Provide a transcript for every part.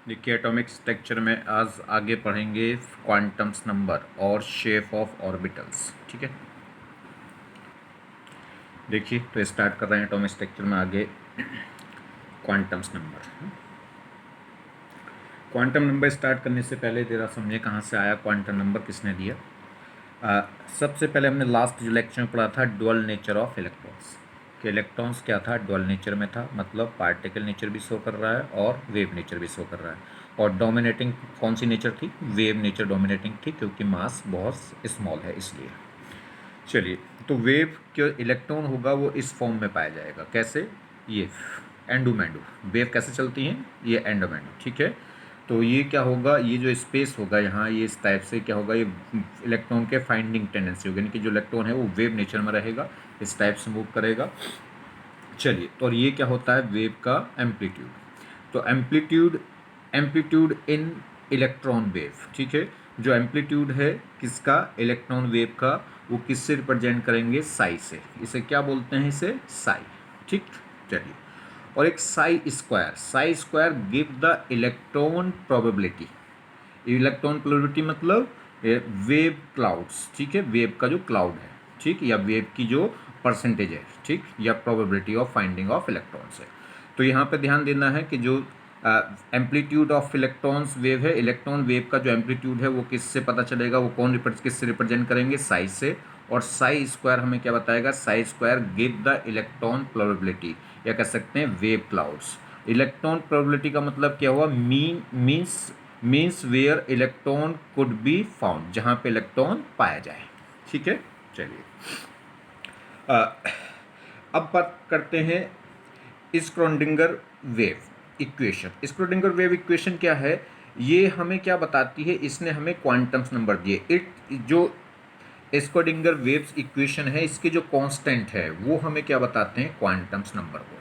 देखिए atomic structure में आज आगे पढ़ेंगे क्वांटम्स नंबर और शेप ऑफ ऑर्बिटल्स। ठीक है, देखिए तो स्टार्ट कर रहे हैं एटॉमिक स्ट्रक्चर में आगे quantums number. Quantum number start करने से पहले जरा समझे कहाँ से आया क्वांटम नंबर, किसने दिया। सबसे पहले हमने लास्ट जो लेक्चर में पढ़ा था ड्यूअल नेचर ऑफ इलेक्ट्रॉन्स, कि इलेक्ट्रॉन्स क्या था, ड्यूअल नेचर में था, मतलब पार्टिकल नेचर भी शो कर रहा है और वेव नेचर भी शो कर रहा है। और डोमिनेटिंग कौन सी नेचर थी, वेव नेचर डोमिनेटिंग थी, क्योंकि मास बहुत स्मॉल है इसलिए। चलिए, तो वेव जो इलेक्ट्रॉन होगा वो इस फॉर्म में पाया जाएगा, कैसे, ये एंडोमेंडो। वेव कैसे चलती हैं, ये एंडोमेंडो। ठीक है, तो ये क्या होगा, ये जो स्पेस होगा यहाँ, ये इस टाइप से क्या होगा, ये इलेक्ट्रॉन के फाइंडिंग टेंडेंसी होगी, यानी कि जो इलेक्ट्रॉन है वो वेव नेचर में रहेगा, इस टाइप से मूव करेगा। चलिए, तो और ये क्या होता है, वेव का एम्पलीट्यूड। तो एम्पलीट्यूड, एम्पलीट्यूड इन इलेक्ट्रॉन वेव। ठीक है, जो एम्पलीट्यूड है किसका, इलेक्ट्रॉन वेव का, वो किससे रिप्रेजेंट करेंगे, साई से। इसे क्या बोलते हैं, इसे साई। ठीक, चलिए, और एक Sai square, Sai square give the electron probability. Electron probability मतलब वेव क्लाउड्स। ठीक है, वेव का जो क्लाउड है, ठीक, या वेव की जो परसेंटेज है, ठीक, या probability of finding of electrons है। तो यहाँ पे ध्यान देना है कि जो एम्पलीट्यूड ऑफ इलेक्ट्रॉन्स वेव है, इलेक्ट्रॉन वेव का जो एम्पलीट्यूड है वो किससे पता चलेगा, वो कौन किससे रिप्रेजेंट करेंगे, साई से। और साई स्क्वायर हमें क्या बताएगा, Sai square give the electron probability, या कह सकते हैं वेव क्लाउड्स। इलेक्ट्रॉन प्रोबेबिलिटी का मतलब क्या हुआ, means where electron could be found, जहाँ पे इलेक्ट्रॉन पाया जाए। ठीक है, चलिए अब बात करते हैं Schrödinger wave equation. Schrödinger wave equation क्या है, ये हमें क्या बताती है, इसने हमें क्वांटम्स नंबर दिए। जो स्क्रोडिंगर वेव्स इक्वेशन है, इसके जो कांस्टेंट है वो हमें क्या बताते हैं, क्वांटम्स नंबर को।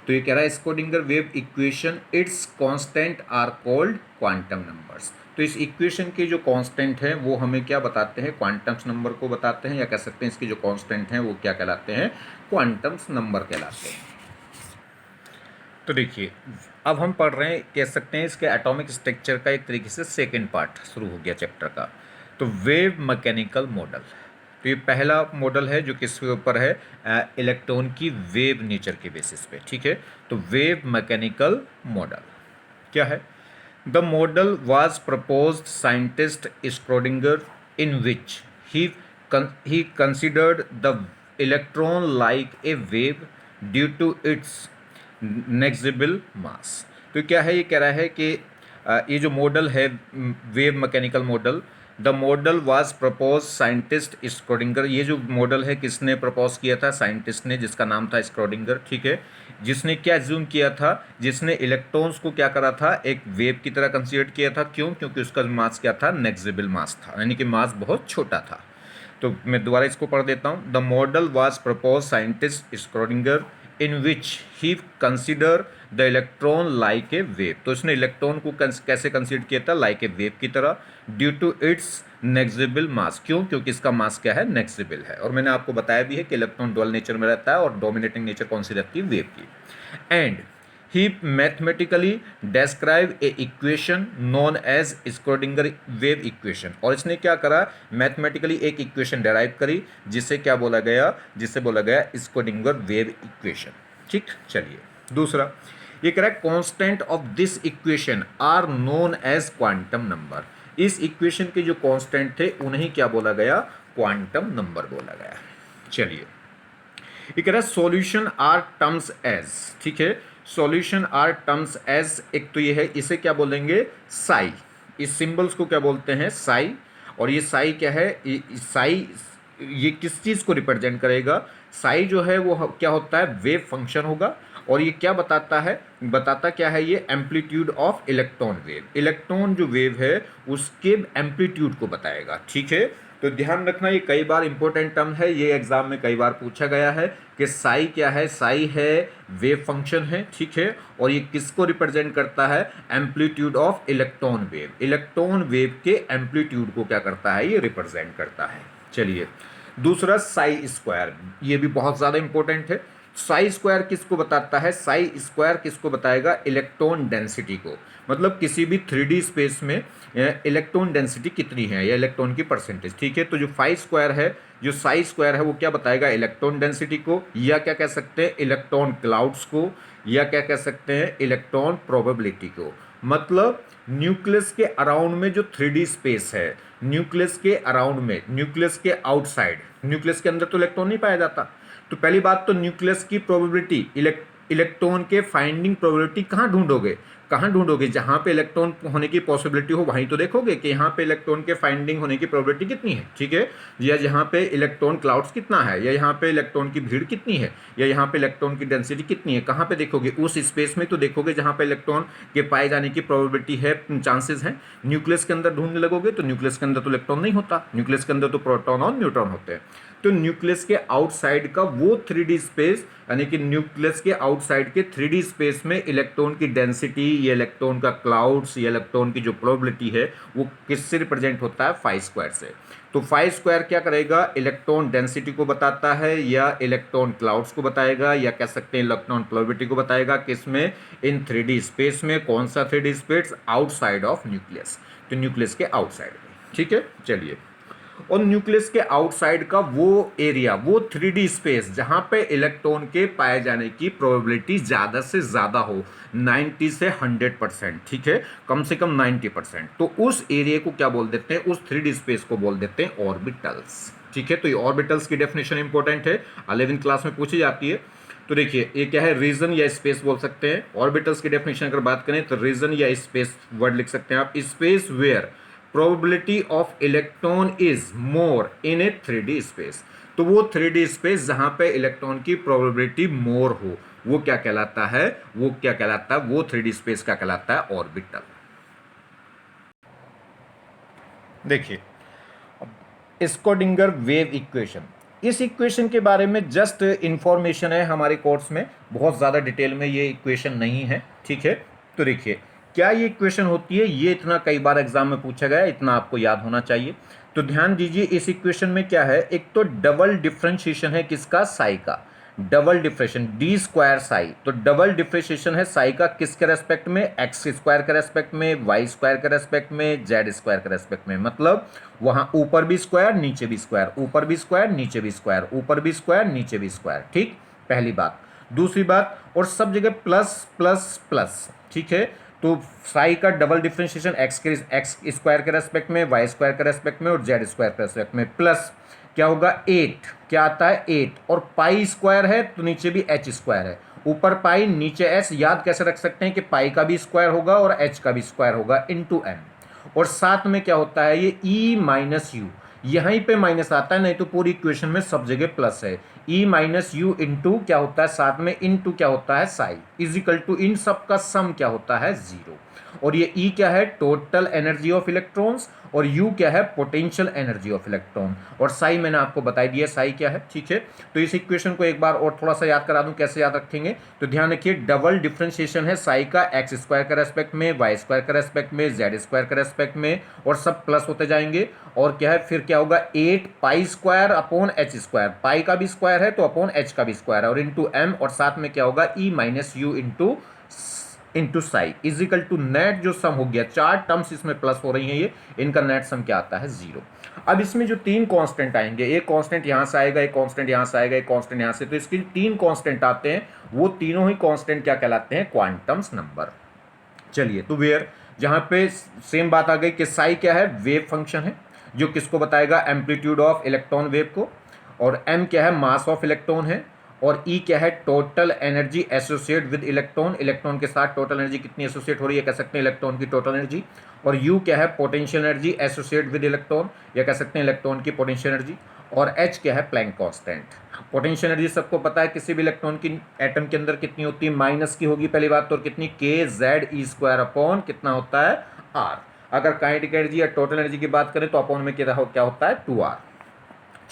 तो ये कह रहा है Schrodinger wave equation its constant are called quantum numbers. तो इस इक्वेशन के जो कांस्टेंट हैं वो हमें क्या बताते हैं, क्वांटम्स नंबर को बताते हैं, या कह सकते हैं इसके जो कांस्टेंट हैं वो क्या कहलाते हैं, क्वांटम्स नंबर कहलाते हैं। तो देखिए, अब हम पढ़ रहे हैं, कह सकते हैं इसके एटॉमिक स्ट्रक्चर का एक तरीके से सेकेंड पार्ट शुरू हो गया चैप्टर का। तो वेव मैकेनिकल मॉडल, तो ये पहला मॉडल है जो किसके ऊपर है, इलेक्ट्रॉन की वेव नेचर के बेसिस पे। ठीक है, तो वेव मैकेनिकल मॉडल क्या है, the model was proposed scientist Schrodinger in which he considered the electron like a wave due to its negligible mass. तो क्या है, ये कह रहा है कि ये जो मॉडल है wave mechanical model, the model was propose scientist Schrödinger. ये जो मॉडल है किसने प्रपोज किया था, साइंटिस्ट ने, जिसका नाम था स्क्रोडिंगर। ठीक है, जिसने क्या एज्यूम किया था, जिसने इलेक्ट्रॉन्स को क्या करा था, एक वेव की तरह कंसीडर किया था। क्यों, क्योंकि उसका मास क्या था, नेग्जिबल मास था, यानी कि मास बहुत छोटा था। तो मैं दोबारा इसको पढ़ देता हूँ, the model was propose scientist Schrodinger in which he consider the electron like a wave. तो इसने इलेक्ट्रॉन को कैसे कंसिडर किया था, लाइक ए वेव की तरह, ड्यू टू इट्स नेग्जिबल मास। क्यों, क्योंकि इसका मास क्या है, नेग्जिबल है। और मैंने आपको बताया भी है कि इलेक्ट्रॉन डुअल नेचर में रहता है और डोमिनेटिंग नेचर कौन सी रहती है, वेव की। And he mathematically describe a equation known as Schrödinger wave equation. और इसने क्या करा, मैथमेटिकली एक इक्वेशन डेराइव करी, जिसे क्या बोला गया, जिसे बोला गया स्क्रोडिंगर वेव इक्वेशन। ठीक, चलिए दूसरा ये कह रहा है constant of this equation are known as quantum number. इस इक्वेशन के जो कांस्टेंट थे उन्हें क्या बोला गया, क्वांटम नंबर बोला गया। चलिए, ये कह रहा है सॉल्यूशन आर टर्म्स एज। ठीक है, सॉल्यूशन आर टर्म्स एज, एक तो ये है, इसे क्या बोलेंगे, साई। इस सिंबल्स को क्या बोलते हैं, साई। और ये साई क्या है, साई ये किस चीज़ को रिप्रेजेंट करेगा, साई जो है वो क्या होता है, वेव फंक्शन होगा। और ये क्या बताता है, बताता क्या है, ये amplitude of electron wave, electron जो वेव है उसके एम्पलीट्यूड को बताएगा। ठीक है, तो ध्यान रखना, ये कई बार इंपॉर्टेंट टर्म है, ये एग्जाम में कई बार पूछा गया है कि साई क्या है, साई है वेव फंक्शन है। ठीक है, और ये किसको रिप्रेजेंट करता है, amplitude of electron wave, electron wave के एम्पलीट्यूड को क्या करता है, ये रिप्रेजेंट करता है। चलिए दूसरा साई स्क्वायर, ये भी बहुत ज़्यादा इंपॉर्टेंट है। साई स्क्वायर किसको बताता है? साई स्क्वायर किसको बताएगा? इलेक्ट्रॉन डेंसिटी को। मतलब किसी भी 3D स्पेस में इलेक्ट्रॉन डेंसिटी कितनी है या इलेक्ट्रॉन की परसेंटेज। ठीक है, तो जो फाई स्क्वायर है, जो साई स्क्वायर है, वो क्या बताएगा? इलेक्ट्रॉन डेंसिटी को, या क्या कह सकते हैं? इलेक्ट्रॉन क्लाउड्स को, या क्या कह सकते हैं? इलेक्ट्रॉन प्रोबेबिलिटी को। मतलब न्यूक्लियस के अराउंड में जो 3D स्पेस है, न्यूक्लियस के अराउंड में, न्यूक्लियस के आउटसाइड, न्यूक्लियस के अंदर तो इलेक्ट्रॉन नहीं पाया जाता, तो पहली बात तो न्यूक्लियस की प्रोबेबिलिटी, इलेक्ट्रॉन के फाइंडिंग प्रोबेबिलिटी कहाँ ढूंढोगे? कहाँ ढूंढोगे? जहाँ पे इलेक्ट्रॉन होने की पॉसिबिलिटी हो वहीं तो देखोगे कि यहाँ पे इलेक्ट्रॉन के फाइंडिंग होने की प्रोबेबिलिटी कितनी है। ठीक है, या जहाँ पे इलेक्ट्रॉन क्लाउड्स कितना है, या यहाँ पे इलेक्ट्रॉन की भीड़ कितनी है, या यहाँ पे इलेक्ट्रॉन की डेंसिटी कितनी है, कहाँ पे देखोगे? उस स्पेस में तो देखोगे जहाँ पे इलेक्ट्रॉन के पाए जाने की प्रोबेबिलिटी है, चांसेस हैं। न्यूक्लियस के अंदर ढूंढने लगोगे तो न्यूक्लियस के अंदर तो इलेक्ट्रॉन नहीं होता, न्यूक्लियस के अंदर तो प्रोटॉन और न्यूट्रॉन होते हैं। तो न्यूक्लियस के आउटसाइड का वो 3D स्पेस, यानी कि न्यूक्लियस के आउटसाइड के 3D स्पेस में इलेक्ट्रॉन की डेंसिटी, या इलेक्ट्रॉन का क्लाउड्स, या इलेक्ट्रॉन की जो प्रोबेबिलिटी है, वो किससे रिप्रेजेंट होता है? फाई स्क्वायर से। तो फाई स्क्वायर क्या करेगा? इलेक्ट्रॉन डेंसिटी को बताता है, या इलेक्ट्रॉन क्लाउड्स को बताएगा, या कह सकते हैं इलेक्ट्रॉन प्रोबेबिलिटी को बताएगा। किसमें? इन 3D स्पेस में। कौन सा 3D space? Outside of nucleus, तो न्यूक्लियस के आउटसाइड में। ठीक है, चलिए। और न्यूक्लियस के आउटसाइड का वो एरिया, वो 3D स्पेस जहां पे इलेक्ट्रॉन के पाए जाने की प्रोबेबिलिटी ज़्यादा से ज़्यादा हो, 90 से 100%, ठीक है, कम से कम 90%, तो उस एरिया को क्या बोल देते हैं? उस 3D स्पेस को बोल देते हैं ऑर्बिटल्स। ठीक है, तो ये ऑर्बिटल्स की डेफिनेशन इंपॉर्टेंट है, 11th क्लास में पूछी जाती है। तो देखिए, ये क्या है? रीजन या स्पेस बोल सकते हैं। ऑर्बिटल्स की डेफिनेशन अगर बात करें तो रीजन या स्पेस वर्ड लिख सकते हैं आप। Space where probability of electron is more in a 3D space, तो वो 3D स्पेस जहां पे इलेक्ट्रॉन की प्रोबेबिलिटी मोर हो, वो क्या कहलाता है? वो क्या कहलाता है? वो 3D स्पेस का कहलाता है ऑर्बिटल। देखिए, स्क्रोडिंगर वेव इक्वेशन, इस इक्वेशन के बारे में जस्ट इंफॉर्मेशन है हमारे कोर्स में, बहुत ज़्यादा डिटेल में ये इक्वेशन नहीं है। ठीक है, तो देखिए क्या ये इक्वेशन होती है, ये इतना कई बार एग्जाम में पूछा गया है, इतना आपको याद होना चाहिए। तो ध्यान दीजिए, इस इक्वेशन में क्या है? एक तो डबल डिफरेंशिएशन है किसका? साई का। Double differentiation D square Sai, तो डबल डिफरेंशिएशन है साई का किसके रेस्पेक्ट में? एक्स स्क्वायर के रेस्पेक्ट में, वाई स्क्वायर के रेस्पेक्ट में, जेड स्क्वायर के रेस्पेक्ट में। मतलब वहां ऊपर भी स्क्वायर, नीचे भी स्क्वायर, ऊपर भी स्क्वायर, नीचे भी स्क्वायर, ऊपर भी स्क्वायर, नीचे भी स्क्वायर। ठीक, पहली बात। दूसरी बात, और सब जगह प्लस प्लस प्लस। ठीक है, तो साई का डबल डिफरेंशिएशन एक्स स्क्वायर के रेस्पेक्ट में, वाई स्क्वायर के रेस्पेक्ट में, और जेड स्क्वायर के रेस्पेक्ट में, प्लस क्या होगा? 8, क्या आता है? 8, और पाई स्क्वायर है तो नीचे भी एच स्क्वायर है, ऊपर पाई नीचे एस। याद कैसे रख सकते हैं कि पाई का भी स्क्वायर होगा और एच का भी स्क्वायर होगा, इंटू एम। और साथ में क्या होता है? ये ई माइनस यू, यहीं पे माइनस आता है, नहीं तो पूरी इक्वेशन में सब जगह प्लस है। ई माइनस यू इंटू क्या होता है? साथ में इंटू क्या होता है? साई, इजिकल टू इन सब का सम क्या होता है? 0। और ये ई क्या है? टोटल एनर्जी ऑफ इलेक्ट्रॉन्स, और यू क्या है? पोटेंशियल एनर्जी ऑफ इलेक्ट्रॉन, और साई मैंने आपको बता दिया साई क्या है। ठीक है, तो इस इक्वेशन को एक बार और थोड़ा सा याद करा दूं, कैसे याद रखेंगे? तो ध्यान रखिए, डबल डिफरेंशिएशन है साई का एक्स स्क्वायर के रेस्पेक्ट में, वाई स्क्वायर के रेस्पेक्ट में, जेड स्क्वायर के रेस्पेक्ट में, और सब प्लस होते जाएंगे। और क्या है फिर? क्या होगा? 8 pi square upon h square, pi का भी स्क्वायर है तो अपॉन एच का भी स्क्वायर है, और इंटू एम, और साथ में क्या होगा? E minus U into psi, is equal to net जो सम हो गया, 4 टर्म्स इसमें प्लस हो रही हैं, ये इनका नेट सम क्या आता है? 0। अब इसमें जो 3 कांस्टेंट आएंगे, एक कांस्टेंट यहां से आएगा, एक कांस्टेंट यहां से आएगा, एक कांस्टेंट यहां से, तो इसके 3 कांस्टेंट आते हैं, वो तीनों ही कांस्टेंट क्या कहलाते हैं? Quantums number. चलिए, तो वेयर जहां पे सेम बात आ गई कि साई क्या है? वेव फंक्शन है, जो किसको बताएगा? एम्पलीट्यूड ऑफ इलेक्ट्रॉन वेव को। और एम क्या है? मास ऑफ इलेक्ट्रॉन है। और ई क्या है? Total energy associate with electron, electron के साथ टोटल एनर्जी कितनी एसोसिएट हो रही है, कह सकते हैं इलेक्ट्रॉन की टोटल एनर्जी। और यू क्या है? Potential energy associate with electron, या कह सकते हैं इलेक्ट्रॉन की पोटेंशियल एनर्जी। और एच क्या है? Planck constant. पोटेंशियल एनर्जी सबको पता है किसी भी इलेक्ट्रॉन की एटम के अंदर कितनी होती है? माइनस की होगी पहली बात, तो कितनी? के जेड ई स्क्वायर अपॉन कितना होता है? आर। अगर काइनेटिक एनर्जी या टोटल एनर्जी की बात करें तो अपॉन में क्या होता है? 2r।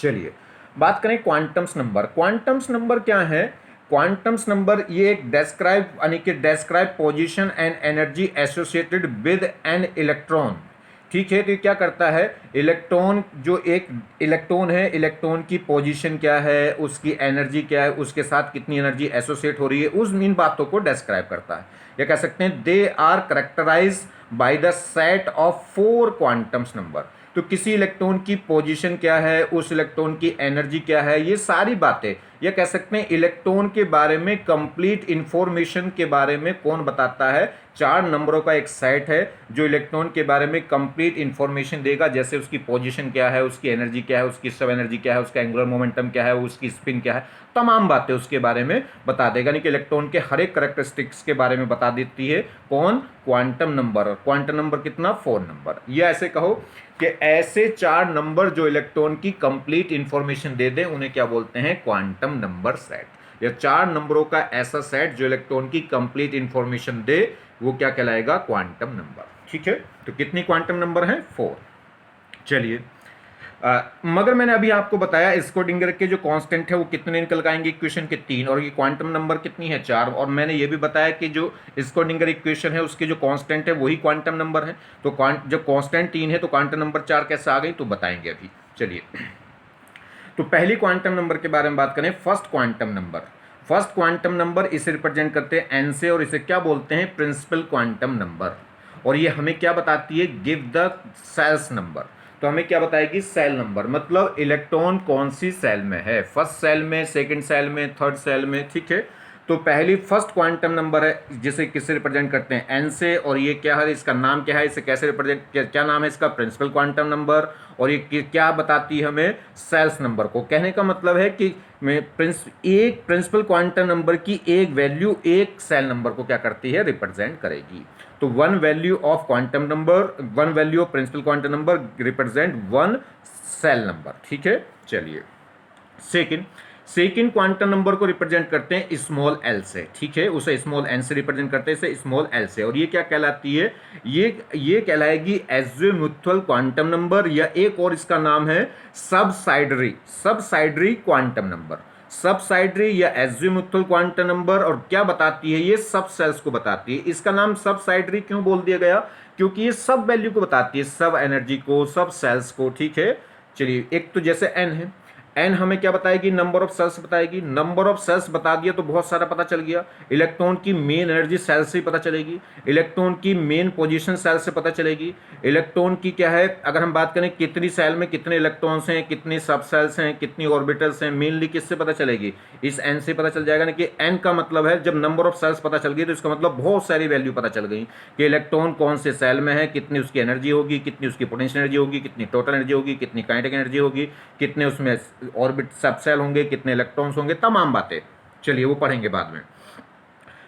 चलिए, बात करें क्वांटम्स नंबर। क्वांटम्स नंबर क्या है? क्वांटम्स नंबर ये एक describe position and energy associated with an electron ठीक है। तो ये क्या करता है, इलेक्ट्रॉन, जो एक इलेक्ट्रॉन है, इलेक्ट्रॉन की पोजीशन क्या है, उसकी एनर्जी क्या है, उसके साथ कितनी एनर्जी एसोसिएट हो रही है, उस इन बातों को डिस्क्राइब करता है। या कह सकते हैं they are characterize by the set of 4 quantums number. तो किसी इलेक्ट्रॉन की पोजीशन क्या है, उस इलेक्ट्रॉन की एनर्जी क्या है, ये सारी बातें, या कह सकते हैं इलेक्ट्रॉन के बारे में कंप्लीट इंफॉर्मेशन के बारे में कौन बताता है, 4 नंबरों का एक सेट है जो इलेक्ट्रॉन के बारे में कंप्लीट इंफॉर्मेशन देगा। जैसे उसकी पोजीशन क्या है, उसकी एनर्जी क्या है, उसकी सब एनर्जी क्या है, उसका एंगुलर मोमेंटम क्या है, उसकी स्पिन क्या है, तमाम बातें उसके बारे में बता देगा। यानी कि इलेक्ट्रॉन के हर एक करेक्टरिस्टिक्स के बारे में बता देती है कौन, क्वांटम नंबर। और क्वांटम नंबर कितना, 4 नंबर। या ऐसे कहो कि ऐसे 4 नंबर जो इलेक्ट्रॉन की कंप्लीट इंफॉर्मेशन दे दें उन्हें क्या बोलते हैं, क्वांटम नंबर सेट। या 4 नंबरों का ऐसा सेट जो इलेक्ट्रॉन की कंप्लीट इंफॉर्मेशन दे, वो क्या कहलाएगा, क्वांटम नंबर। ठीक है। तो कितनी क्वांटम नंबर हैं, 4। चलिए, मगर मैंने अभी आपको बताया स्क्रोडिंगर के जो कांस्टेंट है वो कितने निकल आएंगे इक्वेशन के, 3। और ये क्वांटम नंबर कितनी है, 4। और मैंने ये भी बताया कि जो स्क्रोडिंगर इक्वेशन है उसके जो कांस्टेंट है वही क्वांटम नंबर है। तो जब कांस्टेंट 3 है तो क्वांटम नंबर 4 कैसे आ गई, तो बताएंगे अभी। चलिए, तो पहली क्वांटम नंबर के बारे में बात करें, first quantum number. First quantum number इसे रिप्रेजेंट करते हैं एन से, और इसे क्या बोलते हैं, प्रिंसिपल क्वांटम नंबर। और ये हमें क्या बताती है, गिव द सेल्स नंबर। तो हमें क्या बताएगी, सेल नंबर, मतलब इलेक्ट्रॉन कौन सी सेल में है, फर्स्ट सेल में, सेकंड सेल में, थर्ड सेल में। ठीक है। तो पहली फर्स्ट क्वांटम नंबर है जिसे किससे रिप्रेजेंट करते हैं, एन से। और ये क्या है, इसका नाम क्या है, इसे कैसे रिप्रेजेंट, क्या नाम है इसका, प्रिंसिपल क्वांटम नंबर। और ये क्या बताती है हमें, सेल्स नंबर को। कहने का मतलब है कि एक प्रिंसिपल क्वांटम नंबर की एक वैल्यू एक सेल नंबर को क्या करती है, रिप्रेजेंट करेगी। तो 1 value of quantum number, 1 value of principal quantum number represent 1 shell number. ठीक है। चलिए, सेकंड क्वांटम नंबर को रिप्रेजेंट करते हैं स्मॉल एल से। ठीक है, उसे स्मॉल एन से रिप्रेजेंट करते हैं, इसे स्मॉल एल से। और ये क्या कहलाती है, ये कहलाएगी एज़ीमुथल क्वांटम नंबर, या एक और इसका नाम है सबसाइडरी क्वांटम नंबर। सबसाइडरी या एज़ीमुथल क्वांटम नंबर। और क्या बताती है, ये सब सेल्स को बताती है। इसका नाम सबसाइडरी क्यों बोल दिया गया, क्योंकि ये सब वैल्यू को बताती है, सब एनर्जी को, सब सेल्स को। ठीक है। चलिए, एक तो जैसे एन है, एन हमें क्या बताएगी, नंबर ऑफ सेल्स बताएगी। नंबर ऑफ सेल्स बता दिया तो बहुत सारा पता चल गया। इलेक्ट्रॉन की मेन एनर्जी सेल से ही पता चलेगी, इलेक्ट्रॉन की मेन पोजीशन सेल से पता चलेगी, इलेक्ट्रॉन की क्या है, अगर हम बात करें कितनी सेल में कितने इलेक्ट्रॉन्स हैं, कितनी सब सेल्स हैं, कितनी ऑर्बिटल्स हैं, मेनली किससे पता चलेगी, इस एन से पता चल जाएगा ना। कि एन का मतलब है, जब नंबर ऑफ सेल्स पता चल गई तो इसका मतलब बहुत सारी वैल्यू पता चल गई कि इलेक्ट्रॉन कौन से सेल में है, कितनी उसकी एनर्जी होगी, कितनी उसकी पोटेंशियल एनर्जी होगी, कितनी टोटल एनर्जी होगी, कितनी काइनेटिक एनर्जी होगी, कितने उसमें ऑर्बिट सब सेल होंगे, कितने इलेक्ट्रॉन्स होंगे, तमाम बातें। चलिए, वो पढ़ेंगे बाद में।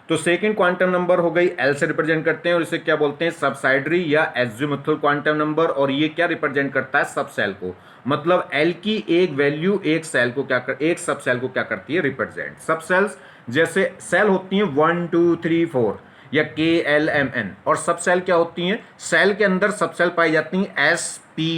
तो सेकंड क्वांटम नंबर हो गई, एल से रिप्रेजेंट करते हैं, और इसे क्या बोलते हैं, सबसाइडरी या एज़ीमुथल क्वांटम नंबर। और ये क्या रिप्रेजेंट करता है, सब सेल को। मतलब एल की एक वैल्यू एक सेल को क्या कर, एक सब सेल को क्या करती है, रिप्रेजेंट। सब सेल्स जैसे सेल होती हैं 1 2 3 4 या KLMN। और सब सेल क्या होती हैं, सेल के अंदर सब सेल पाई जाती हैं SPDEFGH।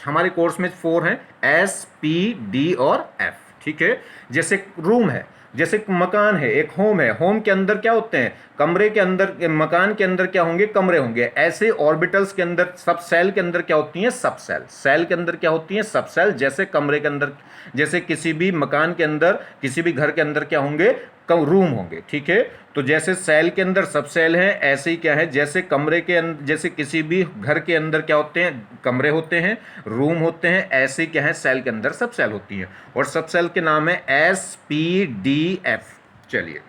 हमारे कोर्स में 4 हैं, SPD और F। ठीक है। जैसे रूम है, जैसे मकान है, एक होम है, होम के अंदर क्या होते हैं, कमरे के अंदर, मकान के अंदर क्या होंगे, कमरे होंगे। ऐसे ऑर्बिटल्स के अंदर, सब सेल के अंदर क्या होती हैं, सब सेल। सेल के अंदर क्या होती हैं, सब सेल। जैसे कमरे के अंदर, जैसे किसी भी मकान के अंदर, किसी भी घर के अंदर क्या होंगे, रूम होंगे। ठीक है। तो जैसे सेल के अंदर सब सेल हैं, ऐसे ही क्या है, जैसे कमरे के अंदर, जैसे किसी भी घर के अंदर क्या होते हैं, कमरे होते हैं, रूम होते हैं, ऐसे क्या है, सेल के अंदर सब सेल होती हैं। और सब सेल के नाम है SPDF। चलिए,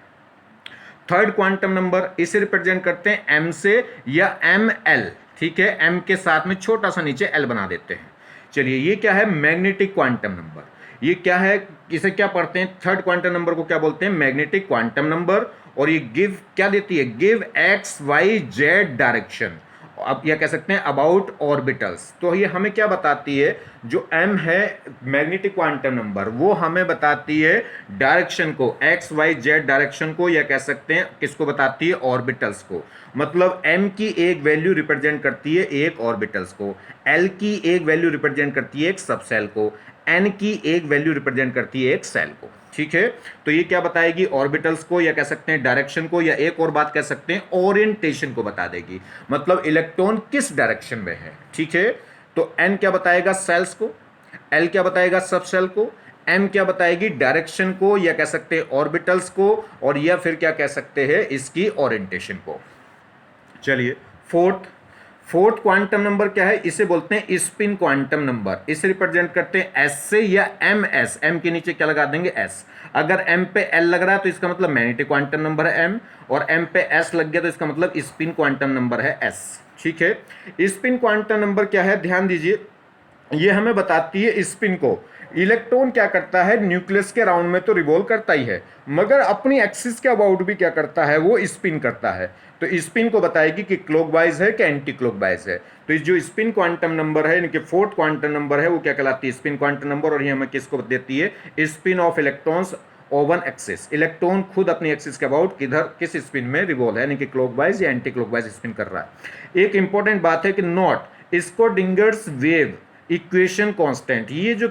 थर्ड क्वांटम नंबर, इसे रिप्रेजेंट करते हैं M से या ML। ठीक है, M के साथ में छोटा सा नीचे L बना देते हैं। चलिए, ये क्या है, मैग्नेटिक क्वांटम नंबर। ये क्या है, इसे क्या पढ़ते हैं, थर्ड क्वांटम नंबर को क्या बोलते हैं, मैग्नेटिक क्वांटम नंबर। और ये गिव क्या देती है, गिव XYZ डायरेक्शन। अब यह कह सकते हैं अबाउट ऑर्बिटल्स। तो ये हमें क्या बताती है, जो M है मैग्नेटिक क्वांटम नंबर, वो हमें बताती है डायरेक्शन को, XYZ डायरेक्शन को, या कह सकते हैं किसको बताती है, ऑर्बिटल्स को। मतलब M की एक वैल्यू रिप्रेजेंट करती है एक ऑर्बिटल्स को, L की एक वैल्यू रिप्रेजेंट करती है एक सबसेल को, n की एक वैल्यू रिप्रेजेंट करती है एक सेल को, ठीक है। तो ये क्या बताएगी, ऑर्बिटल्स को, या कह सकते हैं डायरेक्शन को, या एक और बात कह सकते हैं ओरिएंटेशन को बता देगी, मतलब इलेक्ट्रॉन किस डायरेक्शन में है, ठीक है। तो n क्या बताएगा, सेल्स को, l क्या बताएगा, सब सेल को, m क्या बताएगी, डायरेक्शन को, या कह सकते हैं ऑर्बिटल्स को, और या फिर क्या कह सकते हैं इसकी ओरिएंटेशन को। चलिए फोर्थ क्वांटम नंबर क्या है, इसे बोलते हैं स्पिन क्वांटम नंबर। इसे रिप्रेजेंट करते हैं एस से या एम एस, एम के नीचे क्या लगा देंगे, एस। अगर एम पे एल लग रहा है तो इसका मतलब मैग्नेटिक क्वांटम नंबर है एम, और एम पे एस लग गया तो इसका मतलब स्पिन क्वांटम नंबर है एस, ठीक है। स्पिन क्वांटम नंबर क्या है, ध्यान दीजिए, ये हमें बताती है स्पिन को। इलेक्ट्रॉन क्या करता है, न्यूक्लियस के राउंड में तो रिवॉल्व करता ही है, मगर अपनी एक्सिस के अबाउट भी क्या करता है, वो स्पिन करता है। तो स्पिन को बताएगी कि क्लॉकवाइज है कि एंटी क्लॉकवाइज है। तो इस जो स्पिन क्वांटम नंबर है, यानी कि फोर्थ क्वांटम नंबर है, वो क्या कहलाती है, स्पिन क्वांटम नंबर। और ये हमें किसको देती है, spin off electrons oven axis. Electron खुद अपनी एक्सिस के अबाउट किधर, किस स्पिन में रिवॉल्व है, यानी कि क्लॉकवाइज या एंटी क्लॉकवाइज स्पिन कर रहा है। एक इंपॉर्टेंट बात है कि नोट स्क्रोडिंगर्स वेव इक्वेशन कांस्टेंट, ये जो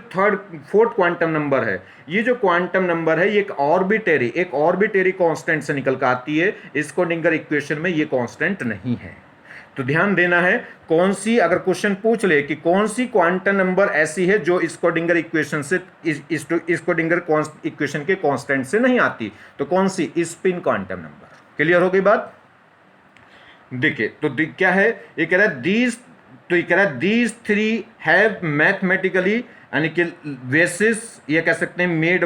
फोर्थ क्वांटम नंबर है, ये जो क्वांटम नंबर है, ये एक ऑर्बिटरी कांस्टेंट से निकल कर आती है। स्क्रोडिंगर इक्वेशन में ये कांस्टेंट नहीं है। तो ध्यान देना है, कौन सी, अगर क्वेश्चन पूछ ले कि कौन सी क्वांटम नंबर ऐसी है जो स्क्रोडिंगर इक्वेशन से, स्क्रोडिंगर इक्वेशन के कांस्टेंट से नहीं आती, तो कौन सी, स्पिन क्वांटम नंबर। क्लियर हो गई बात। देखिए तो क्या है, ये कह रहा है दीज थ्री हैव मैथमेटिकली, यानी कि बेसिस, ये कह सकते हैं मेड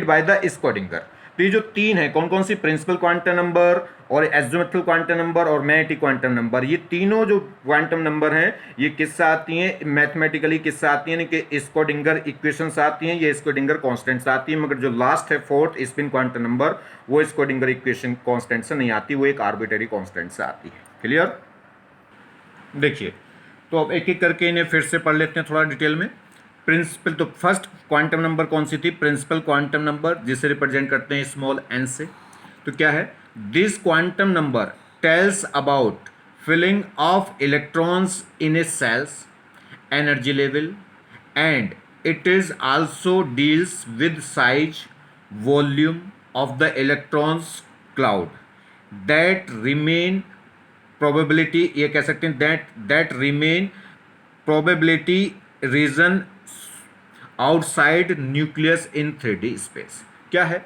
बाय द स्क्रोडिंगर। तो ये जो तीन है, कौन कौन सी, प्रिंसिपल क्वांटम नंबर और एज़ोमेट्रिक क्वांटम नंबर और मैग्नेटिक क्वांटम नंबर, ये तीनों जो क्वांटम नंबर हैं, ये किससे आती हैं, मैथमेटिकली किससे आती हैं, यानी कि स्क्रोडिंगर इक्वेशन से आती हैं, ये स्क्रोडिंगर कांस्टेंट से आती है। मगर जो लास्ट है फोर्थ स्पिन क्वांटम नंबर, वो स्क्रोडिंगर इक्वेशन कांस्टेंट से नहीं आती, वो एक आर्बिट्रेरी कांस्टेंट से आती है। क्लियर। देखिए तो अब एक एक करके इन्हें फिर से पढ़ लेते हैं थोड़ा डिटेल में। प्रिंसिपल, तो फर्स्ट क्वांटम नंबर कौन सी थी, प्रिंसिपल क्वांटम नंबर, जिसे रिप्रेजेंट करते हैं स्मॉल एन से। तो क्या है, this quantum number tells about filling of electrons in a shells energy level, and it is also deals with size volume of the electrons cloud that remain probability, ये कह सकते हैं that remain probability region outside nucleus in 3D space. क्या है,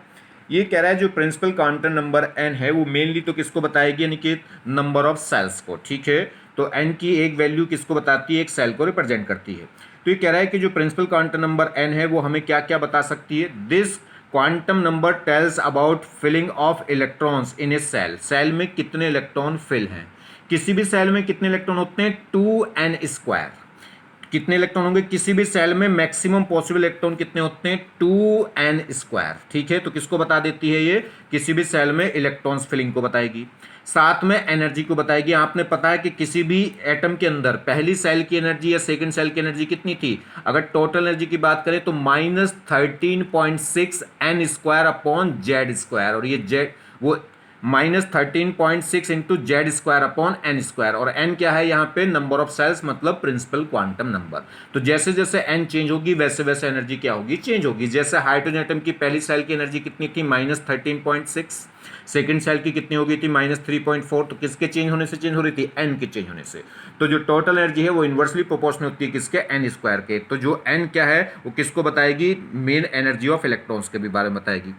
ये कह रहा है जो प्रिंसिपल क्वांटम नंबर n है, वो मेनली तो किसको बताएगी, यानी कि नंबर ऑफ सेल्स को, ठीक है। तो n की एक वैल्यू किसको बताती है, एक सेल को रिप्रेजेंट करती है। तो ये कह रहा है कि जो प्रिंसिपल क्वांटम नंबर n है, वो हमें क्या क्या बता सकती है, this quantum number tells about filling of electrons in a shell, shell में कितने इलेक्ट्रॉन फिल हैं। किसी भी सेल में कितने इलेक्ट्रॉन होते हैं, 2n²। कितने इलेक्ट्रॉन होंगे किसी भी सेल में, मैक्सिमम पॉसिबल इलेक्ट्रॉन कितने होते हैं, 2n², ठीक है। तो किसको बता देती है ये, किसी भी सेल में इलेक्ट्रॉन्स फिलिंग को बताएगी। साथ में एनर्जी को बताएगी। आपने पता है कि किसी भी एटम के अंदर पहली सेल की एनर्जी या सेकंड सेल की एनर्जी कितनी थी, अगर टोटल एनर्जी की बात करें तो -13.6 n² और ये जेड वो -13.6 इंटू z² और n क्या है यहाँ पे, नंबर ऑफ सेल्स, मतलब प्रिंसिपल क्वांटम नंबर। तो जैसे जैसे n चेंज होगी वैसे वैसे एनर्जी क्या होगी, चेंज होगी। जैसे हाइड्रोजन एटम की पहली सेल की एनर्जी कितनी थी, -13.6, सेकेंड सेल की कितनी हो गई थी, -3.4। तो किसके चेंज होने से चेंज हो रही थी, n के चेंज होने से। तो जो टोटल एनर्जी है वो इन्वर्सली प्रोपोर्शनल होती है किसके, n² के। तो जो n क्या है वो किसको बताएगी, मेन एनर्जी ऑफ इलेक्ट्रॉन्स के भी बारे में बताएगी।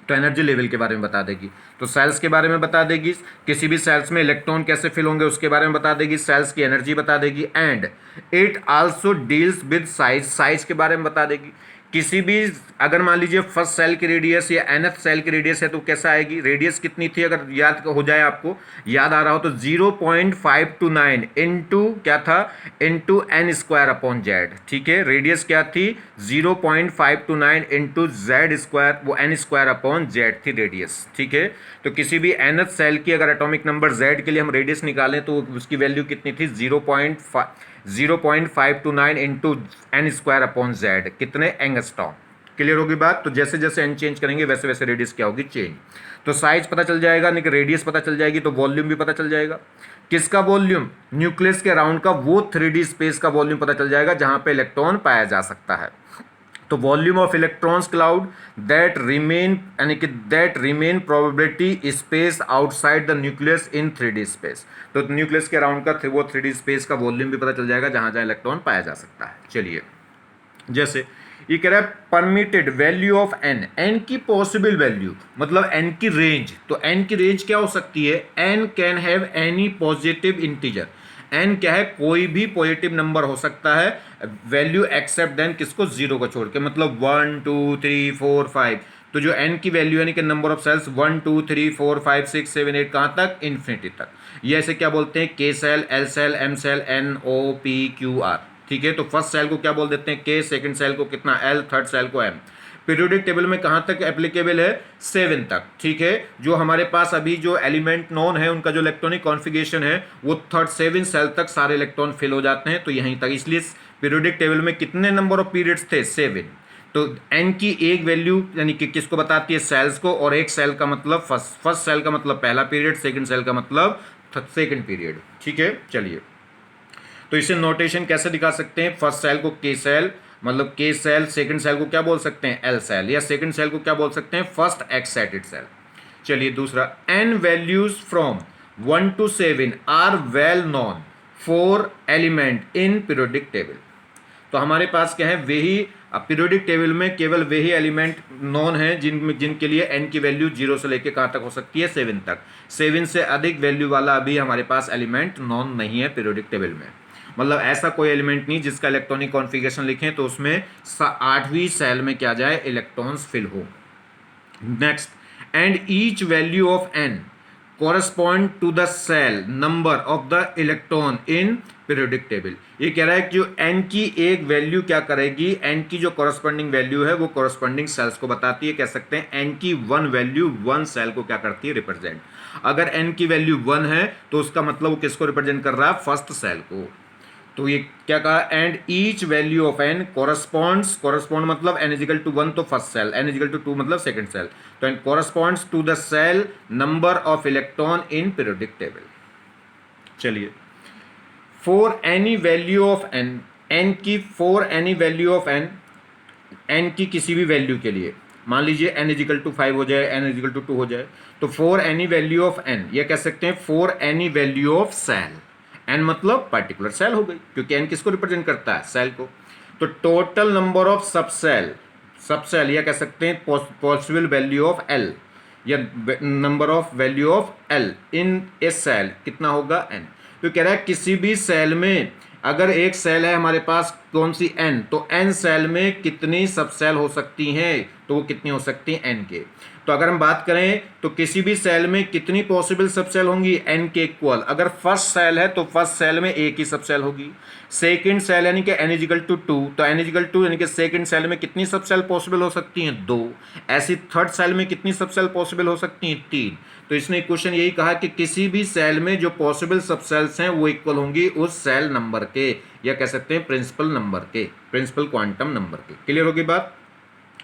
तो एनर्जी लेवल के बारे में बता देगी, तो सेल्स के बारे में बता देगी, किसी भी सेल्स में इलेक्ट्रॉन कैसे फिल होंगे उसके बारे में बता देगी, सेल्स की एनर्जी बता देगी, and it also deals with size, size के बारे में बता देगी। किसी भी, अगर मान लीजिए फर्स्ट सेल की रेडियस या nth सेल की रेडियस है तो कैसा आएगी, रेडियस कितनी थी, अगर याद हो जाए, आपको याद आ रहा हो तो 0.529 इंटू क्या था, इंटू n²/z, ठीक है। रेडियस क्या थी, 0.529 इंटू z², वो n²/z थी रेडियस, ठीक है। तो किसी भी nth सेल की अगर एटॉमिक नंबर z के लिए हम रेडियस निकालें तो उसकी वैल्यू कितनी थी, 0.529 इंटू n²/z, कितने एंगस्ट्रॉम। क्लियर होगी बात। तो जैसे जैसे n चेंज करेंगे वैसे वैसे रेडियस क्या होगी, चेंज। तो साइज पता चल जाएगा, यानी कि रेडियस पता चल जाएगी, तो वॉल्यूम भी पता चल जाएगा। किसका वॉल्यूम? न्यूक्लियस के अराउंड का वो 3D स्पेस का वॉल्यूम पता चल जाएगा जहां पे इलेक्ट्रॉन पाया जा सकता है। तो volume of electrons cloud that remain, यानी कि that remain probability space outside the nucleus in 3D space. तो न्यूक्लियस के अराउंड का वो 3D स्पेस का वॉल्यूम भी पता चल जाएगा जहां जहां इलेक्ट्रॉन पाया जा सकता है। चलिए, जैसे ये कह रहा है permitted value of n, n की पॉसिबल वैल्यू मतलब एन की रेंज। तो एन की रेंज क्या हो सकती है? N can have any positive integer. N क्या है? कोई भी पॉजिटिव नंबर हो सकता है, वैल्यू एक्सेप्ट देन किसको? जीरो को छोड़ के, मतलब 1 2 3 4 5। तो जो एन की वैल्यू यानी कि नंबर ऑफ सेल्स 1 2 3 4 5 6 7 8 कहाँ तक? इन्फिनिटी तक। ये ऐसे क्या बोलते हैं? K shell, L shell, M shell, N O P Q R. ठीक है, तो फर्स्ट सेल को क्या बोल देते हैं? के, सेकंड सेल को कितना? एल, थर्ड सेल को एम। पीरियोडिक टेबल में कहाँ तक एप्लीकेबल है? 7 तक। ठीक है, जो हमारे पास अभी जो एलिमेंट नॉन है उनका जो इलेक्ट्रॉनिक कॉन्फ़िगरेशन है वो 7 सेल तक सारे इलेक्ट्रॉन फिल हो जाते हैं, तो यहीं तक। इसलिए पीरियोडिक टेबल में कितने नंबर ऑफ पीरियड्स थे? 7। तो एन की एक वैल्यू यानी कि किसको बताती है? सेल्स को। और एक सेल का मतलब फर्स्ट सेल का मतलब पहला पीरियड, सेकंड सेल का मतलब सेकंड पीरियड। ठीक है, चलिए, तो इसे नोटेशन कैसे दिखा सकते हैं? फर्स्ट सेल को के सेल मतलब के सेल, सेकंड सेल को क्या बोल सकते हैं? एल सेल, या सेकंड सेल को क्या बोल सकते हैं? First excited shell. चलिए, दूसरा, n values from 1 to 7 are well known for element in periodic table. तो हमारे पास क्या है? वही पीरियोडिक टेबल में केवल वही एलिमेंट नॉन है जिनके लिए एन की वैल्यू 0 से लेकर कहाँ तक हो सकती है? 7 तक। 7 से अधिक वैल्यू वाला अभी हमारे पास एलिमेंट नॉन नहीं है पीरियोडिक टेबल में। मतलब ऐसा कोई एलिमेंट नहीं जिसका इलेक्ट्रॉनिक कॉन्फ़िगरेशन लिखें तो उसमें 8वीं सेल में क्या जाए? इलेक्ट्रॉन्स फिल हो। Next, and each value of n correspond to the cell number of the electron in periodic table। ये कह रहा है कि जो n की एक वैल्यू क्या करेगी? n की जो corresponding वैल्यू है वो corresponding cells को बताती है। कह सकते हैं n की 1 वैल्यू 1 सेल को क्या करती है? रिप्रेजेंट। अगर n की वैल्यू 1 है तो उसका मतलब वो किसको रिप्रेजेंट कर रहा है? फर्स्ट सेल को। तो ये क्या कहा? And each value of n correspond मतलब n इजिकल टू 1 तो first shell, n is equal to 2 मतलब सेकंड सेल। तो n corresponds to the shell number of electron in periodic table. चलिए, for any value of n, n की for any value of n, n की किसी भी value के लिए, मान लीजिए n इजिकल टू 5 हो जाए, n इजिकल टू 2 हो जाए, तो for any value of n, ये कह सकते हैं for any value of shell. N मतलब पर्टिकुलर सेल हो गई, क्योंकि एन किसको रिप्रेजेंट करता है? सेल को। तो टोटल नंबर ऑफ सबसेल या कह सकते हैं पॉसिबल वैल्यू ऑफ एल या number of value of l in a shell कितना होगा? एन। तो कह रहा है किसी भी सेल में अगर एक सेल है हमारे पास कौन सी? एन, तो एन सेल में कितनी सबसेल हो सकती हैं? तो वो कितनी हो सकती हैं? एन के। तो अगर हम बात करें तो किसी भी सेल में कितनी पॉसिबल सबसेल होंगी? एन के इक्वल। अगर फर्स्ट सेल है तो फर्स्ट सेल में एक ही सबसेल होगी। सेकंड सेल यानी कि n इजिकल टू 2, तो n इजिकल टू यानी कि सेकंड सेल में कितनी सबसेल पॉसिबल हो सकती हैं? 2। ऐसी थर्ड सेल में कितनी सबसेल पॉसिबल हो सकती हैं? 3। तो इसने क्वेश्चन यही कहा कि किसी भी सेल में जो पॉसिबल सबसेल्स हैं वो इक्वल होंगी उस सेल नंबर के, या कह सकते हैं प्रिंसिपल नंबर के, प्रिंसिपल क्वांटम नंबर के। क्लियर होगी बात?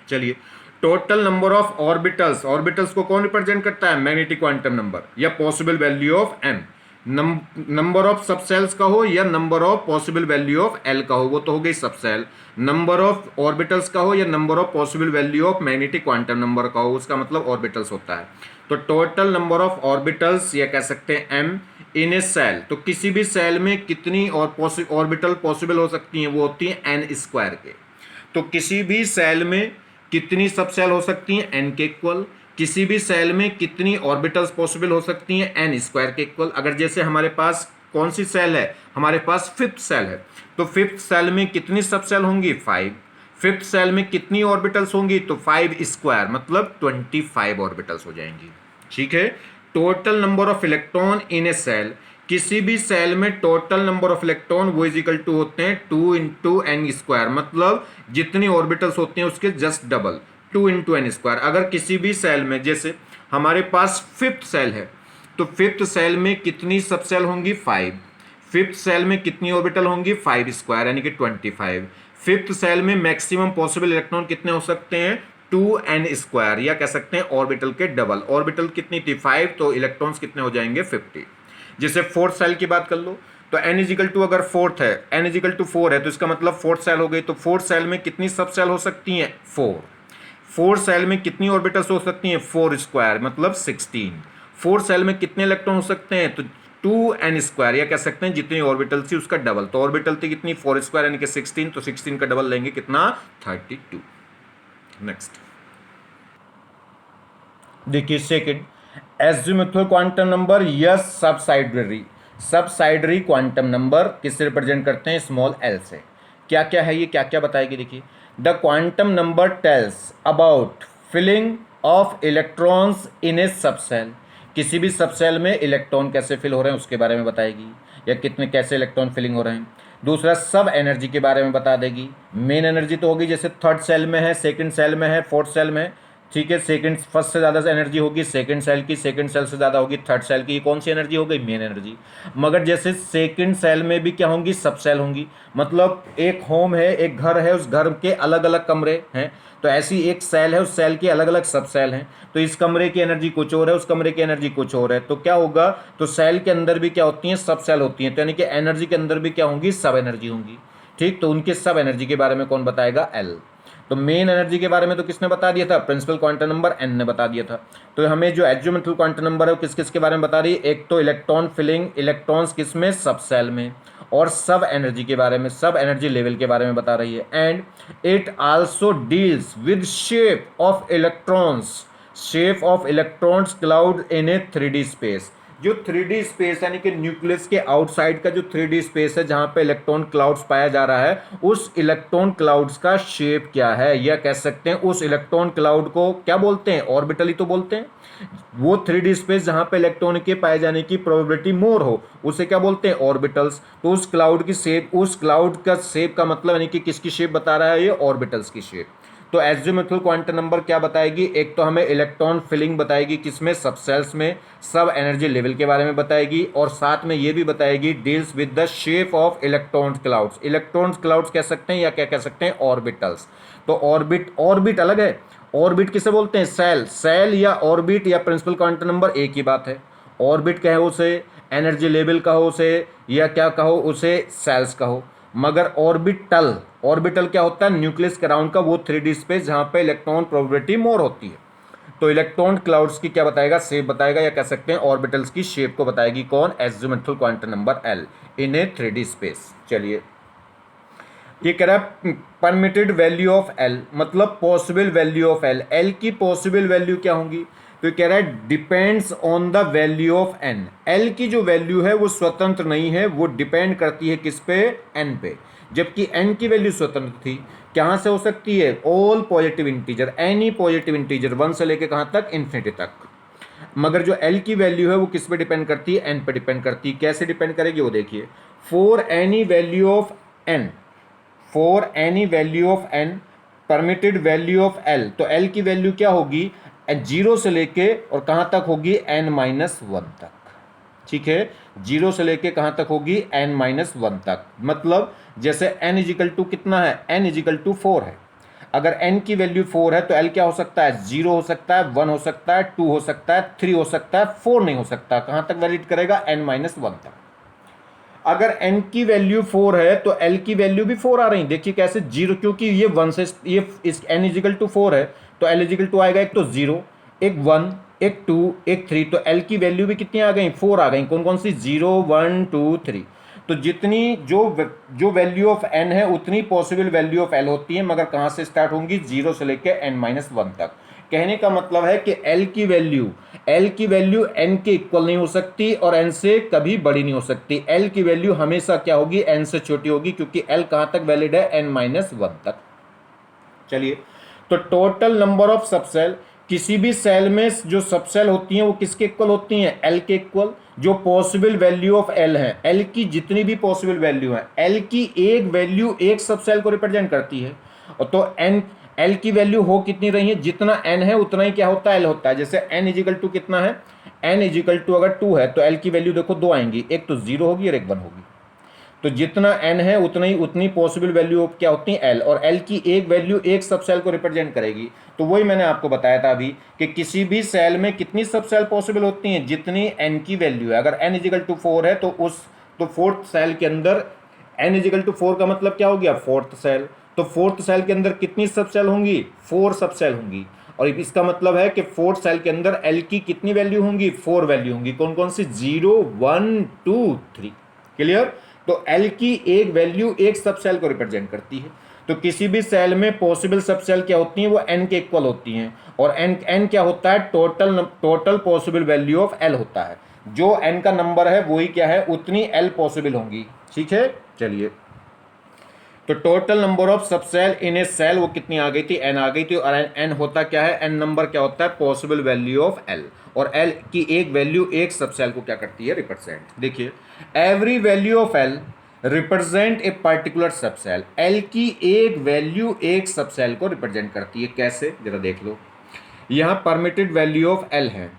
चलिए, total number of orbitals, orbitals को कौन रिप्रेजेंट करता है? मैग्नेटिक क्वांटम नंबर या possible value of m. Number of subshells का हो या number of possible value of l का हो, वो तो हो गई सबसेल। नंबर ऑफ ऑर्बिटल्स का हो या number of possible value of magnetic quantum number का हो, उसका मतलब ऑर्बिटल्स होता है। तो टोटल नंबर ऑफ ऑर्बिटल्स या कह सकते हैं एम इन ए सेल। तो किसी भी सेल में कितनी और ऑर्बिटल पॉसिबल हो सकती हैं? वो होती हैं एन स्क्वायर के। तो किसी भी सेल में कितनी सबसेल हो सकती हैं? एन के इक्वल। किसी भी सेल में कितनी ऑर्बिटल्स पॉसिबल हो सकती हैं? एन स्क्वायर के इक्वल। अगर जैसे हमारे पास कौन सी सेल है? हमारे पास फिफ्थ सेल है, तो फिफ्थ सेल में कितनी सबसेल होंगी? 5। फिफ्थ सेल में कितनी ऑर्बिटल्स होंगी? तो 5 स्क्वायर मतलब 25 ऑर्बिटल्स हो जाएंगी। ठीक है, total number of electron in a shell, किसी भी सेल में टोटल नंबर ऑफ इलेक्ट्रॉन वो इज इक्वल टू होते हैं 2 इंटू एन स्क्वायर, मतलब जितनी ऑर्बिटल्स होते हैं उसके just double, 2 into n square. अगर किसी भी सेल में, जैसे हमारे पास फिफ्थ सेल है, तो फिफ्थ सेल में कितनी सबसेल होंगी? 5। फिफ्थ सेल में कितनी ऑर्बिटल होंगी? 5 स्क्वायर यानी कि 25। फिफ्थ सेल में मैक्सिमम पॉसिबल इलेक्ट्रॉन कितने हो सकते हैं? 2n², या कह सकते हैं ऑर्बिटल के डबल। ऑर्बिटल कितनी थी 5, तो इलेक्ट्रॉन्स कितने हो जाएंगे 50। जैसे फोर्थ सेल की बात कर लो, तो n इजिकल टू अगर फोर्थ है, n इजिकल टू 4 है, तो इसका मतलब फोर्थ सेल हो गई। तो फोर्थ सेल में कितनी सब सेल हो सकती हैं 4। फोर्थ सेल में कितनी ऑर्बिटल्स हो सकती हैं 4² मतलब 16। फोर्थ सेल में कितने इलेक्ट्रॉन हो सकते हैं, तो 2n², या कह सकते हैं जितनी ऑर्बिटल थी उसका डबल। तो ऑर्बिटल थी कितनी 4² यानी कि 16, तो 16 का डबल लेंगे कितना 32। नेक्स्ट देखिए सेकंड, एजिमुथल क्वांटम नंबर या सबसाइडरी क्वांटम नंबर किससे रिप्रेजेंट करते हैं, स्मॉल एल से। क्या क्या है ये, क्या क्या बताएगी, देखिए the quantum number tells about filling of electrons in a subshell. किसी भी सबसेल में इलेक्ट्रॉन कैसे फिल हो रहे हैं उसके बारे में बताएगी, या कितने कैसे इलेक्ट्रॉन फिलिंग हो रहे हैं। दूसरा सब एनर्जी के बारे में बता देगी। मेन एनर्जी तो होगी जैसे थर्ड सेल में है, सेकंड सेल में है, फोर्थ सेल में है, ठीक है। सेकंड फर्स्ट से ज़्यादा एनर्जी होगी सेकंड सेल की, सेकंड सेल से ज़्यादा होगी थर्ड सेल की। ये कौन सी एनर्जी हो गई, मेन एनर्जी। मगर जैसे सेकंड सेल में भी क्या होंगी, सब सेल होंगी। मतलब एक होम है, एक घर है, उस घर के अलग अलग कमरे हैं, तो ऐसी एक सेल है, उस सेल के अलग अलग सब सेल हैं। तो इस कमरे की एनर्जी कुछ और है, उस कमरे की एनर्जी कुछ और है, तो क्या होगा, तो सेल के अंदर भी क्या होती हैं, सब सेल होती हैं, तो यानी कि एनर्जी के अंदर भी क्या होंगी, सब एनर्जी होंगी। ठीक, तो उनके सब एनर्जी के बारे में कौन बताएगा, एल। तो मेन एनर्जी के बारे में तो किसने बता दिया था, प्रिंसिपल क्वांटम नंबर एन ने बता दिया था। तो हमें जो एजिमुथल क्वांटम नंबर है वो किस किस के बारे में बता रही है, एक तो इलेक्ट्रॉन फिलिंग, इलेक्ट्रॉन्स किस में, सब सेल में, और सब एनर्जी के बारे में, सब एनर्जी लेवल के बारे में बता रही है। And it also deals with shape of electrons cloud in a 3D space. जो 3D स्पेस यानी कि न्यूक्लियस के आउटसाइड का जो 3D स्पेस है जहां पे इलेक्ट्रॉन क्लाउड्स पाया जा रहा है, उस इलेक्ट्रॉन क्लाउड्स का शेप क्या है, या कह सकते हैं उस इलेक्ट्रॉन क्लाउड को क्या बोलते हैं, ऑर्बिटल ही तो बोलते हैं। वो 3D स्पेस जहां पे इलेक्ट्रॉन के पाए जाने की प्रोबेबिलिटी मोर हो उसे क्या बोलते हैं, ऑर्बिटल्स। तो उस क्लाउड की शेप, उस क्लाउड का शेप का मतलब यानी कि किसकी शेप बता रहा है, ये ऑर्बिटल्स की शेप। तो एजिमुथल क्वांटम नंबर क्या बताएगी, एक तो हमें इलेक्ट्रॉन फिलिंग बताएगी किसमें, सब सेल्स में, सब एनर्जी लेवल के बारे में बताएगी, और साथ में ये भी बताएगी deals with the shape of electron clouds. Electron clouds कह सकते हैं या क्या कह सकते हैं, ऑर्बिटल्स। तो ऑर्बिट अलग है, ऑर्बिट किसे बोलते हैं, सेल या ऑर्बिट या प्रिंसिपल क्वांटम नंबर एक ही बात है। ऑर्बिट कहो उसे, एनर्जी लेवल कहो उसे, या क्या कहो उसे, सेल्स कहो। मगर ऑर्बिटल क्या होता है, न्यूक्लियस के अराउंड का वो 3D स्पेस जहां पे इलेक्ट्रॉन प्रोबेबिलिटी मोर होती है। तो इलेक्ट्रॉन क्लाउड्स की क्या बताएगा, शेप बताएगा, या कह सकते हैं ऑर्बिटल्स की शेप को बताएगी कौन, azimuthal quantum number l in a 3D space. चलिए ये कह रहा है परमिटेड वैल्यू ऑफ एल, मतलब possible value of l. L की पॉसिबल वैल्यू क्या होंगी, तो कह रहा है depends on the value of n. L की जो वैल्यू है वो स्वतंत्र नहीं है, वो डिपेंड करती है किस पे, एन पे। जबकि एन की वैल्यू स्वतंत्र थी, कहाँ से हो सकती है, all positive integer, any positive integer 1 से लेके कहाँ तक, इन्फिनिटी तक। मगर जो एल की वैल्यू है वो किस पे डिपेंड करती है, एन पे डिपेंड करती है। कैसे डिपेंड करेगी वो देखिए, for any value of n, for any value of n permitted value of l, तो एल की वैल्यू क्या होगी, 0 से लेके और कहाँ तक होगी, n-1 तक। ठीक है, 0 से लेके कहाँ तक होगी, n-1 तक। मतलब जैसे n इजिकल टू कितना है, n इजिकल टू 4 है। अगर n की वैल्यू 4 है तो l क्या हो सकता है, 0 हो सकता है, 1 हो सकता है, 2 हो सकता है, 3 हो सकता है, 4 नहीं हो सकता। कहाँ तक वैलिड करेगा, n-1 तक। अगर n की वैल्यू 4 है तो l की वैल्यू भी 4 आ रही। देखिए कैसे, 0, क्योंकि ये 1 से, ये इस n इजिकल टू 4 है तो l इजिकल टू आएगा, एक तो 0, एक 1, एक 2, एक 3, तो l की वैल्यू भी कितनी आ गई, 4 आ गई। कौन कौन सी, 0, 1, 2, 3। तो जितनी जो वैल्यू ऑफ n है उतनी पॉसिबल वैल्यू ऑफ l होती है, मगर कहाँ से स्टार्ट होंगी, 0 से लेकर n-1 तक। कहने का मतलब है कि l की वैल्यू n के इक्वल नहीं हो सकती और n से कभी बड़ी नहीं हो सकती। l की वैल्यू हमेशा क्या होगी, n से छोटी होगी, क्योंकि l कहाँ तक वैलिड है, n-1 तक। चलिए, तो टोटल नंबर ऑफ सबसेल, किसी भी सेल में जो सबसेल होती हैं वो किसके इक्वल होती हैं, l के इक्वल। जो पॉसिबल वैल्यू ऑफ l है, l की जितनी भी पॉसिबल वैल्यू है, l की एक वैल्यू एक सबसेल को रिप्रेजेंट करती है। और तो n, l की वैल्यू हो कितनी रही है, जितना n है उतना ही क्या होता है, l होता है। जैसे n इजिकल टू कितना है, n इजिकल टू अगर 2 है तो l की वैल्यू देखो 2 आएंगी, एक तो 0 होगी और एक 1 होगी। तो जितना n है उतनी पॉसिबल वैल्यू क्या होती है l, और l की एक वैल्यू एक सब सेल को रिप्रेजेंट करेगी। तो वही मैंने आपको बताया था अभी कि किसी भी सेल में कितनी सब सेल पॉसिबल होती हैं, जितनी n की वैल्यू है। अगर n इजिकल टू 4 है तो फोर्थ सेल के अंदर n इजिकल टू 4 का मतलब क्या हो गया, फोर्थ सेल। तो फोर्थ सेल के अंदर कितनी सब सेल होंगी, 4 सब सेल होंगी। और इसका मतलब है कि फोर्थ सेल के अंदर l की कितनी वैल्यू होंगी, 4 वैल्यू होंगी। कौन कौन सी, 0 1 2 3। क्लियर। तो l की एक वैल्यू एक सब सेल को रिप्रेजेंट करती है। तो किसी भी सेल में पॉसिबल सब सेल क्या होती हैं, वो n के इक्वल होती हैं। और n क्या होता है, total possible value of l होता है। जो n का नंबर है वही क्या है, उतनी l पॉसिबल होंगी। ठीक है, चलिए। तो टोटल नंबर ऑफ सब सेल इन ए सेल वो कितनी आ गई थी, n आ गई थी। और n होता क्या है, n नंबर क्या होता है, पॉसिबल वैल्यू ऑफ l। और l की एक वैल्यू एक सब सेल को क्या करती है, रिप्रेजेंट। देखिए, every value of l represent a particular सब सेल। l की एक वैल्यू एक सब सेल को रिप्रेजेंट करती है। कैसे, जरा देख लो। यहाँ परमिटेड वैल्यू ऑफ l है।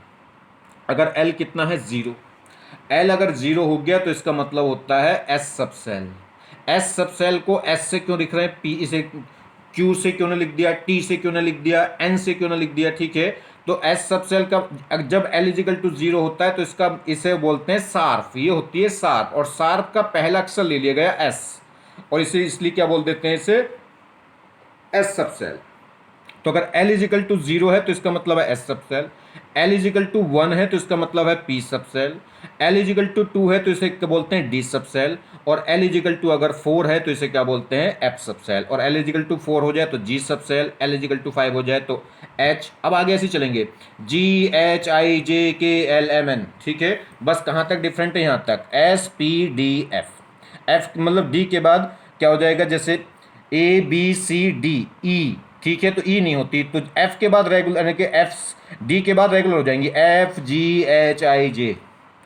अगर l कितना है, 0। l अगर 0 हो गया तो इसका मतलब होता है s सब सेल। s सब सेल को s से क्यों लिख रहे हैं, p इसे q से क्यों ना लिख दिया, t से क्यों ना लिख दिया, n से क्यों ना लिख दिया। ठीक है, तो s सब सेल का जब l इजिकल टू 0 होता है तो इसे बोलते हैं शार्प। ये होती है शार्प, और शार्प का पहला अक्षर ले लिया गया s, और इसे इसलिए क्या बोल देते हैं, इसे s सब सेल। तो अगर l इजिकल टू 0 है तो इसका मतलब है s सब सेल, l इजिकल टू 1 है तो इसका मतलब है p सब सेल, l इजिकल टू 2 है तो इसे क्या बोलते हैं, d सब सेल, और l इजिकल टू अगर 4 है तो इसे क्या बोलते हैं, f सब सेल, और l इजिकल टू 4 हो जाए तो g सब सेल, l इजिकल टू 5 हो जाए तो h। अब आगे ऐसे चलेंगे, g h i j k l m n। ठीक है, बस कहाँ तक डिफरेंट है, यहाँ तक s p d f। f मतलब d के बाद क्या हो जाएगा, जैसे a b c d e। ठीक है, तो ई नहीं होती, तो एफ के बाद रेगुलर, यानी कि एफ डी के बाद रेगुलर हो जाएंगी, एफ जी एच आई जे।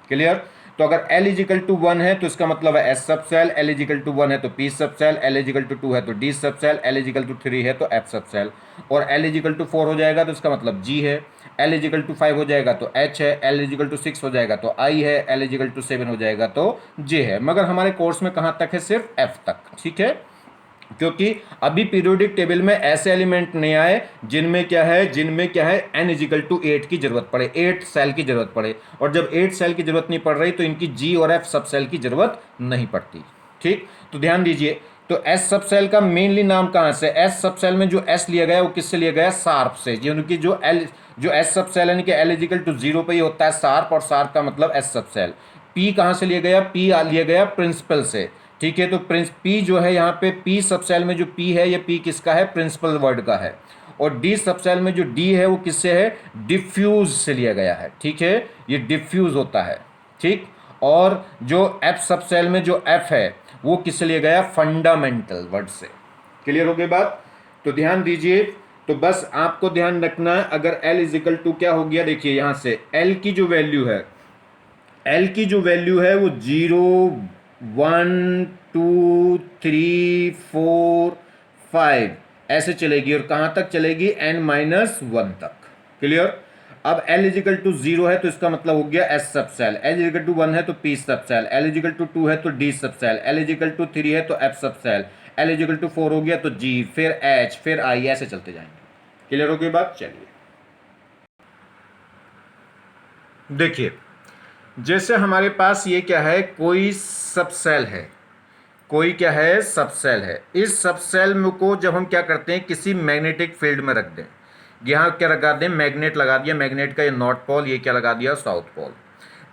क्लियर। तो अगर एल इजिकल टू 1 है तो इसका मतलब है एस सब सेल, एल इजिकल टू 1 है तो पी सब सेल, एल इजिकल टू 2 है तो डी सब सेल, एल इजिकल टू 3 है तो एफ सब सेल, और एल इजिकल टू 4 हो जाएगा तो इसका मतलब जी है, एल इजिकल टू 5 हो जाएगा तो एच है, एल इजिकल टू 6 हो जाएगा तो आई है, एल इजिकल टू 7 हो जाएगा तो जे है। मगर हमारे कोर्स में कहाँ तक है, सिर्फ एफ तक। ठीक है, क्योंकि अभी पीरियोडिक टेबल में ऐसे एलिमेंट नहीं आए जिनमें क्या है n इजिकल टू 8 की जरूरत पड़े, 8 सेल की जरूरत पड़े। और जब 8 सेल की जरूरत नहीं पड़ रही तो इनकी g और f सब सेल की जरूरत नहीं पड़ती। ठीक, तो ध्यान दीजिए। तो s सब सेल का मेनली नाम कहाँ से, s सब सेल में जो s लिया गया वो किससे लिया गया, शार्प से। क्योंकि जो s सब सेल यानी कि l इजिकल टू 0 पे ही होता है शार्प, और शार्प का मतलब s सब सेल। p कहाँ से लिया गया, p लिया गया प्रिंसिपल से। ठीक है, तो पी जो है यहाँ पे पी सब सेल में जो पी है, ये पी किसका है, प्रिंसिपल वर्ड का है। और डी सब सेल में जो डी है वो किससे है, डिफ्यूज से लिया गया है। ठीक है, ये डिफ्यूज होता है। ठीक, और जो एफ सब सेल में जो एफ है वो किससे लिया गया, फंडामेंटल वर्ड से। क्लियर हो गई बात। तो ध्यान दीजिए, तो बस आपको ध्यान रखना है, अगर एल इजिकल टू क्या हो गया, देखिए यहाँ से एल की जो वैल्यू है, एल की जो वैल्यू है वो 0 1 2 3 4 5 ऐसे चलेगी, और कहाँ तक चलेगी, n-1 तक। क्लियर। अब l इजिकल टू 0 है तो इसका मतलब हो गया s सब सेल, l इजिकल टू 1 है तो p सब सेल, l इजिकल टू 2 है तो d सब सेल, l इजिकल टू 3 है तो f सब सेल, l इजिकल टू 4 हो गया तो g, फिर h, फिर i, ऐसे चलते जाएंगे। क्लियर हो गई बात। चलिए देखिए, जैसे हमारे पास ये क्या है, कोई सब सेल है, कोई क्या है, सब सेल है। इस सब सेल में को जब हम क्या करते हैं, किसी मैग्नेटिक फील्ड में रख दें, यहाँ क्या लगा दें, मैग्नेट लगा दिया, मैग्नेट का ये नॉर्थ पोल, ये क्या लगा दिया, साउथ पोल।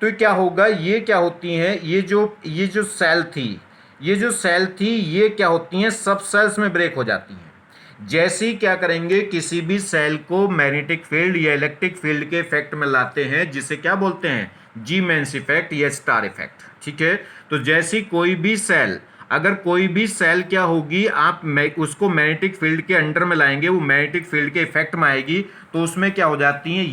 तो क्या होगा, ये क्या होती हैं, ये जो सेल थी, ये क्या होती हैं, सब सेल्स में ब्रेक हो जाती हैं। जैसे ही क्या करेंगे, किसी भी सेल को मैग्नेटिक फील्ड या इलेक्ट्रिक फील्ड के इफेक्ट में लाते हैं, जिसे क्या बोलते हैं, जी मेंस इफेक्ट या स्टार इफेक्ट। ठीक है, तो जैसी कोई भी सेल, अगर कोई भी सेल क्या होगी, आप उसको मैग्नेटिक फील्ड के अंडर में लाएंगे, वो मैग्नेटिक फील्ड के इफेक्ट में आएगी, तो उसमें क्या हो जाती हैं,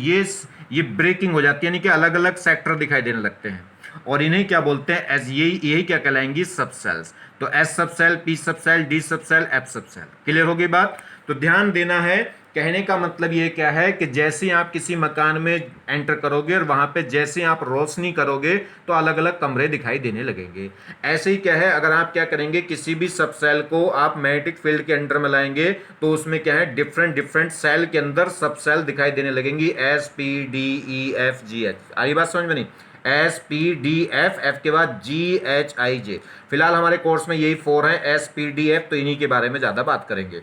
ये ब्रेकिंग हो जाती है, यानी कि अलग अलग सेक्टर दिखाई देने लगते हैं, और इन्हें क्या बोलते हैं, एस, यही क्या कहलाएंगी, सब सेल्स। तो एस सब सेल, पी सब सेल, डी सब सेल, एफ सब सेल। क्लियर हो गई बात। तो ध्यान देना है कहने का मतलब ये क्या है कि जैसे आप किसी मकान में एंटर करोगे और वहां पे जैसे आप रोशनी करोगे तो अलग अलग कमरे दिखाई देने लगेंगे। ऐसे ही क्या है, अगर आप क्या करेंगे, किसी भी सब सेल को आप मैग्नेटिक फील्ड के अंडर में लाएंगे तो उसमें क्या है, डिफरेंट डिफरेंट सेल के अंदर सब सेल दिखाई देने लगेंगी, s p d e f g h. आई बात समझ में नहीं? S p d f, f के बाद जी एच आई जे। फिलहाल हमारे कोर्स में यही 4 हैं, एस पी डी एफ, तो इन्हीं के बारे में ज्यादा बात करेंगे।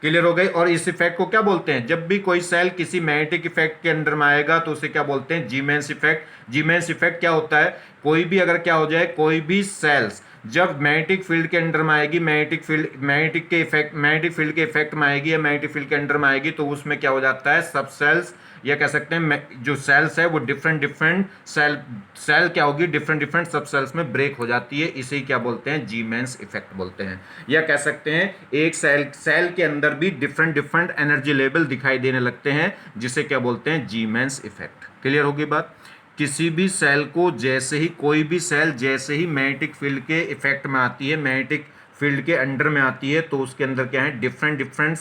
क्लियर हो गई? और इस इफेक्ट को क्या बोलते हैं? जब भी कोई सेल किसी मैग्नेटिक इफेक्ट के अंडर में आएगा तो उसे क्या बोलते हैं? Zeeman effect. जीमेंस इफेक्ट क्या होता है? कोई भी अगर क्या हो जाए, कोई भी सेल्स जब मैग्नेटिक फील्ड के अंडर में आएगी, मैग्नेटिक फील्ड के इफेक्ट में आएगी या मैग्नेटिक फील्ड के अंडर में आएगी, तो उसमें क्या हो जाता है, सब सेल्स या कह सकते हैं जो सेल्स है वो डिफरेंट डिफरेंट सेल क्या होगी, डिफरेंट डिफरेंट सब सेल्स में ब्रेक हो जाती है। इसे क्या बोलते हैं? जीमेंस इफेक्ट बोलते हैं। या कह सकते हैं एक सेल के अंदर भी डिफरेंट डिफरेंट एनर्जी लेवल दिखाई देने लगते हैं, जिसे क्या बोलते हैं? Zeeman effect. क्लियर होगी बात? किसी भी सेल को जैसे ही, कोई भी सेल जैसे ही मैग्नेटिक फील्ड के इफेक्ट में आती है, मैग्नेटिक फील्ड के अंडर में आती है, तो उसके अंदर क्या है, डिफरेंट डिफरेंट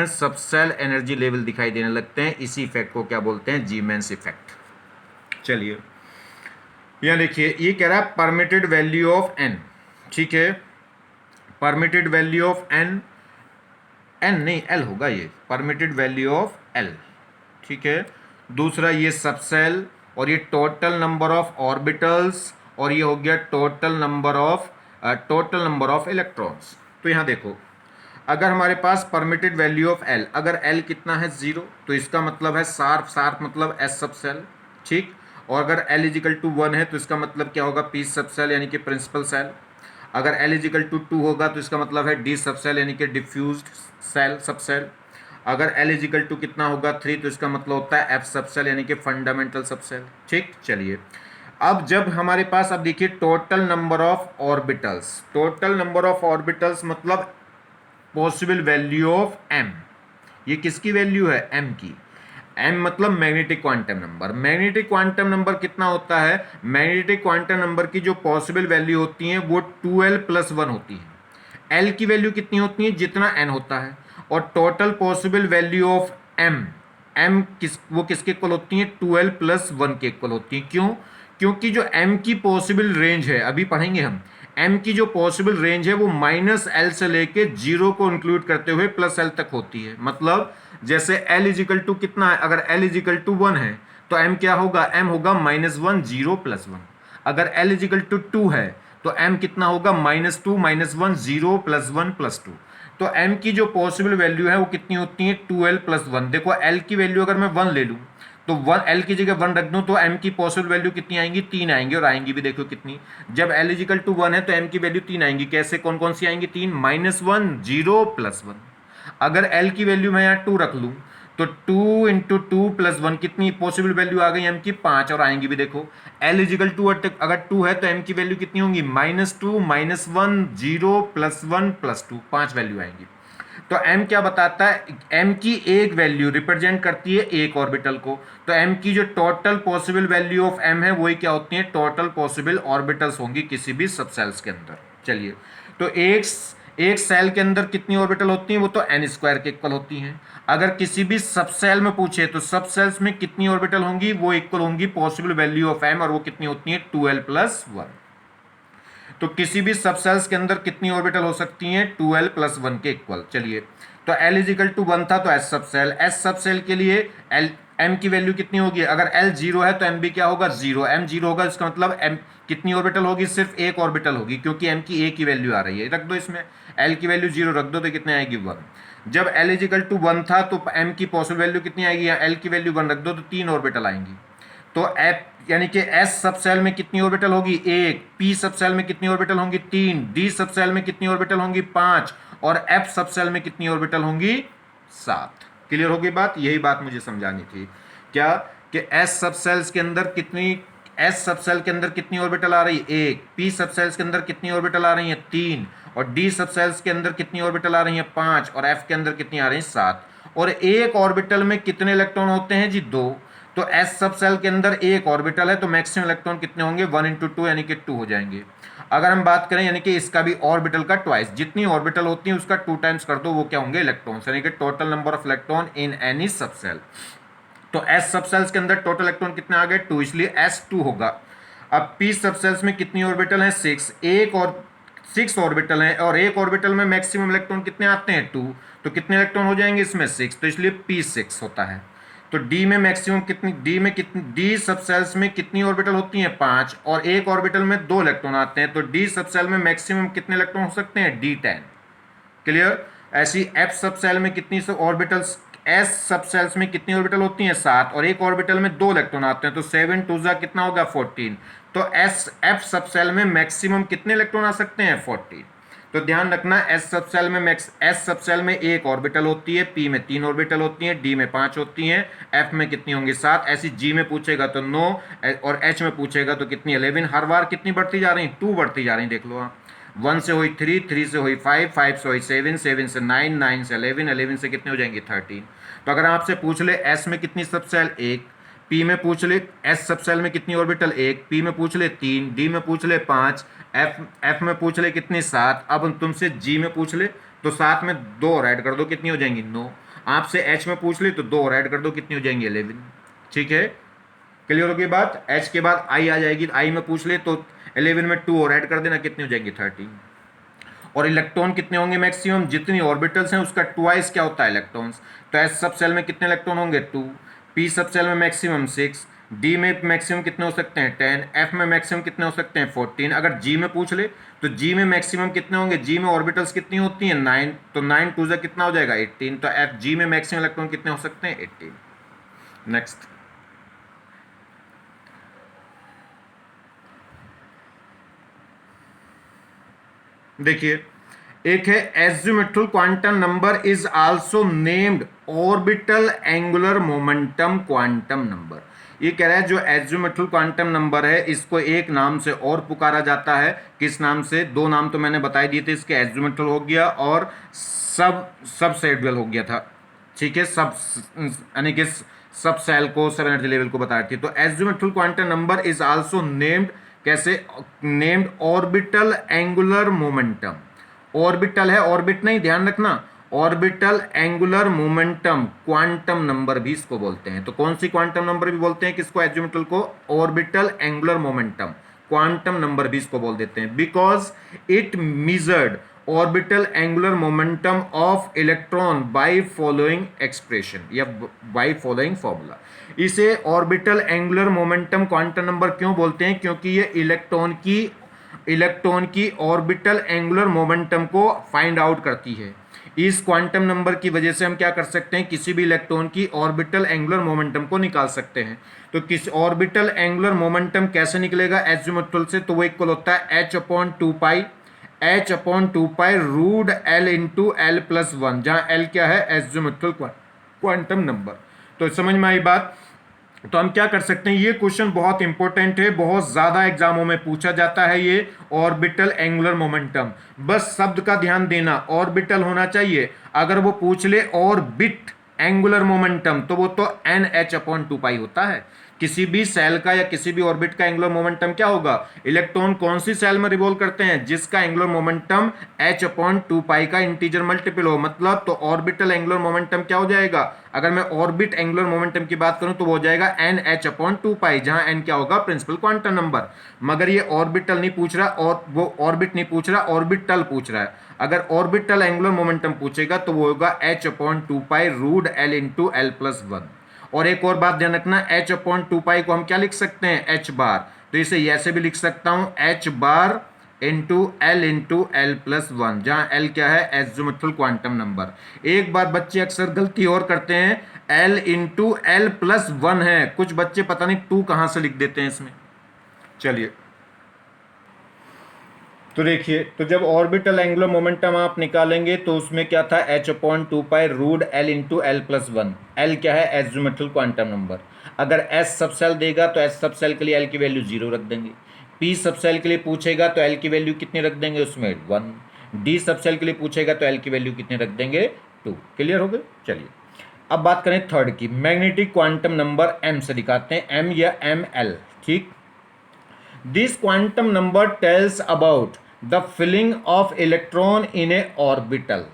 सब सेल एनर्जी लेवल दिखाई देने लगते हैं। इसी इफेक्ट को क्या बोलते हैं? Zeeman effect. चलिए यहां देखिए, ये कह रहा है परमिटेड वैल्यू ऑफ एन। ठीक है, permitted value of n, n नहीं एल होगा, ये परमिटेड वैल्यू ऑफ एल। ठीक है, दूसरा ये सब सेल, और ये टोटल नंबर ऑफ ऑर्बिटल्स, और ये हो गया टोटल नंबर ऑफ इलेक्ट्रॉन्स। तो यहां देखो, अगर हमारे पास परमिटेड वैल्यू ऑफ एल, अगर एल कितना है 0, तो इसका मतलब है शार्प मतलब एस सब सेल। ठीक, और अगर एल इजिकल टू 1 है तो इसका मतलब क्या होगा? पी सब सेल यानी कि प्रिंसिपल सेल। अगर एल इजिकल टू 2 होगा तो इसका मतलब है डी सब सेल यानी कि डिफ्यूज्ड सेल सब सेल। अगर एल इजिकल टू कितना होगा 3, तो इसका मतलब होता है एफ सब सेल यानी कि फंडामेंटल सब सेल। ठीक, चलिए अब जब हमारे पास, अब देखिए total number of orbitals, total number of orbitals मतलब पॉसिबल वैल्यू ऑफ एम। ये किसकी वैल्यू है? एम की। एम मतलब magnetic quantum number. Magnetic quantum number कितना होता है? मैग्नेटिक क्वांटम नंबर की जो पॉसिबल वैल्यू होती है वो 2l + 1 होती है। एल की वैल्यू कितनी होती है? जितना एन होता है। और total possible value of m, m वो किसके इक्वल होती है? 2l + 1 के इक्वल होती है। क्यों? क्योंकि जो एम की पॉसिबल रेंज है, अभी पढ़ेंगे हम, एम की जो पॉसिबल रेंज है वो -l से लेके 0 को इंक्लूड करते हुए +l तक होती है। मतलब जैसे l इजिकल टू कितना है? अगर l इजिकल टू 1 है तो m क्या होगा? m होगा -1 0 + 1। अगर l इजिकल टू 2 है तो m कितना होगा? -2 -1 0 + 1 + 2। तो m की जो पॉसिबल वैल्यू है वो कितनी होती है? 2l + 1। देखो l की वैल्यू अगर मैं 1 ले लूं तो 1 l की जगह 1 रख दूं तो m की पॉसिबल वैल्यू कितनी आएंगी? 3 आएंगी, और आएंगी भी देखो कितनी। जब l इजिकल टू 1 है तो m की वैल्यू 3 आएंगी। कैसे, कौन कौन सी आएंगी? 3 -1 0 + 1। अगर l की वैल्यू मैं यहाँ 2 रख लूं तो 2 × 2 + 1 कितनी पॉसिबल वैल्यू आ गई? m की 5, और आएंगी भी देखो। l इजिकल टू अगर 2 है तो m की वैल्यू कितनी होंगी? -2 -1 0 + 1 + 2, 5 वैल्यू आएंगी। तो m क्या बताता है? m की एक वैल्यू रिप्रेजेंट करती है एक ऑर्बिटल को। तो m की जो total possible value of m है वही क्या होती है? टोटल पॉसिबल ऑर्बिटल्स होंगी किसी भी सब सेल्स के अंदर। चलिए, तो एक सेल के अंदर कितनी ऑर्बिटल होती हैं? वो तो n² के इक्वल होती हैं। अगर किसी भी सब सेल में पूछे तो सब सेल्स में कितनी ऑर्बिटल होंगी? वो इक्वल होंगी पॉसिबल वैल्यू ऑफ m, और वो कितनी होती है? 2l + 1। तो किसी भी सब सेल्स के अंदर कितनी ऑर्बिटल हो सकती हैं? 2l + 1 के इक्वल। चलिए, तो l इजिकल टू 1 था तो s सब सेल, s सब सेल के लिए l m की वैल्यू कितनी होगी? अगर l 0 है तो m भी क्या होगा? 0। m 0 होगा, इसका मतलब m कितनी ऑर्बिटल होगी? सिर्फ एक ऑर्बिटल होगी, क्योंकि m की एक ही वैल्यू आ रही है। रख दो इसमें, l की वैल्यू 0 रख दो तो कितने आएगी? 1। जब l इजिकल टू 1 था तो m की पॉसिबल वैल्यू कितनी आएगी? l की वैल्यू 1 रख दो तो 3 ऑर्बिटल आएंगी। तो एफ यानी कि एस सब सेल में कितनी ऑर्बिटल होगी? 1। पी सब सेल में कितनी ऑर्बिटल होंगी? 3। डी सब सेल में कितनी ऑर्बिटल होंगी? 5। और एफ सब सेल में कितनी ऑर्बिटल होंगी? 7। क्लियर होगी बात? यही बात मुझे समझानी थी। क्या कि एस सब सेल्स के अंदर कितनी, एस सब सेल के अंदर कितनी ऑर्बिटल आ रही है? 1। पी सब सेल्स के अंदर कितनी ऑर्बिटल आ रही है? 3। और डी सब सेल्स के अंदर कितनी ऑर्बिटल आ रही है? 5। और एफ के अंदर कितनी आ रही है? 7। और एक ऑर्बिटल में कितने इलेक्ट्रॉन होते हैं जी? 2। तो एस सब सेल के अंदर एक ऑर्बिटल है तो मैक्सिमम इलेक्ट्रॉन कितने होंगे? 1 × 2 यानी कि 2 हो जाएंगे। अगर हम बात करें यानी कि इसका भी ऑर्बिटल का ट्वाइस, जितनी ऑर्बिटल होती है उसका 2 टाइम्स कर दो, वो क्या होंगे? इलेक्ट्रॉन्स, यानी कि total number of electron in any subshell. तो एस सबसेल्स के अंदर टोटल इलेक्ट्रॉन कितने आ गए? 2, इसलिए S2 होगा। अब पी सबसेल्स में कितनी ऑर्बिटल है? 6, एक और 6 ऑर्बिटल है, और एक ऑर्बिटल में मैक्सिमम इलेक्ट्रॉन कितने आते हैं? 2, तो कितने इलेक्ट्रॉन हो जाएंगे इसमें? 6, तो इसलिए P6 होता है। तो डी में मैक्सिमम कितनी, डी सबसेल्स में कितनी ऑर्बिटल होती हैं? 5, और एक ऑर्बिटल में 2 इलेक्ट्रॉन आते हैं, तो डी सबसेल में मैक्सिमम कितने इलेक्ट्रॉन हो सकते हैं? D10। क्लियर? ऐसी एफ सबसेल में कितनी ऑर्बिटल्स, एस सबसेल्स में कितनी ऑर्बिटल होती हैं? 7, और एक ऑर्बिटल में 2 इलेक्ट्रॉन आते हैं, तो 7 2 जा कितना होगा? 14। तो एस एफ सबसेल में मैक्सिमम कितने इलेक्ट्रॉन आ सकते हैं? 14। तो ध्यान रखना, एस सबसेल में एस सबसेल में एक ऑर्बिटल होती है, पी में 3 ऑर्बिटल होती हैं, डी में 5 होती हैं, एफ में कितनी होंगी? 7। ऐसी जी में पूछेगा तो 9, और एच में पूछेगा तो कितनी? 11। हर बार कितनी बढ़ती जा रही? 2 बढ़ती जा रही, देख लो आप। 1 से हुई 3, 3 से हुई 5, 5 से हुई 7, 7 से 9, 9 से 11, 11 से कितने हो जाएंगे? 13। तो अगर आपसे पूछ ले एस में कितनी सबसेल? 1, पी में पूछ ले एस सबसेल में कितनी ऑर्बिटल? 1, पी में पूछ ले 3, डी में पूछ ले 5, एफ में पूछ ले कितनी? 7। अब तुमसे जी में पूछ ले तो 7 में 2 और ऐड कर दो, कितनी हो जाएंगी? 9। आपसे एच में पूछ ले तो 2 और ऐड कर दो, कितनी हो जाएंगी? 11। ठीक है, क्लियर होगी बात? एच के बाद आई आ जाएगी, आई में पूछ ले तो 11 में 2 और ऐड कर देना, कितनी हो जाएंगी? 13। और इलेक्ट्रॉन कितने होंगे मैक्सिमम? जितनी ऑर्बिटल्स हैं उसका ट्वाइस क्या होता है? इलेक्ट्रॉन्स। तो एस सब सेल में कितने इलेक्ट्रॉन होंगे? 2, पी सब सेल में मैक्सिमम 6, डी में मैक्सिमम कितने हो सकते हैं? 10, एफ में मैक्सिमम कितने हो सकते हैं? 14। अगर जी में पूछ ले तो जी में मैक्सिमम कितने होंगे? जी में ऑर्बिटल्स कितनी होती हैं? 9, तो 9 2 कितना हो जाएगा? 18। तो एफ जी में मैक्सिमम इलेक्ट्रॉन कितने हो सकते हैं? 18। नेक्स्ट, देखिए, एक है azimuthal quantum number is also named orbital angular momentum quantum number. ये कह रहा है जो एज्यूमेट्रल क्वांटम नंबर है इसको एक नाम से और पुकारा जाता है। किस नाम से? 2 नाम तो मैंने बता दिए थे इसके, एज्यूमेट्रल हो गया और सब सेडुअल हो गया था। ठीक है, सब यानी कि सब सेल को, सब एनर्जी लेवल को बता रही थी। तो azimuthal quantum number is also named, कैसे named? Orbital angular momentum. Orbital है, ऑर्बिट नहीं, ध्यान रखना, orbital angular momentum quantum number भी इसको बोलते हैं। तो कौन सी क्वांटम नंबर भी बोलते हैं किसको? एज्यूमेट्रल को orbital angular momentum quantum number भी इसको बोल देते हैं, because it measured orbital angular momentum of electron by following expression या बाय फॉलोइंग फॉर्मूला। इसे orbital angular momentum quantum number क्यों बोलते हैं? क्योंकि ये इलेक्ट्रॉन की ऑर्बिटल एंगुलर मोमेंटम को फाइंड आउट करती है। इस क्वांटम नंबर की वजह से हम क्या कर सकते हैं? किसी भी इलेक्ट्रॉन की ऑर्बिटल एंगुलर मोमेंटम को निकाल सकते हैं। तो किस ऑर्बिटल एंगुलर मोमेंटम कैसे निकलेगा एज्यूमेट्रल से? तो वो इक्वल होता है h/2 h/2 root l into l+1, जहां l क्या है? Azimuthal quantum number. तो समझ में आई बात? तो हम क्या कर सकते हैं, ये क्वेश्चन बहुत इंपॉर्टेंट है, बहुत ज्यादा एग्जामों में पूछा जाता है ये ऑर्बिटल एंगुलर मोमेंटम। बस शब्द का ध्यान देना, ऑर्बिटल होना चाहिए। अगर वो पूछ ले ऑर्बिट एंगुलर मोमेंटम तो वो तो NH/2 होता है। किसी भी सेल का या किसी भी ऑर्बिट का एंगुलर मोमेंटम क्या होगा? इलेक्ट्रॉन कौन सी सेल में रिवॉल्व करते हैं? जिसका एंगुलर मोमेंटम h/2 का इंटीजर मल्टीपल हो। मतलब तो ऑर्बिटल एंगुलर मोमेंटम क्या हो जाएगा? अगर मैं ऑर्बिट एंगुलर मोमेंटम की बात करूं तो वो हो जाएगा NH/2, जहां n क्या होगा? Principal quantum number. मगर ये ऑर्बिटल नहीं पूछ रहा, और वो ऑर्बिट नहीं पूछ रहा, ऑर्बिटल पूछ रहा है। अगर ऑर्बिटल एंगुलर मोमेंटम पूछेगा तो वो होगा h/2 root l into l+1। और एक और बात ध्यान रखना, h/2 को हम क्या लिख सकते हैं? h बार। तो इसे ऐसे भी लिख सकता हूं, h बार इंटू l+1, जहां l क्या है? Azimuthal quantum number. एक बार बच्चे अक्सर गलती और करते हैं, l इंटू l+1 है, कुछ बच्चे पता नहीं 2 कहां से लिख देते हैं इसमें। चलिए, तो देखिए, तो जब ऑर्बिटल एंगुलर मोमेंटम आप निकालेंगे तो उसमें क्या था? h/2 root l into l+1। l क्या है? Azimuthal quantum number. अगर s सब सेल देगा तो s सब सेल के लिए l की वैल्यू 0 रख देंगे। p सब सेल के लिए पूछेगा तो l की वैल्यू कितनी रख देंगे? उसमें 1। d सब सेल के लिए पूछेगा तो l की वैल्यू कितनी रख देंगे? 2। क्लियर हो गए? चलिए, अब बात करें थर्ड की। मैग्नेटिक क्वांटम नंबर m से दिखाते हैं, m या ml। ठीक, this quantum number tells about the filling of electron in a orbital.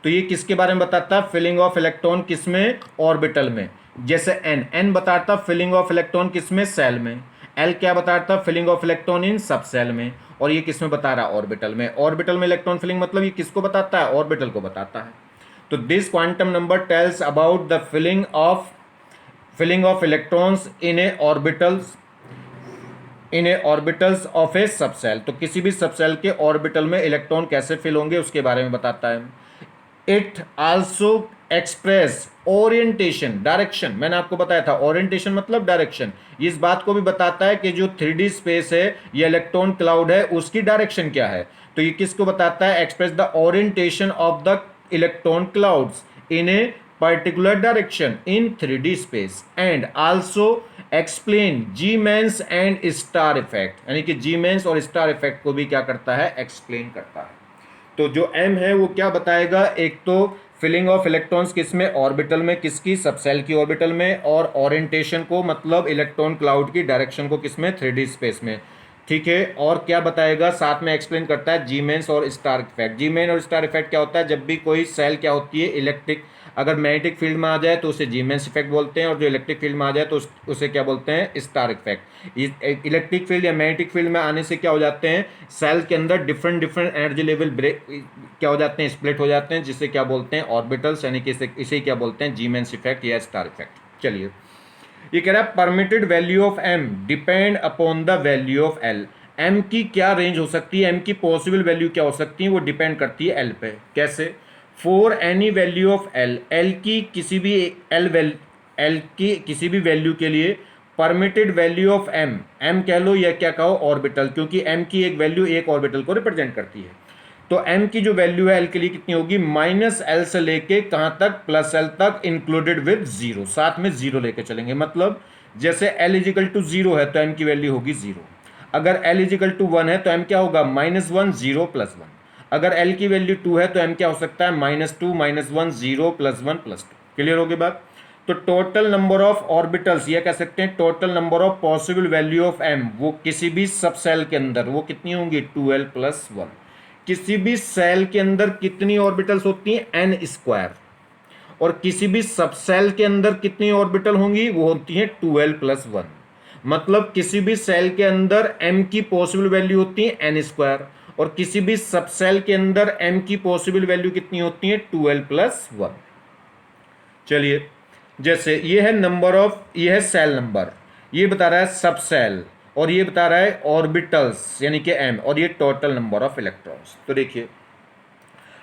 तो ये किसके बारे में बताता है? फिलिंग ऑफ इलेक्ट्रॉन किसमें? ऑर्बिटल में। जैसे एन बताता फिलिंग ऑफ इलेक्ट्रॉन किसमें? सेल में। एल क्या बताता? फिलिंग ऑफ इलेक्ट्रॉन इन सब सेल में। और ये किसमें बता रहा? ऑर्बिटल में। ऑर्बिटल में इलेक्ट्रॉन फिलिंग मतलब ये किसको बताता है? ऑर्बिटल को बताता है। तो this quantum number tells about the filling of electrons in a orbitals of a subshell. तो किसी भी सबसेल के ऑर्बिटल में इलेक्ट्रॉन कैसे फिल होंगे उसके बारे में बताता है। It also express orientation, direction. मैंने आपको बताया था ओरिएंटेशन मतलब डायरेक्शन। इस बात को भी बताता है कि जो 3D स्पेस है, ये इलेक्ट्रॉन क्लाउड है, उसकी डायरेक्शन क्या है। तो ये किसको बताता है? Express the orientation of the electron clouds in A particular direction in 3D space and also explain G-Mans and star effect, यानी कि G-Mans और star effect को भी क्या करता है? एक्सप्लेन करता है। तो जो M है वो क्या बताएगा? एक तो फिलिंग ऑफ इलेक्ट्रॉन्स किसमें? ऑर्बिटल में। किसकी? सबसेल की ऑर्बिटल में। और ओरिएंटेशन को मतलब इलेक्ट्रॉन क्लाउड की डायरेक्शन को किसमें? 3D स्पेस में। ठीक है। और क्या बताएगा? साथ में एक्सप्लेन करता है जीमेंस और स्टार इफेक्ट। जीमेन और स्टार इफेक्ट क्या होता है? जब भी कोई सेल क्या होती है? इलेक्ट्रिक, अगर मैग्नेटिक फील्ड में आ जाए तो उसे जीमेंस इफेक्ट बोलते हैं, और जो इलेक्ट्रिक फील्ड में आ जाए तो उसे क्या बोलते हैं? Star effect. इलेक्ट्रिक फील्ड या मैग्नेटिक फील्ड में आने से क्या हो जाते हैं? सेल के अंदर डिफरेंट एनर्जी लेवल ब्रेक क्या हो जाते हैं? स्प्लिट हो जाते हैं, जिसे क्या बोलते हैं? ऑर्बिटल्स, यानी कि इसे क्या बोलते हैं? जीमेंस इफेक्ट या स्टार इफेक्ट। चलिए, ये कह रहा है permitted value of m depend upon the value of l. M की क्या रेंज हो सकती है? एम की पॉसिबल वैल्यू क्या हो सकती है? वो डिपेंड करती है एल पे। कैसे? For any value of l, l की किसी भी एल की किसी भी वैल्यू के लिए permitted value of m, m कह लो या क्या कहो ऑर्बिटल, क्योंकि एम की एक वैल्यू एक ऑर्बिटल को रिप्रेजेंट करती है। तो एम की जो वैल्यू है एल के लिए कितनी होगी? माइनस एल से लेके कहां तक? प्लस एल तक, इंक्लूडेड विद जीरो। साथ में जीरो लेके चलेंगे। मतलब जैसे एल इजिकल टू जीरो है तो एम की वैल्यू होगी जीरो। अगर एल इजिकल टू वन है तो एम क्या होगा? Minus one, zero, plus one. अगर एल की वैल्यू टू है तो एम क्या हो सकता है? Minus two, minus one, zero, plus one, plus two. Clear होगी बात? तो टोटल नंबर ऑफ ऑर्बिटल्स, ये कह सकते हैं total number of possible value of m, वो किसी भी सब सेल के अंदर वो कितनी होंगी? 2l plus one. किसी भी सेल के अंदर कितनी ऑर्बिटल्स होती हैं? N square. और किसी भी सब सेल के अंदर कितनी ऑर्बिटल होंगी? वो होती है 2l प्लस वन। मतलब किसी भी सेल के अंदर m की पॉसिबल वैल्यू होती है एन स्क्वायर, और किसी भी सब सेल के अंदर m की पॉसिबल वैल्यू कितनी होती है? 2l plus one. चलिए, जैसे ये है नंबर ऑफ, ये है सेल नंबर, ये बता रहा है सब सेल, और ये बता रहा है ऑर्बिटल्स यानी कि m, और ये टोटल नंबर ऑफ इलेक्ट्रॉन्स। तो देखिए,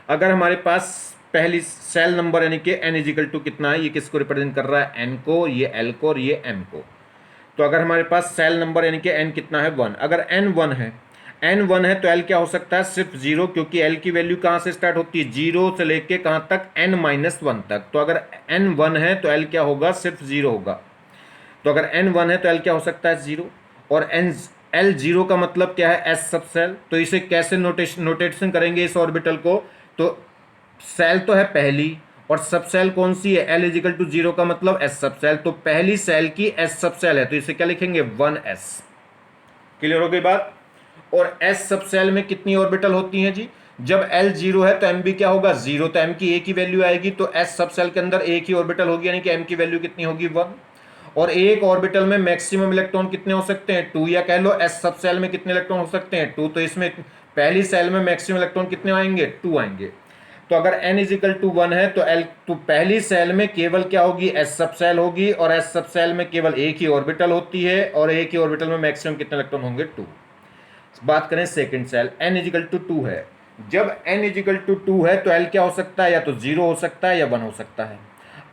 अगर हमारे पास पहली सेल नंबर यानी कि n इजिकल टू कितना है? ये किसको रिप्रेजेंट कर रहा है? n को, ये l को, और ये m को। तो अगर हमारे पास सेल नंबर यानी कि n कितना है? 1। अगर n 1 है, n 1 है तो l क्या हो सकता है? सिर्फ जीरो, क्योंकि l की वैल्यू कहाँ से स्टार्ट होती है? जीरो से लेके कहाँ तक? n माइनस वन तक। तो अगर n 1 है तो l क्या होगा? सिर्फ जीरो होगा। तो अगर n 1 है तो l क्या हो सकता है? जीरो। और l जीरो का मतलब क्या है? s सब सेल। तो इसे कैसे नोटेशन करेंगे इस ऑर्बिटल को? तो सेल तो है पहली, और सब सेल कौन सी है? l इजिकल टू जीरो का मतलब s सब सेल। तो पहली सेल की s सब सेल है, तो इसे क्या लिखेंगे? 1s। क्लियर हो गई बात? और s सब सेल में कितनी ऑर्बिटल होती हैं जी? जब l जीरो है तो m भी क्या होगा? जीरो। तो m की एक ही वैल्यू आएगी, तो s सब सेल के अंदर एक ही ऑर्बिटल होगी, यानी कि m की वैल्यू कितनी होगी? 1। और एक ऑर्बिटल में मैक्सिमम इलेक्ट्रॉन कितने हो सकते हैं? 2, या कह लो s सब सेल में कितने इलेक्ट्रॉन हो सकते हैं? 2। तो इसमें पहली सेल में मैक्सिमम इलेक्ट्रॉन कितने आएंगे? 2 आएंगे। तो अगर n इजिकल टू 1 है तो l, तो पहली सेल में केवल क्या होगी? s सब सेल होगी, और s सब सेल में केवल एक ही ऑर्बिटल होती है, और एक ही ऑर्बिटल में मैक्सिमम कितने इलेक्ट्रॉन होंगे? 2। बात करें second shell, n is equal to 2 है। जब n इजिकल टू 2 है तो l क्या हो सकता है? या तो 0 हो सकता है या 1 हो सकता है।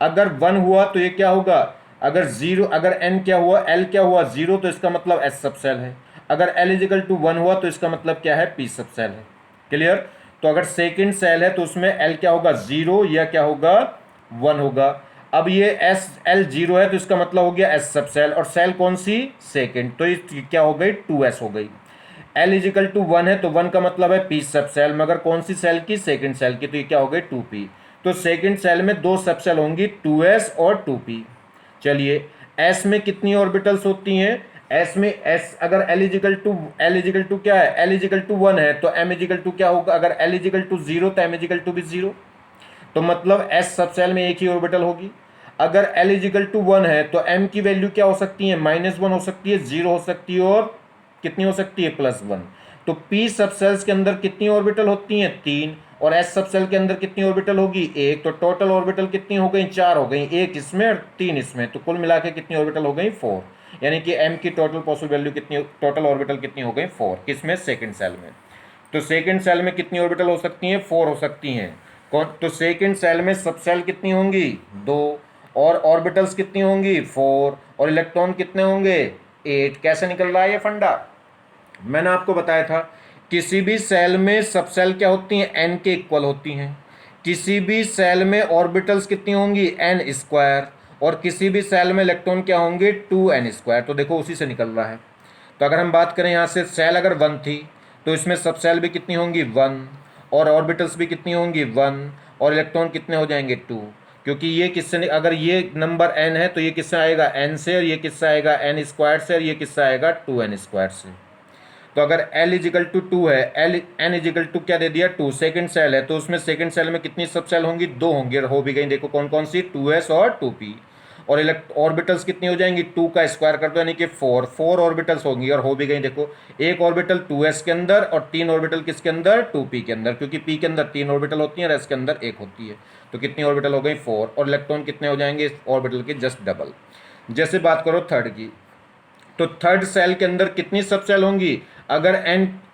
अगर 1 हुआ तो ये क्या होगा? अगर n क्या हुआ? l क्या हुआ? 0, तो इसका मतलब s सब सेल है। अगर l इजिकल टू 1 हुआ तो इसका मतलब क्या है? p सब सेल है। क्लियर? तो अगर सेकंड सेल है तो उसमें l क्या होगा? 0, या क्या होगा? 1 होगा। अब ये l 0 है तो इसका मतलब हो गया s सब सेल, और सेल कौन सी? सेकंड। तो ये क्या हो गई? 2s हो गई। l इजिकल टू 1 है तो 1 का मतलब है p सब सेल, मगर कौन सी सेल की? सेकंड सेल की। तो ये क्या हो गई? 2p। तो सेकंड सेल में दो सब सेल होंगी, 2s और 2p। चलिए, s में कितनी ऑर्बिटल्स होती हैं? एस में एस अगर एल इजिकल टू क्या है, एल इजिकल टू 1 है तो एम इजिकल टू क्या होगा, अगर एल इजिकल टू 0 तो एम इजिकल टू भी 0, तो मतलब एस सब सेल में एक ही ऑर्बिटल होगी। अगर एल इजिकल टू 1 है तो एम की वैल्यू क्या हो सकती है, -1 हो सकती है, 0 हो सकती है, और कितनी हो सकती है, +1। तो पी सब सेल्स के अंदर कितनी ऑर्बिटल होती हैं, 3, और एस सब सेल के अंदर कितनी ऑर्बिटल होगी, 1। तो टोटल ऑर्बिटल कितनी हो गई, 4 हो गई, 1 इसमें और 3 इसमें, तो कुल मिला के कितनी ऑर्बिटल हो गई, 4। यानी कि एम की टोटल पॉसिबल वैल्यू कितनी, टोटल ऑर्बिटल कितनी हो गई, 4। किसमें, सेकंड सेल में। तो सेकंड सेल में कितनी ऑर्बिटल हो सकती हैं, 4 हो सकती हैं। कौन, तो सेकंड सेल में सब सेल कितनी होंगी, 2, और ऑर्बिटल्स कितनी होंगी, 4, और इलेक्ट्रॉन कितने होंगे, 8। कैसे निकल रहा है ये फंडा, मैंने आपको बताया था किसी भी सेल में सब सेल क्या होती हैं, एन के इक्वल होती हैं। किसी भी सेल में ऑर्बिटल्स कितनी होंगी, एन स्क्वायर, और किसी भी सेल में इलेक्ट्रॉन क्या होंगे, 2n²। तो देखो उसी से निकल रहा है। तो अगर हम बात करें यहाँ से, सेल अगर 1 थी तो इसमें सब सेल भी कितनी होंगी, 1, और ऑर्बिटल्स भी कितनी होंगी, 1, और इलेक्ट्रॉन कितने हो जाएंगे, 2। क्योंकि ये किससे, अगर ये नंबर n है तो ये किससे आएगा, n से, और ये किससे आएगा, n² से, और ये किससे आएगा, 2n² से। तो अगर L इजिकल टू 2 है, L N इजिकल टू क्या दे दिया, 2, सेकंड सेल है, तो उसमें सेकंड सेल में कितनी सब सेल होंगी, 2 होंगी, और हो भी गई, देखो कौन कौन सी, 2s और 2p। और ऑर्बिटल्स कितनी हो जाएंगी, 2 का स्क्वायर कर दो यानी कि 4 ऑर्बिटल्स होंगी, और हो भी गई, देखो एक ऑर्बिटल 2s के अंदर और 3 ऑर्बिटल किसके अंदर, 2p के अंदर, क्योंकि p के अंदर 3 ऑर्बिटल होती हैं और s के अंदर 1 होती है। तो कितनी ऑर्बिटल हो गई, 4, और इलेक्ट्रॉन कितने हो जाएंगे इस ऑर्बिटल के, जस्ट डबल। जैसे बात करो थर्ड की, तो थर्ड सेल के अंदर कितनी सब सेल होंगी, अगर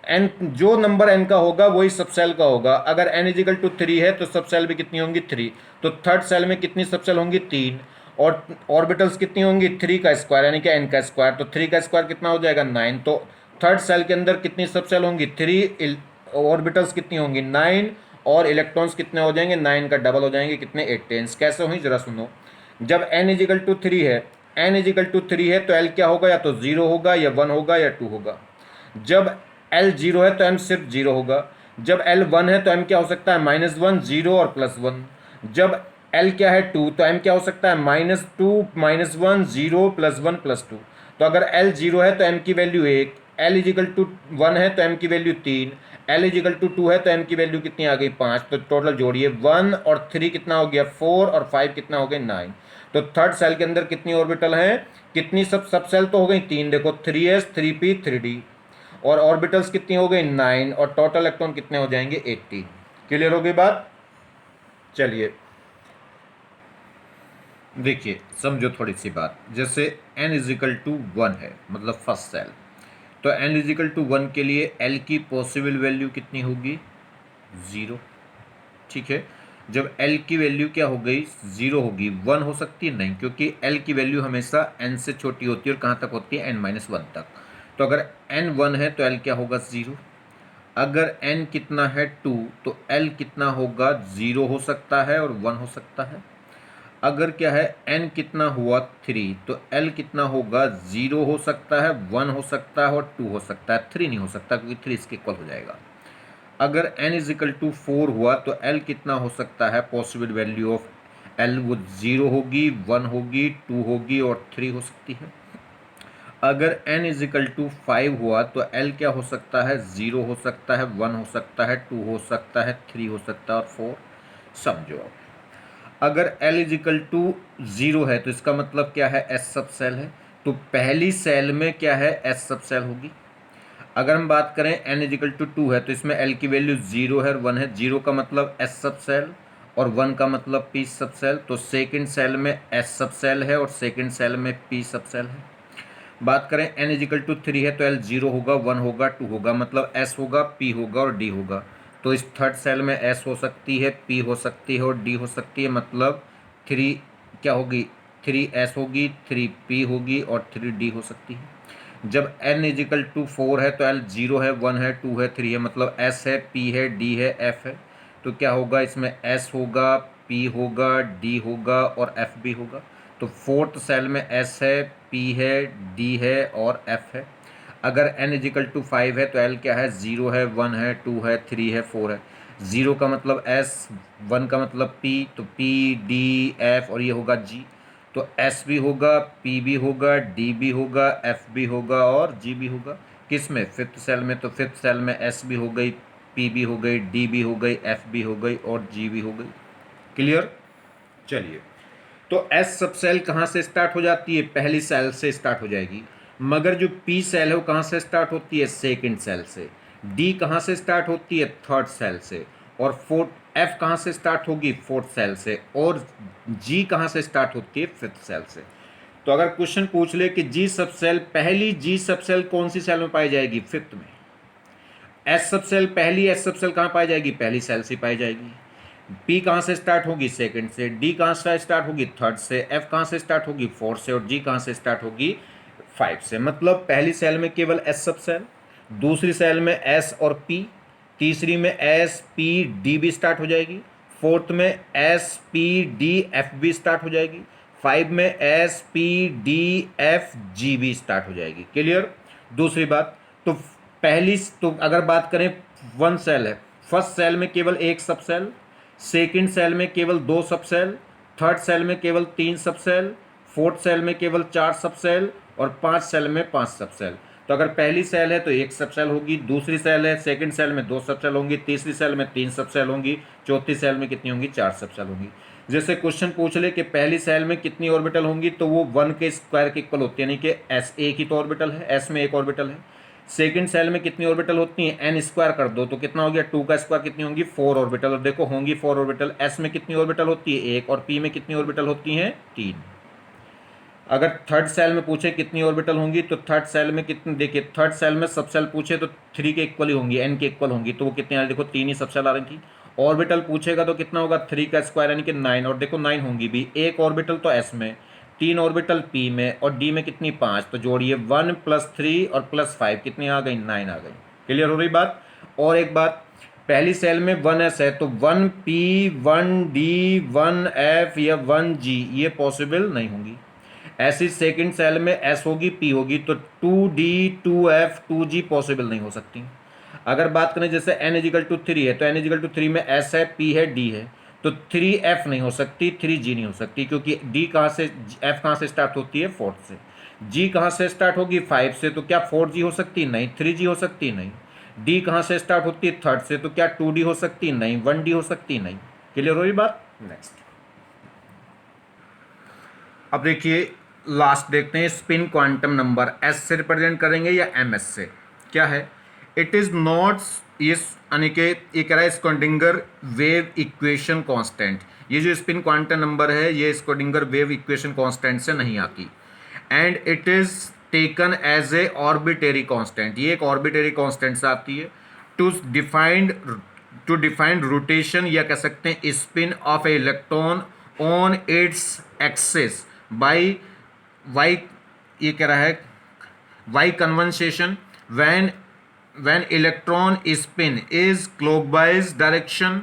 n जो नंबर n का होगा वही सब सेल का होगा। अगर n इजिकल टू 3 है तो सब सेल भी कितनी होंगी, 3। तो थर्ड सेल में कितनी सब सेल होंगी, 3, और ऑर्बिटल्स कितनी होंगी, 3 का स्क्वायर यानी कि n का स्क्वायर, तो 3 का स्क्वायर कितना हो जाएगा, 9। तो थर्ड सेल के अंदर कितनी सब सेल होंगी, 3, ऑर्बिटल्स कितनी होंगी, 9, और इलेक्ट्रॉन्स कितने हो जाएंगे, 9 का डबल हो जाएंगे, कितने, 18। कैसे हुई जरा सुनो, जब n इजिकल टू 3 है, n इजिकल टू 3 है तो l क्या होगा, या तो 0 होगा, या 1 होगा, या 2 होगा। जब l 0 है तो m सिर्फ 0 होगा। जब l 1 है तो m क्या हो सकता है, -1, 0 और +1। जब l क्या है, 2, तो m क्या हो सकता है, -2, -1, 0, +1, +2। तो अगर l 0 है तो m की वैल्यू 1, l इजिकल टू 1 है तो m की वैल्यू 3, l इजिकल टू 2 है तो m की वैल्यू कितनी आ गई, 5। तो टोटल जोड़िए, 1 और 3 कितना हो गया, 4, और 5 कितना हो गया, 9। तो थर्ड सेल के अंदर कितनी ऑर्बिटल हैं, कितनी सब सेल तो हो गई 3, देखो 3s, 3p, 3d, और ऑर्बिटल्स कितनी हो गई, 9, और टोटल इलेक्ट्रॉन कितने हो जाएंगे, 18। क्लियर हो गई बात। चलिए देखिए समझो थोड़ी सी बात, जैसे n इजिकल टू 1 है मतलब फर्स्ट सेल, तो n इजिकल टू 1 के लिए l की पॉसिबल वैल्यू कितनी होगी, 0। ठीक है, जब l की वैल्यू क्या हो गई, 0 होगी, 1 हो सकती है नहीं, क्योंकि l की वैल्यू हमेशा n से छोटी होती है, और कहाँ तक होती है, n-1 तक। तो अगर n 1 है तो l क्या होगा, 0। अगर n कितना है, 2, तो l कितना होगा, 0 हो सकता है और 1 हो सकता है। अगर क्या है, n कितना हुआ, 3, तो l कितना होगा, 0 हो सकता है, 1 हो सकता है और 2 हो सकता है, 3 नहीं हो सकता, क्योंकि 3 इसके इक्वल हो जाएगा। अगर n इजिकल टू 4 हुआ तो l कितना हो सकता है, पॉसिबल वैल्यू ऑफ l वो 0 होगी, 1 होगी, 2 होगी और 3 हो सकती है। अगर n इजिकल टू 5 हुआ तो l क्या हो सकता है, 0 हो सकता है, 1 हो सकता है, 2 हो सकता है, 3 हो सकता है और 4। समझो अब, अगर l इजिकल टू 0 है तो इसका मतलब क्या है, s सब सेल है, तो पहली सेल में क्या है, s सब सेल होगी। अगर हम बात करें n इजिकल टू 2 है तो इसमें l की वैल्यू 0 है और 1 है, 0 का मतलब s सब सेल और 1 का मतलब p सब सेल, तो सेकंड सेल में s सब सेल है और सेकंड सेल में p सब सेल है। बात करें n इजिकल टू 3 है तो l 0 होगा, 1 होगा, 2 होगा, मतलब s होगा, p होगा और d होगा। तो इस थर्ड सेल में s हो सकती है, p हो सकती है और d हो सकती है, मतलब 3 क्या होगी, 3s होगी, 3p होगी और 3d हो सकती है। जब n इजिकल टू 4 है तो l 0 है, 1 है, 2 है, 3 है, मतलब s है, p है, d है, f है। तो क्या होगा, इसमें s होगा, p होगा, d होगा और f भी होगा। तो फोर्थ सेल में s है, p है, d है और f है। अगर n इजिकल टू 5 है तो l क्या है, 0 है, 1 है, 2 है, 3 है, 4 है। 0 का मतलब s, 1 का मतलब p, तो p, d, f और ये होगा g। तो एस भी होगा, पी भी होगा, डी भी होगा, एफ भी होगा और जी भी होगा। किस में? फिफ्थ सेल में। तो फिफ्थ सेल में एस भी हो गई, पी भी हो गई, डी भी हो गई, एफ भी हो गई और जी भी हो गई। क्लियर? चलिए, तो एस सब सेल कहाँ से स्टार्ट हो जाती है? पहली सेल से स्टार्ट हो जाएगी। मगर जो पी सेल है वो कहाँ से स्टार्ट होती है? सेकंड सेल से। डी कहाँ से स्टार्ट होती है? थर्ड सेल से। और फोर्थ एफ कहाँ से स्टार्ट होगी? फोर्थ सेल से। और जी कहाँ से स्टार्ट होती है? फिफ्थ सेल से। तो अगर क्वेश्चन पूछ ले कि जी सब सेल, पहली जी सब सेल कौन सी सेल में पाई जाएगी? फिफ्थ में। एस सब सेल, पहली एस सब सेल कहाँ पाई जाएगी? पहली सेल से पाई जाएगी। पी कहाँ से स्टार्ट होगी? सेकंड से। डी कहाँ से स्टार्ट होगी? थर्ड से। एफ कहाँ से स्टार्ट होगी? फोर्थ से। और जी कहाँ से स्टार्ट होगी? फाइव से। मतलब पहली सेल में केवल एस सब सेल, दूसरी सेल में एस और पी, तीसरी में एस पी डी भी स्टार्ट हो जाएगी, फोर्थ में एस पी डी एफ भी स्टार्ट हो जाएगी, फाइव में S p d F G भी स्टार्ट हो जाएगी। क्लियर? दूसरी बात, तो पहली, तो अगर बात करें वन सेल है, फर्स्ट सेल में केवल एक सब सेल, सेकेंड सेल में केवल दो सब सेल, थर्ड सेल में केवल तीन सब सेल, फोर्थ सेल में केवल चार सब सेल और पांच सेल में पांच सब सेल। तो अगर पहली सेल है तो एक सब सेल होगी, दूसरी सेल है सेकंड सेल में दो सब सेल होंगी, तीसरी सेल में तीन सब सेल होंगी, चौथी सेल में कितनी होंगी? चार सब सेल होंगी। जैसे क्वेश्चन पूछ ले कि पहली सेल में कितनी ऑर्बिटल होंगी, तो वो वन के स्क्वायर के इक्वल होती है, यानी कि एस एक ही तो ऑर्बिटल है, एस में एक ऑर्बिटल है। सेकंड सेल में कितनी ऑर्बिटल होती है? एन स्क्वायर कर दो तो कितना हो गया? टू का स्क्वायर कितनी होंगी? Four orbital. और देखो होंगी फोर ऑर्बिटल। एस में कितनी ऑर्बिटल होती है? एक। और पी में कितनी ऑर्बिटल होती है? तीन। अगर थर्ड सेल में पूछे कितनी ऑर्बिटल होंगी, तो थर्ड सेल में कितनी, देखिए थर्ड सेल में सब सेल पूछे तो थ्री के इक्वल ही होंगी, एन के इक्वल होंगी, तो वो कितनी आ रही? देखो तीन ही सब सेल आ रही थी। ऑर्बिटल पूछेगा तो कितना होगा? थ्री का स्क्वायर यानी कि नाइन। और देखो नाइन होंगी भी, एक ऑर्बिटल तो एस में, तीन ऑर्बिटल पी में और डी में कितनी? पाँच। तो जोड़िए, वन प्लस थ्री और प्लस फाइव कितनी आ गई? नाइन आ गई। क्लियर हो रही बात? और एक बात, पहली सेल में वन एस है तो one p, one d, one f या वन जी ये पॉसिबल नहीं होंगी। ऐसी सेकंड सेल में एस होगी, पी होगी, तो two d, two f, two g possible नहीं हो सकती। अगर बात करें जैसे एन इजिकल टू थ्री है, तो एन इजिकल टू थ्री में एस है, पी है, डी है, तो थ्री एफ नहीं हो सकती, थ्री जी नहीं हो सकती, क्योंकि डी कहाँ से, एफ कहाँ से स्टार्ट होती है? फोर्थ से। जी कहाँ से स्टार्ट होगी? फाइव से, तो क्या फोर जी हो सकती? नहीं। थ्री जी हो सकती? नहीं। डी कहाँ से स्टार्ट होती है? थर्ड से, तो क्या टू डी हो सकती? नहीं। वन डी हो सकती? नहीं। क्लियर हो रही बात? नेक्स्ट, अब देखिए लास्ट देखते हैं, स्पिन क्वांटम नंबर एस से रिप्रेजेंट करेंगे या एम एस से। क्या है? इट इज नॉट, इस यानी कि ये कह रहा है स्क्रोडिंगर वेव इक्वेशन कांस्टेंट। ये जो स्पिन क्वांटम नंबर है ये स्क्रोडिंगर वेव इक्वेशन कांस्टेंट से नहीं आती। And it is taken as a arbitrary constant, ये एक ऑर्बिटरी कांस्टेंट से आती है। To defined, to defined rotation या कह सकते हैं spin of a electron on its axis by why, ये कह रहा है why convention, when electron spin is clockwise direction,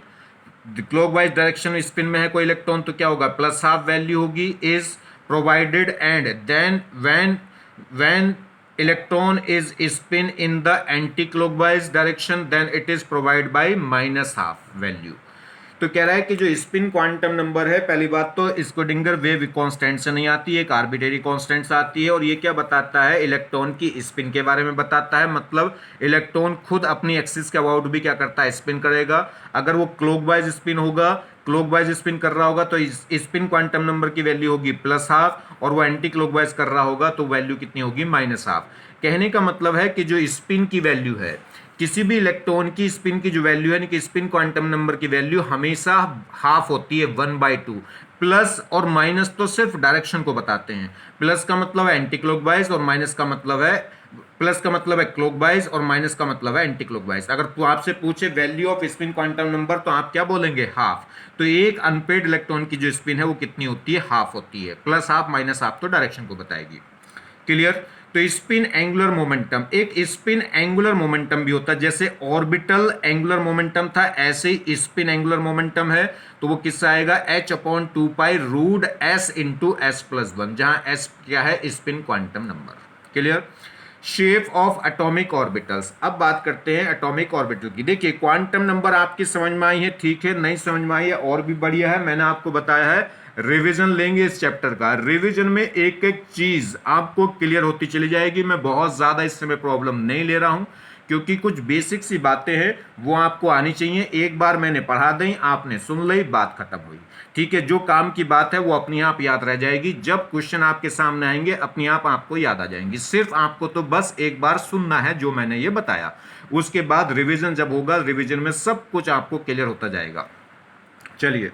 clockwise direction में स्पिन में है कोई इलेक्ट्रॉन तो क्या होगा? प्लस हाफ वैल्यू होगी is provided. And then when electron is spin in the anti clockwise direction then it is provide by minus half value. तो कह रहा है कि जो स्पिन क्वांटम नंबर है, पहली बात तो स्क्रोडिंगर वेव कांस्टेंट से नहीं आती है, एक आर्बिट्रेरी कांस्टेंट से आती है। और ये क्या बताता है? इलेक्ट्रॉन की स्पिन के बारे में बताता है। मतलब इलेक्ट्रॉन खुद अपनी एक्सिस के अबाउट भी क्या करता है? स्पिन करेगा। अगर वो क्लॉकवाइज स्पिन होगा, क्लॉकवाइज स्पिन कर रहा होगा तो स्पिन क्वांटम नंबर की वैल्यू होगी प्लस हाफ, और वो एंटी क्लॉकवाइज कर रहा होगा तो वैल्यू कितनी होगी? Minus half. कहने का मतलब है कि जो स्पिन की वैल्यू है, किसी भी इलेक्ट्रॉन की स्पिन की जो वैल्यू है, कि स्पिन क्वांटम नंबर की वैल्यू हमेशा हाफ होती है, 1/2। प्लस और माइनस तो सिर्फ डायरेक्शन को बताते हैं। प्लस का मतलब है एंटी क्लॉकवाइज और माइनस का मतलब है, प्लस का मतलब है क्लॉकवाइज और माइनस का मतलब है एंटी क्लॉकवाइज। अगर तो आपसे पूछे value off spin quantum number तो आप क्या बोलेंगे? हाफ। तो एक अनपेड इलेक्ट्रॉन की जो स्पिन है वो कितनी होती है? हाफ होती है। प्लस हाफ माइनस हाफ तो डायरेक्शन को बताएगी। क्लियर? तो स्पिन एंगुलर मोमेंटम, एक स्पिन एंगुलर मोमेंटम भी होता है। जैसे ऑर्बिटल एंगुलर मोमेंटम था, ऐसे ही स्पिन एंगुलर मोमेंटम है। तो वो किससे आएगा? h/2π√s × s+1, जहां s क्या है? Spin quantum number. Clear? Shape of atomic orbitals. अब बात करते हैं एटॉमिक ऑर्बिटल की। देखिए क्वांटम नंबर आपकी समझ में आई है, ठीक है। नहीं समझ में आई है और भी बढ़िया है, मैंने आपको बताया है रिवीजन लेंगे इस चैप्टर का। रिवीजन में एक एक चीज आपको क्लियर होती चली जाएगी। मैं बहुत ज्यादा इस समय प्रॉब्लम नहीं ले रहा हूं, क्योंकि कुछ बेसिक सी बातें हैं वो आपको आनी चाहिए। एक बार मैंने पढ़ा दी, आपने सुन ली, बात खत्म हुई। ठीक है, जो काम की बात है वो अपने आप याद रह जाएगी। जब क्वेश्चन आपके सामने आएंगे अपने आप आपको याद आ जाएंगी। सिर्फ आपको तो बस एक बार सुनना है जो मैंने ये बताया। उसके बाद रिवीजन जब होगा, रिवीजन में सब कुछ आपको क्लियर होता जाएगा। चलिए,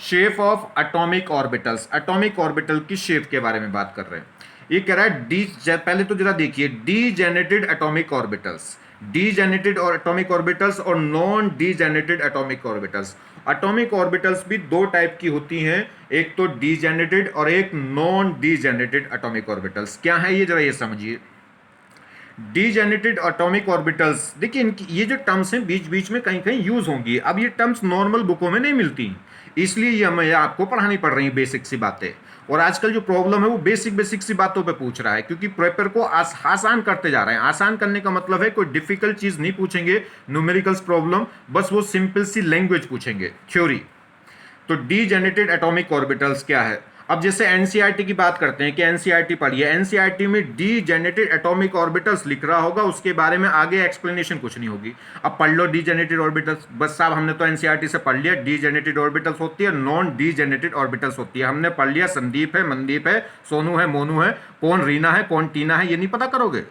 shape of atomic orbitals. Atomic orbital की शेप के बारे में बात कर रहे हैं। ये कह रहा है डी, पहले तो जरा देखिए, डीजेनेटेड एटॉमिक ऑर्बिटल्स, डीजेनेटेड और एटॉमिक ऑर्बिटल्स और non degenerated atomic orbitals. Atomic orbitals भी दो टाइप की होती हैं, एक तो डीजेनेटेड और एक नॉन डीजेनेटेड एटॉमिक ऑर्बिटल्स। क्या है ये, जरा ये समझिए। डीजेनेटेड एटॉमिक ऑर्बिटल्स, देखिए इनकी ये जो टर्म्स हैं बीच बीच में कहीं कहीं यूज होंगी। अब ये टर्म्स नॉर्मल बुकों में नहीं मिलती, इसलिए ये हमें आपको पढ़ानी पड़ रही बेसिक सी बातें। और आजकल जो प्रॉब्लम है वो बेसिक बेसिक सी बातों पे पूछ रहा है, क्योंकि पेपर को आसान करते जा रहे हैं। आसान करने का मतलब है कोई डिफिकल्ट चीज नहीं पूछेंगे, न्यूमेरिकल्स प्रॉब्लम, बस वो सिंपल सी लैंग्वेज पूछेंगे, थ्योरी। तो डीजेनेटेड एटॉमिक ऑर्बिटल्स क्या है। अब जैसे एनसीईआरटी की बात करते हैं कि एनसीईआरटी पढ़िए, एनसीईआरटी में डीजेनेटेड एटॉमिक ऑर्बिटल्स लिख रहा होगा, उसके बारे में आगे एक्सप्लेनेशन कुछ नहीं होगी। अब पढ़ लो डीजेनेटेड ऑर्बिटल्स, बस साहब हमने तो एनसीईआरटी से पढ़ लिया डीजेनेटेड ऑर्बिटल्स होती है, नॉन डीजेनेटेड ऑर्बिटल्स होती है। हमने पढ़ लिया संदीप है, मनदीप है, सोनू है, मोनू है, कौन रीना है, कौन टीना है, ये नहीं पता करोगे।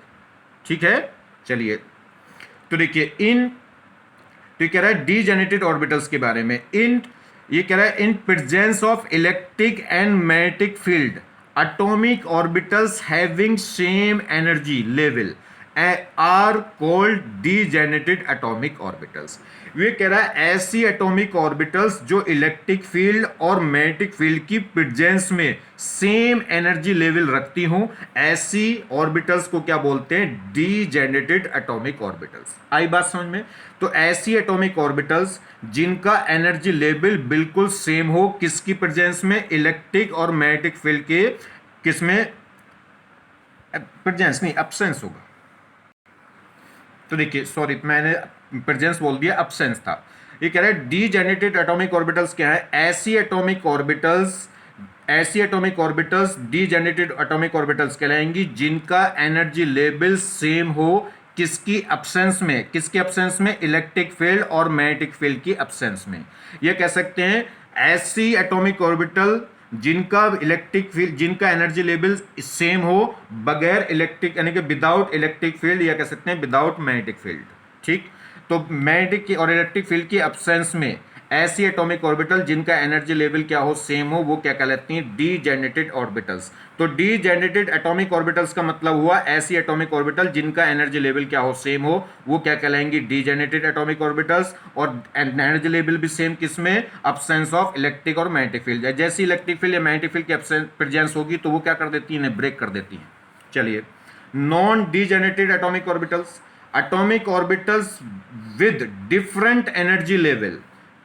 ठीक है, चलिए तो देखिए तो कह रहा है डीजेनेटेड ऑर्बिटल्स के बारे में। ये कह रहा है in presence of electric and magnetic field atomic orbitals having same energy level are called degenerated atomic orbitals. ये कह रहा है ऐसी एटॉमिक ऑर्बिटल्स जो इलेक्ट्रिक फील्ड और मैग्नेटिक फील्ड की प्रेजेंस में सेम एनर्जी लेवल रखती हूं, ऐसी ऑर्बिटल्स को क्या बोलते हैं, डीजेनेटेड एटॉमिक ऑर्बिटल्स। आई बात समझ में। तो ऐसी एटॉमिक ऑर्बिटल्स जिनका एनर्जी लेवल बिल्कुल सेम हो, किसकी प्रेजेंस में, इलेक्ट्रिक और मैग्नेटिक फील्ड के, किसमें, प्रेजेंस नहीं, एब्सेंस होगा। तो देखिए सॉरी मैंने प्रेजेंस बोल दिया, एब्सेंस था। ये कह रहा है डीजेनेटेड एटॉमिक ऑर्बिटल्स क्या है, ऐसी एटॉमिक ऑर्बिटल्स डीजेनेटेड एटॉमिक ऑर्बिटल्स कहलाएंगी जिनका एनर्जी लेवल सेम हो, किसकी एब्सेंस में, किसके एब्सेंस में, इलेक्ट्रिक फील्ड और मैग्नेटिक फील्ड की एब्सेंस में। ये कह सकते हैं ऐसी एटॉमिक ऑर्बिटल जिनका इलेक्ट्रिक फील्ड, जिनका एनर्जी लेवल सेम हो बगैर इलेक्ट्रिक, यानी कि विदाउट इलेक्ट्रिक फील्ड, या कह सकते हैं विदाउट मैग्नेटिक फील्ड। ठीक, तो मैग्नेटिक और इलेक्ट्रिक फील्ड की एब्सेंस में ऐसी एटॉमिक ऑर्बिटल जिनका एनर्जी लेवल क्या हो, सेम हो, वो क्या कहलाती हैं, डीजेनेटेड ऑर्बिटल्स। तो डीजेनेटेड एटॉमिक ऑर्बिटल्स का मतलब हुआ ऐसी एटॉमिक ऑर्बिटल जिनका एनर्जी लेवल क्या हो, सेम हो, वो क्या कहलाएंगी, डीजेनेटेड एटॉमिक ऑर्बिटल्स। और एनर्जी लेवल भी सेम, किसमें, एब्सेंस ऑफ इलेक्ट्रिक और मैग्नेटिक फील्ड। जैसी इलेक्ट्रिक फील्ड या मैग्नेटिक फील्ड की प्रेजेंस होगी तो वो क्या कर देती है, ब्रेक कर देती है। चलिए, non degenerated atomic orbitals, atomic orbitals with different energy level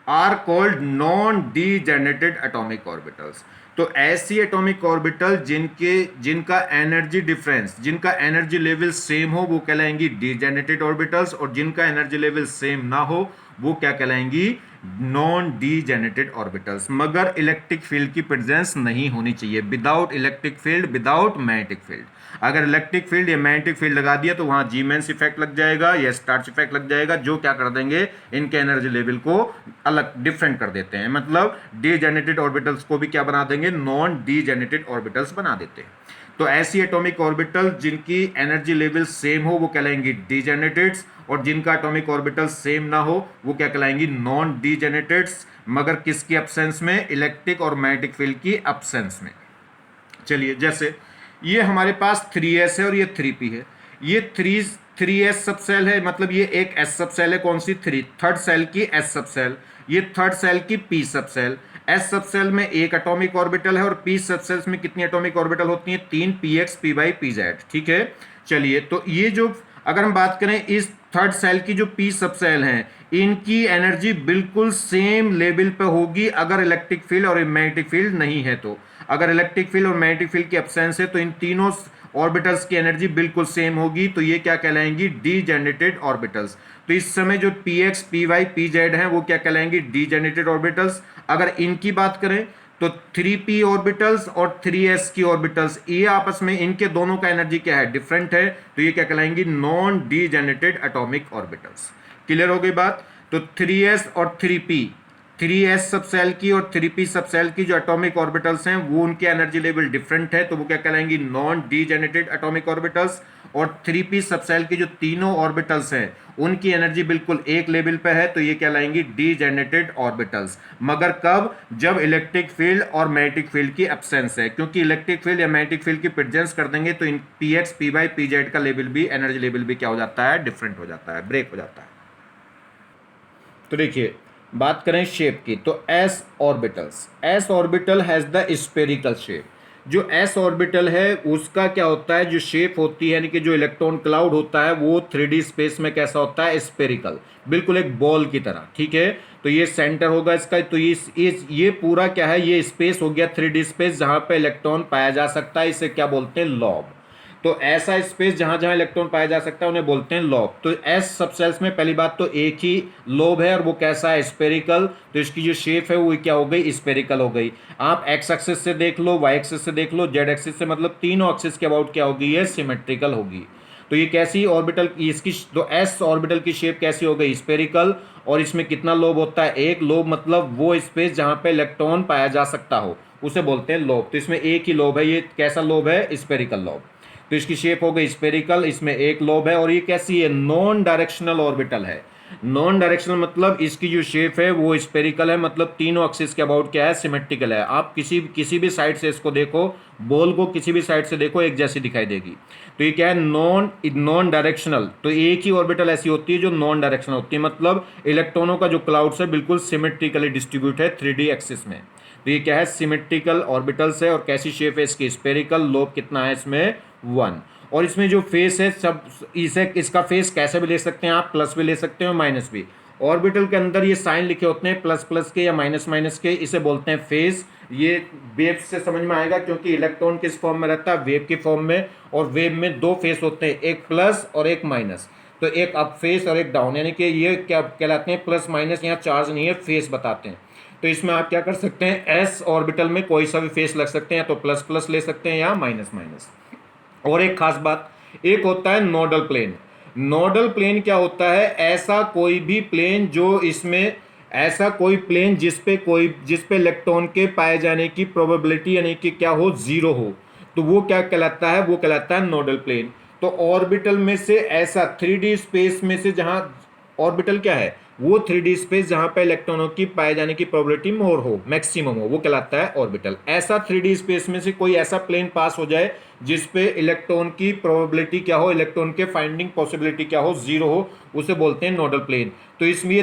are called non degenerated atomic orbitals. तो ऐसी एटॉमिक ऑर्बिटल जिनका एनर्जी डिफरेंस, जिनका एनर्जी लेवल सेम हो, वो कहलाएंगी डीजेनेटेड ऑर्बिटल्स, और जिनका एनर्जी लेवल सेम ना हो वो क्या कहलाएंगी, नॉन डीजेनेटेड ऑर्बिटल्स। मगर इलेक्ट्रिक फील्ड की प्रेजेंस नहीं होनी चाहिए, without electric field, without magnetic field. अगर इलेक्ट्रिक फील्ड या मैग्नेटिक फील्ड लगा दिया तो वहां जीमेंस इफेक्ट लग जाएगा या स्टार्च इफेक्ट लग जाएगा, जो क्या कर देंगे, इनके एनर्जी लेवल को अलग, डिफरेंट कर देते हैं। मतलब डीजेनेटेड ऑर्बिटल्स को भी क्या बना देंगे, नॉन डीजेनेटेड ऑर्बिटल्स बना देते हैं। तो ऐसी एटॉमिक ऑर्बिटल जिनकी एनर्जी लेवल सेम हो वो कहलाएंगी डीजेनेटेड्स, और जिनका एटॉमिक ऑर्बिटल सेम ना हो वो क्या कहलाएंगी, नॉन डीजेनेटेड्स, मगर किसकी एब्सेंस में, इलेक्ट्रिक और मैग्नेटिक फील्ड की एब्सेंस में। चलिए, जैसे ये हमारे पास 3s है और ये 3p है। ये 3s सब सेल है, मतलब ये एक s सब सेल है, कौन सी, थर्ड सेल की s सब सेल, ये थर्ड सेल की p सब सेल। s सब सेल में एक एटॉमिक ऑर्बिटल है और p सब सेल्स में कितनी एटॉमिक ऑर्बिटल होती हैं, 3, px, py, pz। ठीक है, चलिए, तो ये जो अगर हम बात करें इस थर्ड सेल की, जो p सब सेल हैं, इनकी एनर्जी बिल्कुल सेम लेवल पे होगी अगर इलेक्ट्रिक फील्ड और मैग्नेटिक फील्ड नहीं है तो। अगर इलेक्ट्रिक फील्ड और मैग्नेटिक फील्ड की एब्सेंस है तो इन तीनों ऑर्बिटल्स की एनर्जी बिल्कुल सेम होगी, तो ये क्या कहलाएंगी, डीजेनेटेड ऑर्बिटल्स। तो इस समय जो px, py, pz हैं वो क्या कहलाएंगी, डीजेनेटेड ऑर्बिटल्स। अगर इनकी बात करें तो 3p ऑर्बिटल्स और 3s की ऑर्बिटल्स, ये आपस में इनके दोनों का एनर्जी क्या है, डिफरेंट है, तो ये क्या कहलाएंगी, non degenerated atomic orbitals. Clear हो गई बात। तो 3s और 3p, 3s सबसेल की और 3p सबसेल की जो एटॉमिक ऑर्बिटल्स हैं वो उनके एनर्जी लेवल डिफरेंट है, तो वो क्या कहलाएंगी, नॉन डीजेनरेटेड एटॉमिक ऑर्बिटल्स। और 3p सबसेल की जो तीनों ऑर्बिटल्स हैं उनकी एनर्जी बिल्कुल एक लेवल पे है, तो ये कहलाएंगी डीजेनरेटेड ऑर्बिटल्स। मगर कब, जब इलेक्ट्रिक फील्ड और मैग्नेटिक फील्ड की एब्सेंस है, क्योंकि इलेक्ट्रिक फील्ड या मैग्नेटिक फील्ड की प्रेजेंस कर देंगे तो इन px py pz का लेवल भी, एनर्जी लेवल भी क्या हो जाता है, डिफरेंट हो जाता है, ब्रेक हो जाता है। तो देखिए बात करें शेप की, तो s orbitals, s orbital has the spherical shape. जो s ऑर्बिटल है उसका क्या होता है, जो शेप होती है, यानी कि जो इलेक्ट्रॉन क्लाउड होता है वो 3D स्पेस में कैसा होता है, स्फेरिकल, बिल्कुल एक बॉल की तरह, ठीक है। तो ये सेंटर होगा इसका, तो ये पूरा क्या है, ये स्पेस हो गया 3D स्पेस जहां पे इलेक्ट्रॉन पाया जा सकता है, इसे क्या बोलते हैं, लॉब। तो ऐसा स्पेस जहां जहां इलेक्ट्रॉन पाया जा सकता है उन्हें बोलते हैं लॉब। तो एस सबसेल्स में पहली बात तो एक ही लोब है और वो कैसा है, स्पेरिकल, तो इसकी जो शेप है वो क्या हो गई, स्पेरिकल हो गई। आप एक्स एक्सिस से देख लो, वाई एक्सिस से देख लो, जेड एक्सिस से, मतलब तीनों एक्सिस के अबाउट क्या होगी, ये सिमेट्रिकल होगी। तो ये कैसी ऑर्बिटल, इसकी तो एस ऑर्बिटल की शेप कैसी हो गई, स्पेरिकल। और इसमें कितना लोब होता है, एक लोब, मतलब वो स्पेस जहां पे इलेक्ट्रॉन पाया जा सकता हो उसे बोलते हैं लोब। तो इसमें एक ही लोब है, ये कैसा लोब है, स्पेरिकल लोब। तो इसकी शेप हो गई स्पेरिकल, इसमें एक लोब है, और ये कैसी है, नॉन डायरेक्शनल ऑर्बिटल है। नॉन डायरेक्शनल मतलब इसकी जो शेप है वो स्पेरिकल है, मतलब तीनों एक्सिस के अबाउट क्या है, सिमेट्रिकल है। आप किसी भी साइड से इसको देखो, बॉल को किसी भी साइड से देखो एक जैसी दिखाई देगी। तो ये क्या है, नॉन डायरेक्शनल। तो एक ही ऑर्बिटल ऐसी होती है जो नॉन डायरेक्शनल होती है, मतलब इलेक्ट्रॉनों का जो क्लाउड्स है बिल्कुल सिमेट्रिकली डिस्ट्रीब्यूट है 3D एक्सिस में। तो ये क्या है, सिमेट्रिकल ऑर्बिटल्स है। और कैसी शेप है इसकी, स्पेरिकल, लोब कितना है इसमें, 1। और इसमें जो फेस है सब, इसे इसका फेस कैसे भी ले सकते हैं आप, प्लस भी ले सकते हैं और माइनस भी। ऑर्बिटल के अंदर ये साइन लिखे होते हैं प्लस प्लस के या माइनस माइनस के, इसे बोलते हैं फेस। ये वेव से समझ में आएगा, क्योंकि इलेक्ट्रॉन किस फॉर्म में रहता है, वेव की फॉर्म में। और वेव में दो फेस होते हैं, एक प्लस और एक माइनस। तो एक अप फेस और एक डाउन, यानी कि ये क्या कहलाते हैं, प्लस माइनस, यहाँ चार्ज नहीं है, फेस बताते हैं। तो इसमें आप क्या कर सकते हैं, एस ऑर्बिटल में कोई सा भी फेस लग सकते हैं, तो प्लस प्लस ले सकते हैं या माइनस माइनस। और एक खास बात, एक होता है नोडल प्लेन। नोडल प्लेन क्या होता है, ऐसा कोई भी प्लेन जो इसमें, ऐसा कोई प्लेन जिस पे इलेक्ट्रॉन के पाए जाने की प्रोबेबिलिटी यानी कि क्या हो, जीरो हो, तो वो क्या कहलाता है, वो कहलाता है नोडल प्लेन। तो ऑर्बिटल में से ऐसा 3D स्पेस में से, जहां ऑर्बिटल क्या है, वो 3D स्पेस जहां पे इलेक्ट्रॉनों की पाए जाने की प्रोबेबिलिटी मोर हो, मैक्सिमम हो, वो कहलाता है ऑर्बिटल। ऐसा 3D स्पेस में से कोई ऐसा प्लेन पास हो जाए जिस पे इलेक्ट्रॉन की प्रोबेबिलिटी क्या हो, इलेक्ट्रॉन के फाइंडिंग पॉसिबिलिटी क्या हो, जीरो हो, उसे बोलते हैं नोडल प्लेन। तो इसमें ये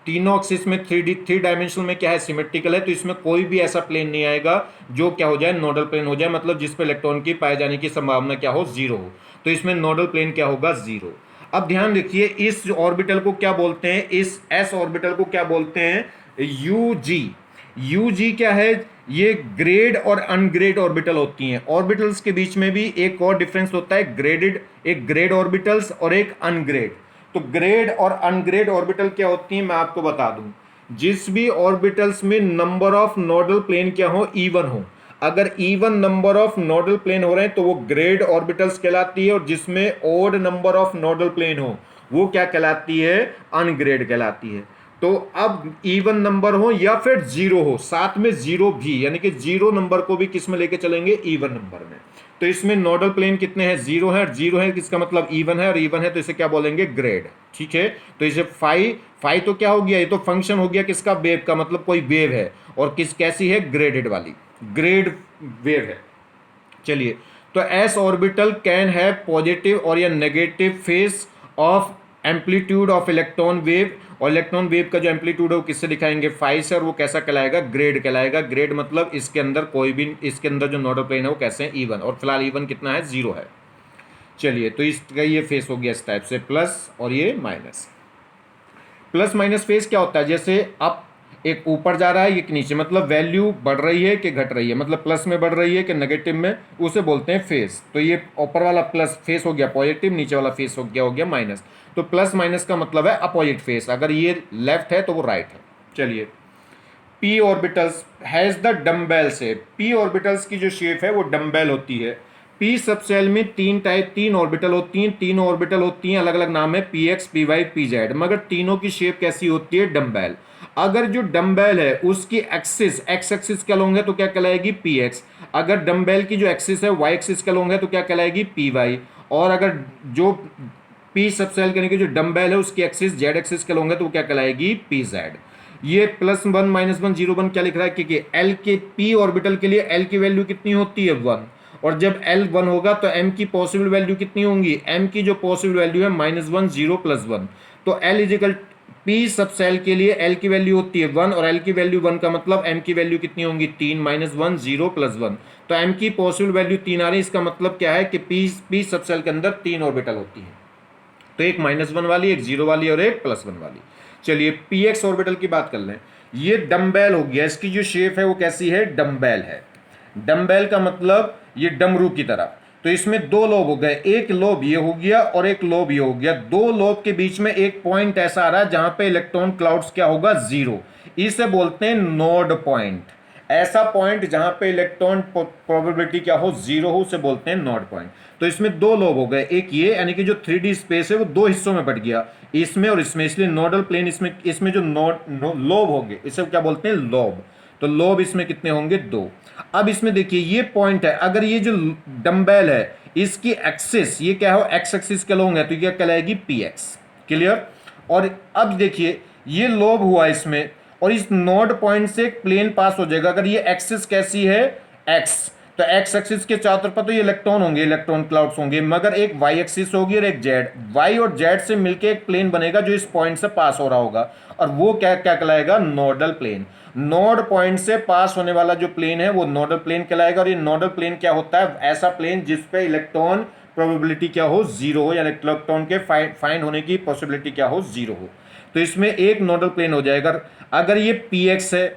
तीनों एक्सिस में 3 डायमेंशनल में क्या है, सिमेट्रिकल है। तो इसमें कोई भी ऐसा प्लेन नहीं आएगा जो क्या हो जाए, नोडल प्लेन हो जाए, मतलब जिस पे इलेक्ट्रॉन की पाए जाने की संभावना क्या हो, जीरो हो। तो इसमें नोडल प्लेन क्या होगा, जीरो। अब ध्यान रखिए, इस ऑर्बिटल को क्या बोलते हैं, इस एस ऑर्बिटल को क्या बोलते हैं, यूजी। यूजी क्या है, ये ग्रेड और अनग्रेड ऑर्बिटल होती हैं। ऑर्बिटल्स के बीच में भी एक और डिफरेंस होता है, ग्रेडेड, एक ग्रेड ऑर्बिटल्स और एक अनग्रेड। तो ग्रेड और अनग्रेड ऑर्बिटल क्या होती हैं, मैं आपको बता दूं। जिस भी ऑर्बिटल्स में नंबर ऑफ नोडल प्लेन क्या हो, इवन हो, अगर even number of nodal plane हो रहे हैं तो वो ग्रेड ऑर्बिटल्स कहलाती है, और जिसमें odd number of nodal plane हो वो क्या कहलाती है, अनग्रेड कहलाती है। तो अब इवन नंबर हो या फिर जीरो हो, साथ में जीरो भी, यानी कि जीरो नंबर को भी किस में लेके चलेंगे, इवन नंबर में। तो इसमें नोडल प्लेन कितने हैं, जीरो है, और जीरो है किसका मतलब इवन है, और इवन है तो इसे क्या बोलेंगे, ग्रेड। ठीक है, तो इसे फाई तो क्या हो गया, ये तो फंक्शन हो गया किसका, वेव का, मतलब कोई वेव है, और किस कैसी है, ग्रेडेड वाली, ग्रेड वेव है। चलिए, तो S orbital can have positive और या negative face of amplitude of electron wave. और इलेक्ट्रॉन वेव का जो एम्पलीट्यूड है वो किससे दिखाएंगे, फाई से, और वो कैसा कहलाएगा, ग्रेड कहलाएगा। ग्रेड मतलब इसके अंदर कोई भी, इसके अंदर जो नोडल प्लेन है वो कैसे है, इवन, और फिलहाल इवन कितना है, जीरो है। चलिए, तो इसका ये फेस हो गया इस टाइप से, प्लस और ये माइनस। प्लस माइनस फेस क्या होता है, जैसे अप एक ऊपर जा रहा है, एक नीचे, मतलब वैल्यू बढ़ रही है कि घट रही है, मतलब प्लस में बढ़ रही है कि नेगेटिव में, उसे बोलते हैं फेस। तो ये ऊपर वाला प्लस फेस हो गया पॉजिटिव, नीचे वाला फेस हो गया माइनस। तो प्लस माइनस का मतलब है अपोजिट फेस, अगर ये लेफ्ट है तो वो राइट है। चलिए, P orbitals has the dumbbell shape. P orbitals की जो शेप है वो डम्बेल होती है। पी सब सेल में तीन ऑर्बिटल होती हैं, तीनों ऑर्बिटल होती हैं, अलग अलग नाम है, p x, p y, p z, मगर तीनों की शेप कैसी होती है? डम्बेल। अगर जो डम्बेल है उसकी एक्सिस एक्स एक्सिस का लॉन्ग है तो क्या कहलाएगी? P x. अगर डम्बेल की जो एक्सिस है वाई एक्सिस का लॉन्ग है तो क्या कहलाएगी? P y. और अगर जो पी सब सेल यानी कि जो डम्बेल है उसकी एक्सिस जेड एक्सिस का लॉन्ग है तो वो क्या कहलाएगी? P z. ये +1 -1 0 1 क्या लिख रहा है? क्योंकि एल के पी ऑर्बिटल के लिए एल की वैल्यू कितनी होती है? 1। और जब एल 1 होगा तो एम की पॉसिबल वैल्यू कितनी होंगी? एम की जो पॉसिबल वैल्यू है -1 0 +1। तो एल इजिकल पी सब सेल के लिए एल की वैल्यू होती है 1 और एल की वैल्यू 1 का मतलब एम की वैल्यू कितनी होंगी? 3 -1 0 +1। तो एम की पॉसिबल वैल्यू 3 आ रही है। इसका मतलब क्या है कि पी सब सेल के अंदर 3 ऑर्बिटल होती है। तो एक -1 वाली, एक 0 वाली और एक +1 वाली। चलिए पी एक्स ऑर्बिटल की बात कर लें। ये डम्बेल हो गया, इसकी जो शेप है वो कैसी है? डम्बेल है। डम्बेल का मतलब ये डमरू की तरह। तो इसमें दो लोब हो गए, एक लोब ये हो गया और एक लोब ये हो गया। दो लोब के बीच में एक पॉइंट ऐसा आ रहा है जहां पे इलेक्ट्रॉन क्लाउड्स क्या होगा? 0। इसे बोलते हैं नोड पॉइंट। ऐसा पॉइंट जहां पे इलेक्ट्रॉन प्रोबेबिलिटी क्या हो? 0 हो, उसे बोलते हैं नोड पॉइंट। तो इसमें दो लोब हो गए, एक ये यानी कि जो 3D स्पेस है वो दो हिस्सों में बट गया, इसमें और इसमें, इसलिए नोडल प्लेन इसमें जो लोब होंगे इसे क्या बोलते हैं? लोब। तो लोब इसमें कितने होंगे? 2। अब इसमें देखिए ये पॉइंट है, अगर ये जो डम्बेल है इसकी एक्सिस ये क्या हो? एक्स एक्सिस का लॉन्ग है तो क्या कहलाएगी? P x. क्लियर? और अब देखिए ये लोब हुआ इसमें और इस नोड पॉइंट से एक प्लेन पास हो जाएगा। अगर ये एक्सिस कैसी है? एक्स, तो एक्स एक्सिस के चारों तरफ तो ये इलेक्ट्रॉन होंगे, इलेक्ट्रॉन क्लाउड्स होंगे, मगर एक वाई एक्सिस होगी और एक जेड। वाई और जेड से मिलकर एक प्लेन बनेगा जो इस पॉइंट से पास हो रहा होगा और वो क्या क्या कहलाएगा? Nodal plane. नोड पॉइंट से पास होने वाला जो प्लेन है वो नोडल प्लेन कहलाएगा। और ये नोडल प्लेन क्या होता है? ऐसा प्लेन जिसपे इलेक्ट्रॉन प्रोबेबिलिटी क्या हो? 0 हो, यानी इलेक्ट्रॉन के फाइंड होने की पॉसिबिलिटी क्या हो? 0 हो। तो इसमें एक नोडल प्लेन हो जाएगा। अगर ये पी एक्स है,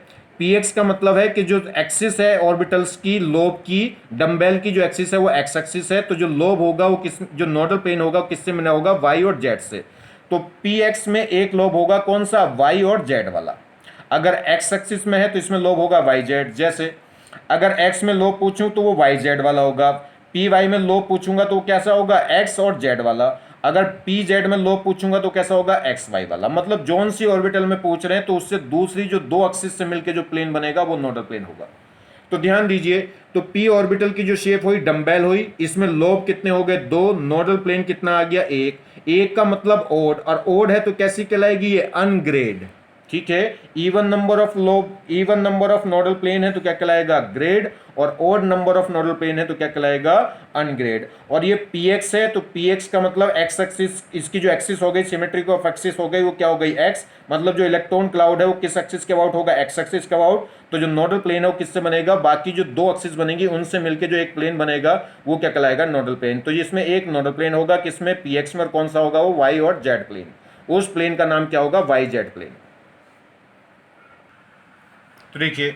पी एक्स का मतलब है कि जो एक्सिस है ऑर्बिटल्स की, लोब की, डम्बेल की जो एक्सिस है वो एक्स एक्सिस है, तो जो लोब होगा वो किस, जो नोडल प्लेन होगा किससे बना होगा? वाई और जेड से। तो पी एक्स में एक लोब होगा कौन सा? वाई और जेड वाला। अगर एक्स एक्सिस में है तो इसमें लोब होगा वाई जेड। जैसे अगर एक्स में लोब पूछूं तो वो वाई जेड वाला होगा, पी वाई में लोब पूछूंगा तो कैसा होगा? एक्स और जेड वाला। अगर पी जेड में लोब पूछूंगा तो कैसा होगा? एक्स वाई वाला। मतलब जोन सी ऑर्बिटल में पूछ रहे हैं तो उससे दूसरी जो दो एक्सिस से मिलकर जो प्लेन बनेगा वो नोडल प्लेन होगा। तो ध्यान दीजिए, तो पी ऑर्बिटल की जो शेप हुई डम्बेल हुई, इसमें लोब कितने हो गए? 2। नोडल प्लेन कितना आ गया? 1। एक का मतलब ओड, और ओड है तो कैसी कहलाएगी? ये अनग्रेड। ठीक है, even number of lobe, even number of nodal plane है तो क्या कहलाएगा? ग्रेड, और odd number of nodal plane है तो क्या कहलाएगा? अनग्रेड। और ये px है तो px का मतलब एक्स एक्सिस, इसकी जो एक्सिस हो गई, सिमेट्रिक ऑफ एक्सिस हो गई, वो क्या हो गई? एक्स। मतलब जो इलेक्ट्रॉन क्लाउड है वो किस एक्सिस के अबाउट होगा? एक्स एक्सिस के अबाउट। तो जो नोडल प्लेन है वो किससे बनेगा? बाकी जो दो एक्सिस बनेंगी उनसे मिलकर जो एक प्लेन बनेगा वो क्या कहलाएगा? Nodal plane. तो इसमें एक नोडल प्लेन होगा किसमें? px में। और कौन सा होगा वो? वाई और जेड प्लेन। उस प्लेन का नाम क्या होगा? Y z plane. तो देखिए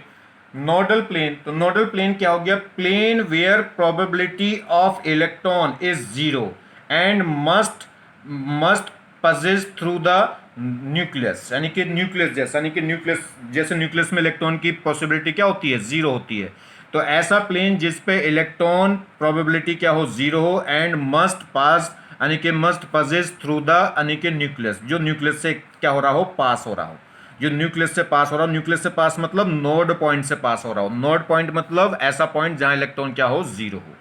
नोडल प्लेन, तो नोडल प्लेन क्या हो गया? Plane where probability of electron is 0 and must passes through the nucleus, यानी कि न्यूक्लियस जैसा, यानी कि न्यूक्लियस जैसे न्यूक्लियस में इलेक्ट्रॉन की पॉसिबिलिटी क्या होती है? 0 होती है। तो ऐसा प्लेन जिसपे इलेक्ट्रॉन प्रोबेबिलिटी क्या हो? 0 हो, एंड मस्ट पास यानी कि मस्ट पजेस थ्रू द यानी कि न्यूक्लियस, जो न्यूक्लियस से क्या हो रहा हो? पास हो रहा हो। जो न्यूक्लियस से पास हो रहा हो, न्यूक्लियस से पास मतलब नोड पॉइंट से पास हो रहा हो। नोड पॉइंट मतलब ऐसा पॉइंट जहां इलेक्ट्रॉन क्या हो? 0 हो।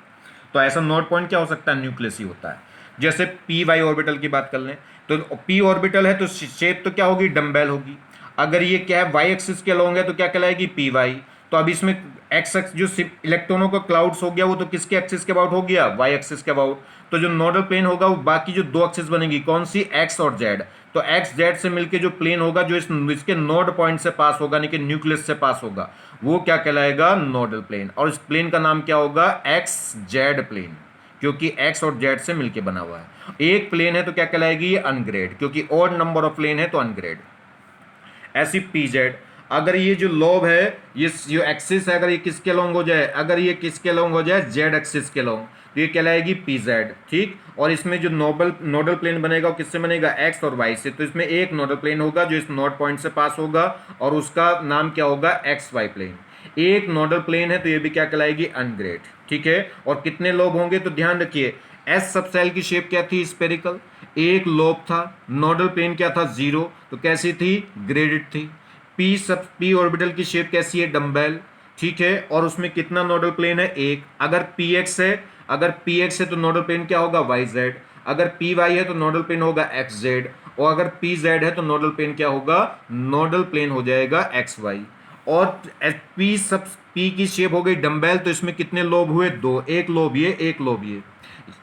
तो ऐसा नोड पॉइंट क्या हो सकता है? न्यूक्लियस ही होता है। जैसे पी वाई ऑर्बिटल की बात कर लें तो पी ऑर्बिटल है तो शेप तो क्या होगी? डम्बेल होगी। अगर ये क्या है? वाई एक्सिस के अलोंग है तो क्या कहलाएगी? P y. तो अब इसमें एक्स एक्स जो इलेक्ट्रॉनों का क्लाउड्स हो गया वो तो किसके एक्सिस के अबाउट हो गया? वाई एक्सिस के अबाउट। तो जो नोडल प्लेन होगा वो बाकी जो दो एक्सिस बनेगी कौन सी? एक्स और जेड। तो एक्स जेड से मिलके जो प्लेन होगा जो इसके नोड पॉइंट से पास होगा यानी कि न्यूक्लियस से पास होगा वो क्या कहलाएगा? Nodal plane. और इस प्लेन का नाम क्या होगा? एक्स जेड प्लेन, क्योंकि एक्स और जेड से मिलके बना हुआ है। एक प्लेन है तो क्या कहलाएगी? ये अनग्रेड, क्योंकि ऑड नंबर ऑफ प्लेन है तो अनग्रेड। ऐसी पी जेड, अगर ये जो लोब है, ये जो एक्सिस है, अगर ये किसके लॉन्ग हो जाए? अगर ये किसके लॉन्ग हो जाए? जेड एक्सिस के लॉन्ग, तो ये कहलाएगी पी जेड, ठीक। और इसमें जो नोडल प्लेन बनेगा वो किससे बनेगा, एक्स और वाई से। तो इसमें एक नोडल प्लेन होगा जो इस नोड पॉइंट से पास होगा और उसका नाम क्या होगा, एक्स वाई प्लेन। एक नोडल प्लेन है तो ये भी क्या कहलाएगी, अनग्रेड, ठीक है। और कितने लोब होंगे, तो ध्यान रखिए एस सबसेल की शेप क्या थी, स्पेरिकल, एक लोब था, नोडल प्लेन क्या था, जीरो, तो कैसी थी, ग्रेडेड थी। पी ऑर्बिटल की शेप कैसी है, डम्बेल, ठीक है। और उसमें कितना नोडल प्लेन है, एक। अगर पी एक्स है तो नोडल प्लेन क्या होगा, वाई जेड। अगर पी वाई है तो नोडल प्लेन होगा एक्स जेड। और अगर पी जेड है तो नोडल प्लेन क्या होगा, नोडल प्लेन हो जाएगा एक्स वाई। और पी की शेप हो गई डम्बेल, तो इसमें कितने लोब हुए, दो, एक लोब ये, एक लोब ये,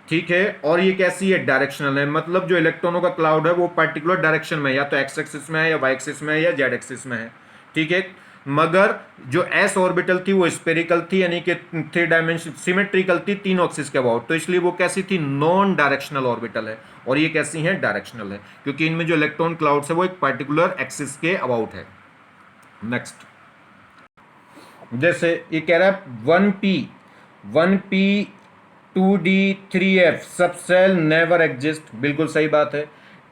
ठीक है। और ये कैसी है, डायरेक्शनल है, मतलब जो इलेक्ट्रॉनों का क्लाउड है वो पर्टिकुलर डायरेक्शन में है, या तो एक्स एक्सिस में है, या वाई एक्सिस में है, या जेड एक्सिस में है, ठीक है। मगर जो एस ऑर्बिटल थी वो स्पेरिकल थी, यानी कि 3 डायमेंशन सिमेट्रिकल थी, तीनों एक्सिस के अबाउट, तो इसलिए वो कैसी थी, नॉन डायरेक्शनल ऑर्बिटल है। और ये कैसी है, डायरेक्शनल है, क्योंकि इनमें जो इलेक्ट्रॉन क्लाउड्स है वो एक पर्टिकुलर एक्सिस के अबाउट है। नेक्स्ट, जैसे ये कह रहा है 1p 2d 3f subshell never exist, बिल्कुल सही बात है।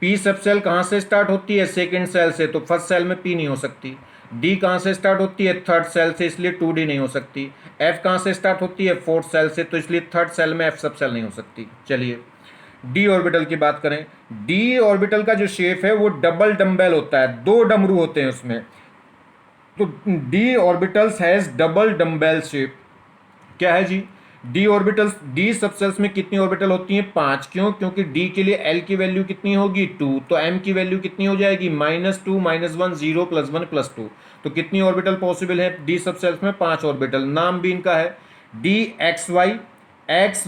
p सबसेल कहाँ से स्टार्ट होती है, सेकंड सेल से, तो फर्स्ट सेल में p नहीं हो सकती। d कहाँ से स्टार्ट होती है, थर्ड सेल से, इसलिए 2d नहीं हो सकती। f कहाँ से स्टार्ट होती है, फोर्थ सेल से, तो इसलिए थर्ड सेल में f सबसेल नहीं हो सकती। चलिए d ऑर्बिटल की बात करें। d ऑर्बिटल का जो शेप है वो डबल डम्बेल होता है, दो डमरू होते हैं उसमें। तो D orbitals has double dumbbell shape. क्या है जी, डी ऑर्बिटल्स, डी सबसेल्स में कितनी ऑर्बिटल होती हैं, 5। क्यों, क्योंकि डी के लिए एल की वैल्यू कितनी होगी, 2, तो एम की वैल्यू कितनी हो जाएगी, -2 -1 0 +1 +2। तो कितनी ऑर्बिटल पॉसिबल है डी सबसेल्स में, 5 ऑर्बिटल। नाम भी इनका है d x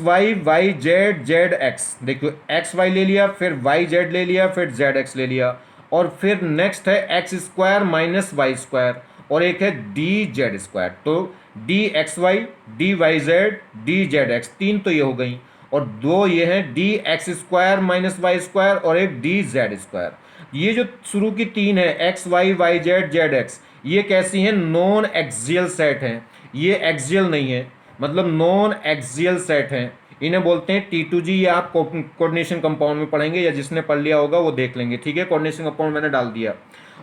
y y z z x. देखो एक्स वाई ले लिया, फिर वाई जेड ले लिया, फिर जेड एक्स ले लिया, और फिर नेक्स्ट है x square minus y square, और एक है डी जेड स्क्वायर। तो d x y, d y z, d z x, 3 तो ये हो गई, और 2 ये हैं d x square minus y square, और एक डी जेड स्क्वायर। ये जो शुरू की 3 है, x y y z z x, ये कैसी हैं, नॉन एक्सियल सेट हैं। ये एक्सियल नहीं है, मतलब नॉन एक्सियल सेट हैं। इन्हें बोलते हैं T2G। ये आप कोऑर्डिनेशन कंपाउंड में पढ़ेंगे, या जिसने पढ़ लिया होगा वो देख लेंगे, ठीक है। कोऑर्डिनेशन कंपाउंड मैंने डाल दिया।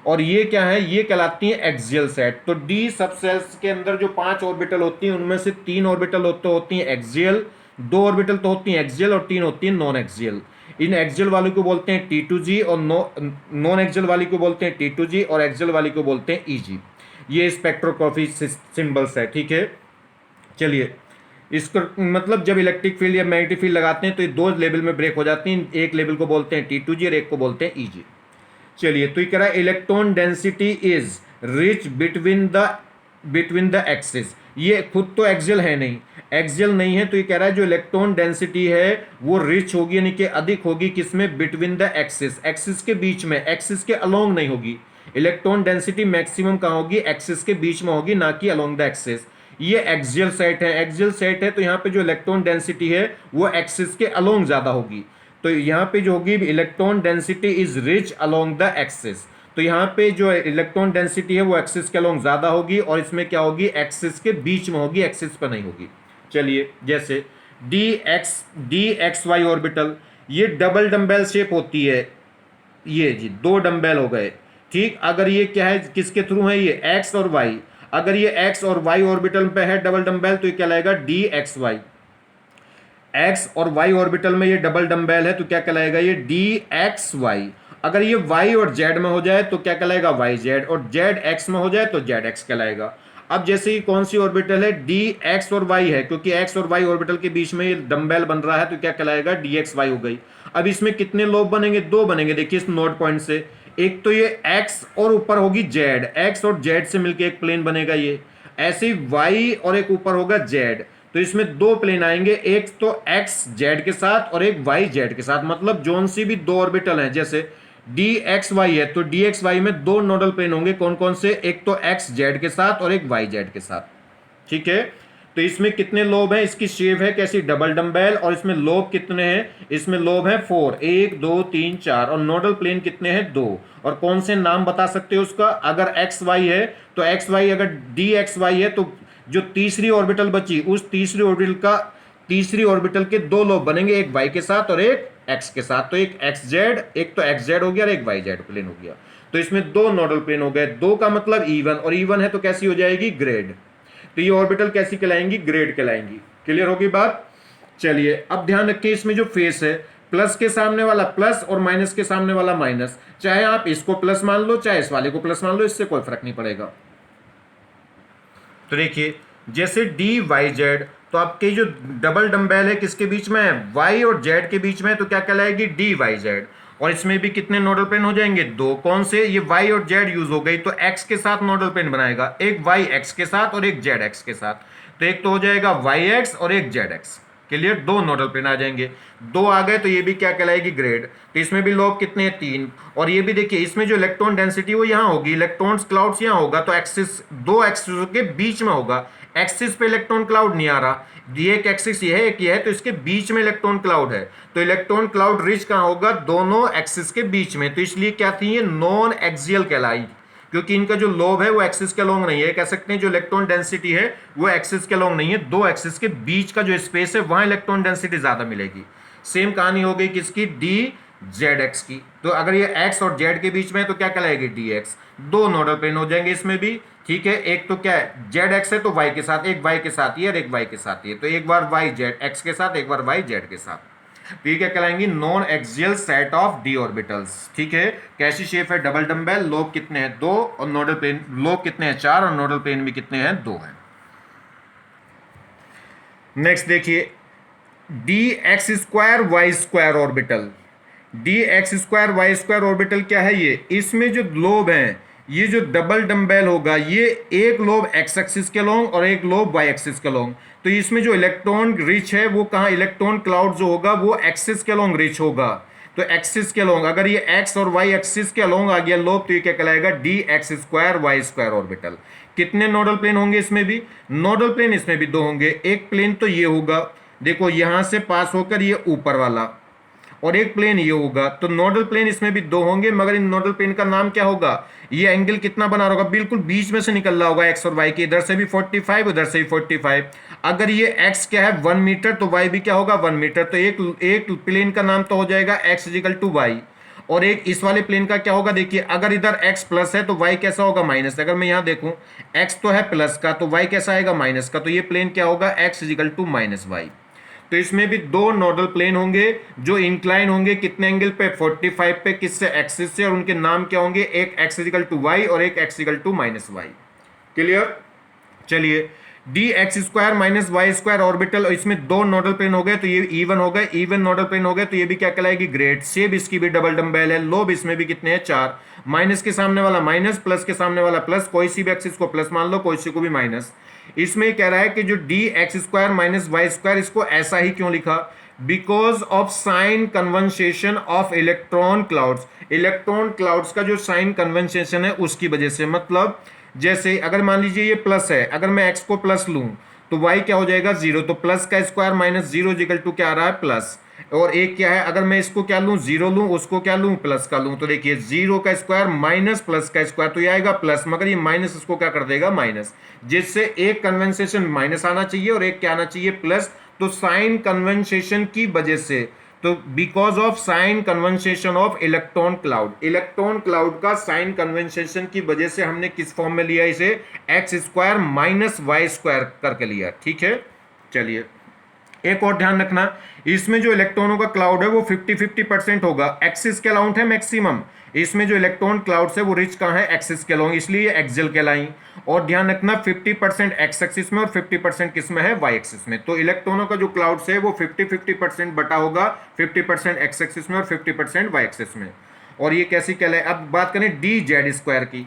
और ये क्या है, ये कहलाती है एक्सियल सेट। तो डी सबसेल्स के अंदर जो 5 ऑर्बिटल होती हैं उनमें से 3 ऑर्बिटल होती हैं एक्सियल, 2 ऑर्बिटल तो होती हैं एक्सियल, और 3 होती हैं नॉन एक्सियल। इन एक्सियल वाली को बोलते हैं T2G, और नॉन एक्सियल वाली को बोलते हैं T2G, और एक्सियल वाली को बोलते हैं EG। ये स्पेक्ट्रोस्कोपी सिंबल्स है, ठीक है। चलिए, इसको मतलब जब इलेक्ट्रिक फील्ड या मैग्नेटिक फील्ड लगाते हैं तो ये 2 लेवल में ब्रेक हो जाती हैं। एक लेवल को बोलते हैं T2G और एक को बोलते हैं EG। चलिए, तो ये कह रहा है electron density is rich between the axis. ये खुद तो एक्सियल है नहीं, एक्सियल नहीं है, तो ये कह रहा है जो इलेक्ट्रॉन डेंसिटी है वो रिच होगी, यानी कि अधिक होगी, किसमें, बिटवीन द एक्सिस, एक्सिस के बीच में, एक्सिस के अलोंग नहीं होगी। इलेक्ट्रॉन डेंसिटी मैक्सिमम कहाँ होगी, एक्सिस के बीच में होगी, ना कि अलोंग द एक्सिस। ये एक्सियल सेट है, एक्सियल सेट है, तो यहाँ पे जो इलेक्ट्रॉन डेंसिटी है वो एक्सिस के अलोंग ज्यादा होगी। तो यहाँ पे जो होगी electron density is rich along the axis, तो यहाँ पे जो इलेक्ट्रॉन डेंसिटी है वो एक्सिस के अलोंग ज्यादा होगी, और इसमें क्या होगी, एक्सिस के बीच में होगी, एक्सिस पर नहीं होगी। चलिए, जैसे डी एक्स वाई ऑर्बिटल, ये डबल डम्बेल शेप होती है, ये जी 2 डम्बेल हो गए, ठीक। अगर ये क्या है, किसके थ्रू है, ये एक्स और वाई। अगर ये एक्स और वाई ऑर्बिटल पे है डबल डम्बेल, तो ये क्या लाएगा, डी एक्स वाई। एक्स और वाई ऑर्बिटल में ये डबल डम्बेल है, तो क्या कहलाएगा, ये डी एक्स वाई। अगर ये वाई और जेड में हो जाए तो क्या कहलाएगा, वाई जेड, और जेड एक्स में हो जाए तो जेड एक्स कहलाएगा। अब जैसे ही कौन सी ऑर्बिटल है, डी एक्स और वाई है, क्योंकि एक्स और वाई ऑर्बिटल के बीच में ये डम्बेल बन रहा है, तो क्या कहलाएगा, डी एक्स वाई हो गई। अब इसमें कितने लोब बनेंगे, 2 बनेंगे। देखिए इस नोड पॉइंट से, एक तो ये एक्स और ऊपर होगी जेड, एक्स और जेड से मिलकर एक प्लेन बनेगा, ये ऐसे ही वाई और एक ऊपर होगा जेड, तो इसमें 2 प्लेन आएंगे, एक तो एक्स जेड के साथ और एक वाई जेड के साथ। मतलब जोन सी भी 2 ऑर्बिटल हैं, जैसे डी एक्स वाई है तो डी एक्स वाई में 2 नोडल प्लेन होंगे, कौन कौन से, एक तो एक्स जेड के साथ और एक वाई जेड के साथ, ठीक है। तो इसमें कितने लोब हैं, इसकी शेप है कैसी, डबल डम्बेल, और इसमें लोब कितने हैं, इसमें लोब है 4, 1 2 3 4, और नोडल प्लेन कितने हैं, 2। और कौन से नाम बता सकते हो उसका, अगर एक्स वाई है तो एक्स वाई, अगर डी एक्स वाई है तो जो तीसरी ऑर्बिटल बची, उस तीसरी ऑर्बिटल का तीसरी ऑर्बिटल के दो लोब बनेंगे, एक वाई के साथ और एक एक्स के साथ। तो एक एक्स जेड, एक तो एक्स जेड हो गया और एक वाई जेड प्लेन हो गया। तो इसमें दो नोडल प्लेन हो गए, दो का मतलब इवन, और इवन है तो कैसी हो जाएगी, ग्रेड। तो ये ऑर्बिटल कैसी कहलाएंगी, ग्रेड कहलाएंगी। क्लियर होगी बात। चलिए अब ध्यान रखिए, इसमें जो फेस है, प्लस के सामने वाला प्लस और माइनस के सामने वाला माइनस, चाहे आप इसको प्लस मान लो चाहे इस वाले को प्लस मान लो, इससे कोई फर्क नहीं पड़ेगा। तो देखिए जैसे डी वाई जेड, तो आपके जो डबल डंबेल है किसके बीच में है, वाई और जेड के बीच में, तो क्या कहलाएगी, डी वाई जेड। और इसमें भी कितने नोडल प्लेन हो जाएंगे, दो। कौन से, ये वाई और जेड यूज हो गई, तो एक्स के साथ नोडल प्लेन बनाएगा, एक वाई एक्स के साथ और एक जेड एक्स के साथ। तो एक तो हो जाएगा वाई एक्स और एक जेड एक्स। क्लियर, दो नोडल प्लेन आ जाएंगे, दो आ गए तो ये भी क्या कहलाएगी, ग्रेड। तो इसमें भी लोब कितने हैं, 3। और ये भी देखिए इसमें जो इलेक्ट्रॉन डेंसिटी वो यहाँ होगी, इलेक्ट्रॉन्स क्लाउड्स यहाँ होगा, तो एक्सिस, दो एक्सिस के बीच में होगा। एक्सिस पे इलेक्ट्रॉन क्लाउड नहीं आ रहा, ये एक एक्सिस ये है एक ये है, तो इसके बीच में इलेक्ट्रॉन क्लाउड है। तो इलेक्ट्रॉन क्लाउड रिच कहाँ होगा, दोनों एक्सिस के बीच में। तो इसलिए क्या थी, ये नॉन एक्सियल कहलाई, क्योंकि इनका जो लोब है वो एक्सिस के लॉन्ग नहीं है। कह सकते हैं जो इलेक्ट्रॉन डेंसिटी है वो एक्सिस के लॉन्ग नहीं है, दो एक्सिस के बीच का जो स्पेस है वहां इलेक्ट्रॉन डेंसिटी ज्यादा मिलेगी। सेम कहानी हो गई किसकी, डी जेड एक्स की। तो अगर ये एक्स और जेड के बीच में है तो क्या कहलाएगी, डी एक्स। दो नोडल प्लेन हो जाएंगे इसमें भी, ठीक है। एक तो क्या है, जेड एक्स है तो वाई के साथ, एक वाई के साथ ये और एक वाई के साथ ये, तो एक बार वाई जेड एक्स के साथ, एक बार वाई जेड के साथ। तो ये क्या कहलाएंगी, non axial set of d orbitals. ठीक है, कैसी शेप है, डबल डंबेल, लोब कितने हैं, दो, और नोडल प्लेन, लोब कितने हैं, 4, और नोडल प्लेन भी कितने हैं, 2 हैं। नेक्स्ट देखिए, d x square y square orbital. D x square y square orbital क्या है ये, इसमें जो लोब है, ये जो डबल डंबेल होगा, ये एक लोब एक्स एक्सिस के लॉन्ग और एक लोब वाई एक्सिस के लॉन्ग। तो इसमें जो इलेक्ट्रॉन रिच है वो कहाँ, इलेक्ट्रॉन क्लाउड जो होगा वो एक्सिस के लॉन्ग रिच होगा। तो एक्सिस के लॉन्ग, अगर ये एक्स और वाई एक्सिस के लॉन्ग आ गया लोब, तो ये क्या कहलाएगा, d x square y square orbital. कितने नोडल प्लेन होंगे इसमें भी, नोडल प्लेन इसमें भी 2 होंगे। एक प्लेन तो ये होगा, देखो यहां से पास होकर ये ऊपर वाला, और एक प्लेन ये होगा। तो नोडल प्लेन इसमें भी 2 होंगे, मगर इन नोडल प्लेन का नाम क्या होगा, ये एंगल कितना बना रहा होगा, बिल्कुल बीच में से निकल रहा होगा एक्स और वाई के, इधर से भी 45 उधर से भी 45। अगर ये एक्स क्या है 1 मीटर, तो वाई भी क्या होगा 1 मीटर। तो एक प्लेन का नाम तो हो जाएगा एक्स इक्वल टू वाई, और एक इस वाले प्लेन का क्या होगा, देखिए अगर इधर x प्लस है तो y कैसा होगा, माइनस। अगर मैं यहां देखूं x तो है प्लस का, तो y कैसा आएगा, माइनस का। तो ये प्लेन क्या होगा, x equal to minus y. तो इसमें भी 2 नोडल प्लेन होंगे जो इंक्लाइन होंगे कितने एंगल पे, 45 पे, किससे, एक्सिस से, और उनके नाम क्या होंगे, एक x इक्वल टू वाई और एक x equal to minus y. Clear. चलिए, d x square minus y square orbital, और इसमें 2 नोडल प्लेन हो गए तो ये इवन हो गए, इवन नोडल प्लेन हो गए तो ये भी क्या कहलाएगी, ग्रेड। शेप इसकी भी डबल डंबेल है, लोब इसमें भी कितने हैं, 4। माइनस के सामने वाला माइनस, प्लस के सामने वाला प्लस, कोई सी भी एक्सिस को प्लस मान लो, कोई सी को भी माइनस। इसमें कह रहा है कि जो d x square minus y square, इसको ऐसा ही क्यों लिखा, because of sign convention of electron clouds. Electron clouds का जो साइन कन्वेंसेशन है उसकी वजह से, मतलब जैसे अगर मान लीजिए ये प्लस है, अगर मैं एक्स को प्लस लूं तो वाई क्या हो जाएगा, 0। तो प्लस का स्क्वायर माइनस 0 इक्वल टू क्या आ रहा है, प्लस। और एक क्या है, अगर मैं इसको क्या लूं, 0 लूं, उसको क्या लूं, प्लस का लूं, तो देखिए 0 का स्क्वायर माइनस प्लस का स्क्वायर, तो ये आएगा प्लस, मगर ये माइनस इसको क्या कर देगा, माइनस। जिससे एक कन्वेंसेशन माइनस आना चाहिए और एक क्या आना चाहिए, प्लस। तो साइन कन्वेंसेशन की वजह से, तो because of sign convention of electron cloud, electron cloud का साइन कन्वेंसेशन की वजह से हमने किस फॉर्म में लिया इसे, x square minus y square करके लिया। ठीक है। चलिए, एक और ध्यान रखना, इसमें जो इलेक्ट्रॉनों का क्लाउड है वो 50-50% होगा, एक्सिस के अलाउंट है मैक्सिमम। इसमें जो इलेक्ट्रॉन क्लाउड्स है वो रिच कहाँ है, एक्सिस के अलाउंट, इसलिए एक्सियल कहलाई। और ध्यान रखना 50% एक्स एक्सिस में और 50% किस में है, वाई एक्सिस में। तो इलेक्ट्रॉनों का जो क्लाउड्स है वो 50-50% बटा होगा, 50% एक्स एक्सिस में और 50% वाई एक्सिस में। और ये कैसी कहलाई, अब बात करें डी जेड स्क्वायर की।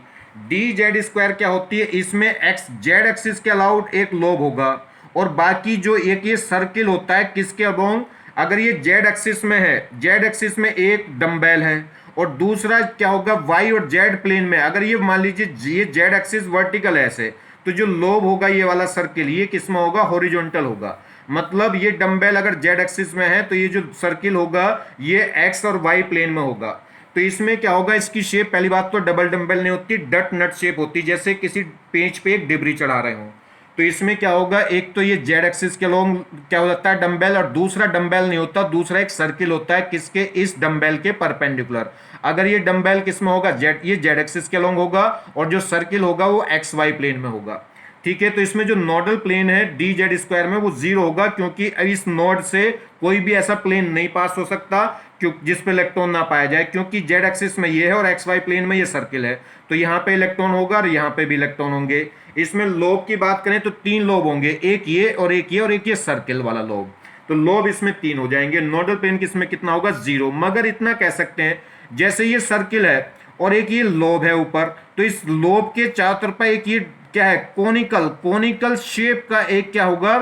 डी जेड स्क्वायर क्या होती है, इसमें एक्स जेड एक्सिस के अलाउट एक लोब होगा, और बाकी जो एक ये सर्किल होता है किसके अलोंग, अगर ये जेड एक्सिस में है, जेड एक्सिस में एक डंबेल है, और दूसरा क्या होगा, वाई और जेड प्लेन में। अगर ये मान लीजिए ये जेड एक्सिस वर्टिकल है ऐसे, तो जो लोब होगा ये वाला सर्किल, ये किस में होगा, हॉरिजॉन्टल होगा। मतलब ये डंबेल अगर जेड एक्सिस में है तो ये जो सर्किल होगा ये एक्स और वाई प्लेन में होगा। तो इसमें क्या होगा, इसकी शेप, पहली बात तो डबल डंबेल नहीं होती, डट नट शेप होती, जैसे किसी पेज पे एक डिबरी चढ़ा रहे हो। तो इसमें क्या होगा, एक तो ये जेड एक्सिस के लोग क्या हो जाता है डंबेल, और दूसरा डंबेल नहीं होता, दूसरा एक सर्किल होता है किसके, इस डंबेल के परपेंडिकुलर। अगर ये डंबेल किस में होगा, जेड, ये जेड एक्सिस के लोग होगा, और जो सर्किल होगा वो एक्स वाई प्लेन में होगा। ठीक है, तो इसमें जो नोडल प्लेन है डी जेड स्क्वायर में वो जीरो होगा, क्योंकि इस नोड से कोई भी ऐसा प्लेन नहीं पास हो सकता जिस पे इलेक्ट्रॉन ना पाया जाए, क्योंकि जेड एक्सिस में ये है और एक्स वाई प्लेन में ये सर्किल है, तो यहाँ पे इलेक्ट्रॉन होगा और यहाँ पे भी इलेक्ट्रॉन होंगे। इसमें लोब की बात करें तो 3 लोब होंगे, एक ये और एक ये और एक ये सर्किल वाला लोब, तो लोब इसमें 3 हो जाएंगे। नोडल प्लेन किसमें कितना होगा, 0। मगर इतना कह सकते हैं जैसे ये सर्किल है और एक ये लोब है ऊपर, तो इस लोब के चारों तरफ एक ये क्या है, कोनिकल शेप का एक क्या होगा,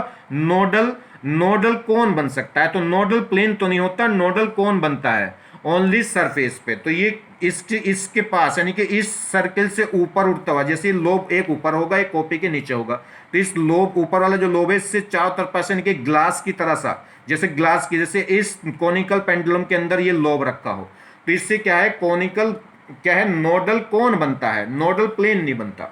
नोडल कोन बन सकता है। तो नोडल प्लेन तो नहीं होता, नोडल कोन बनता है ओनली सरफेस पे। तो ये इसके पास यानी कि इस सर्किल से ऊपर उठता हुआ, जैसे लोब एक ऊपर होगा एक कॉपी के नीचे होगा, तो इस लोब ऊपर वाला जो लोब है इससे चारों तरफ से यानी कि ग्लास की तरह सा, जैसे ग्लास की, जैसे इस कोनिकल पेंडुलम के अंदर ये लोब रखा हो, तो इससे क्या है, कोनिकल क्या है, नोडल कोन बनता है, नोडल प्लेन नहीं बनता।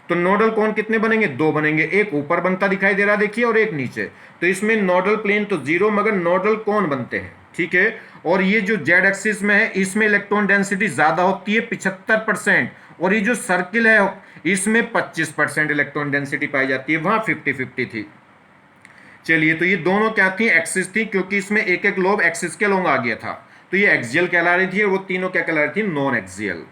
तो नोडल कोन कितने बनेंगे, 2 बनेंगे, एक ऊपर बनता दिखाई दे रहा देखिए और एक नीचे। तो इसमें नोडल प्लेन तो 0 मगर नोडल कोन बनते हैं। ठीक है, और ये जो जेड एक्सिस में है इसमें इलेक्ट्रॉन डेंसिटी ज्यादा होती है 75%, और ये जो सर्किल है इसमें 25% इलेक्ट्रॉन डेंसिटी पाई जाती है, वहां 50-50 थी। चलिए, तो ये दोनों क्या थी, एक्सिस थी, क्योंकि इसमें एक एक लोब एक्सिस के लोग आ गया था, तो ये एक्सियल कहला रही थी, और वो तीनों क्या कहला रही थी, नॉन एक्सियल।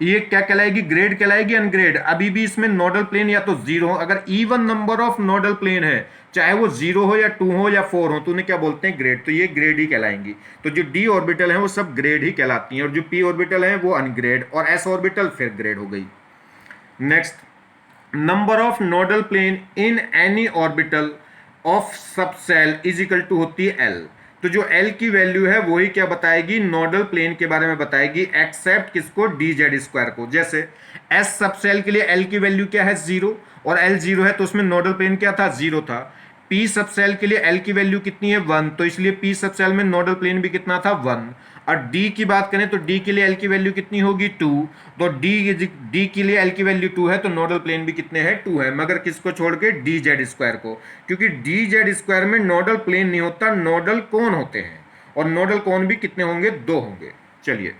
ये क्या कहलाएगी, ग्रेड कहलाएगी, अनग्रेड। अभी भी इसमें नोडल प्लेन या तो 0 हो, अगर even number of nodal plane है, चाहे वो 0 हो या 2 हो या 4 हो, तो उन्हें क्या बोलते हैं, ग्रेड। तो ये ग्रेड ही कहलाएंगी। तो जो डी ऑर्बिटल है वो सब ग्रेड ही कहलाती हैं, और जो पी ऑर्बिटल है वो अनग्रेड, और एस ऑर्बिटल फिर ग्रेड हो गई। Next, number of nodal plane in any orbital of subshell is equal to होती है एल। तो जो एल की वैल्यू है वही क्या बताएगी, नोडल प्लेन के बारे में बताएगी, एक्सेप्ट किसको, डी जेड स्क्वायर को। जैसे एस सबसेल के लिए एल की वैल्यू क्या है, 0, और एल 0 है तो उसमें नोडल प्लेन क्या था, 0 था। पी सबसेल के लिए एल की वैल्यू कितनी है, 1, तो इसलिए पी सबसेल में नोडल प्लेन भी कितना था, 1। और डी की बात करें तो डी के लिए एल की वैल्यू कितनी होगी, 2, तो डी के लिए एल की वैल्यू 2 है, तो नोडल प्लेन भी कितने हैं, 2 है, मगर किसको छोड़ के, डी जेड स्क्वायर को, क्योंकि डी जेड स्क्वायर में नोडल प्लेन नहीं होता, नोडल कोन होते हैं, और नोडल कोन भी कितने होंगे, 2 होंगे। चलिए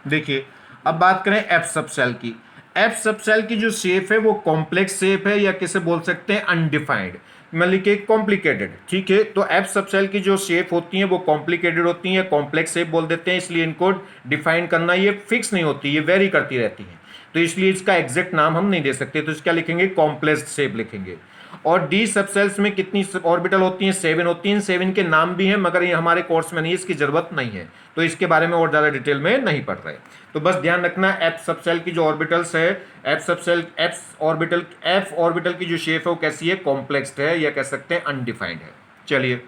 देखिए, अब बात करें एफ सबसेल की। एफ सबसेल की जो शेप है वो कॉम्प्लेक्स शेप है, या किसे बोल सकते हैं, अनडिफाइंड, मतलब कि कॉम्प्लिकेटेड। ठीक है, तो एफ सबसेल की जो शेप होती है वो कॉम्प्लिकेटेड होती है, कॉम्प्लेक्स शेप बोल देते हैं, इसलिए इनको डिफाइन करना, ये फिक्स नहीं होती, ये वेरी करती रहती है, तो इसलिए इसका एग्जैक्ट नाम हम नहीं दे सकते, तो इसका लिखेंगे, कॉम्प्लेक्स शेप लिखेंगे। और डी सबसेल्स में कितनी ऑर्बिटल होती हैं, 7 होती हैं। 7 के नाम भी हैं, मगर ये हमारे कोर्स में नहीं, इसकी जरूरत नहीं है, तो इसके बारे में और ज़्यादा डिटेल में नहीं पढ़ रहे। तो बस ध्यान रखना, एफ सबसेल की जो ऑर्बिटल्स है, एफ ऑर्बिटल की जो शेप है वो कैसी है, कॉम्प्लेक्स है, या कह सकते हैं अनडिफाइंड है। चलिए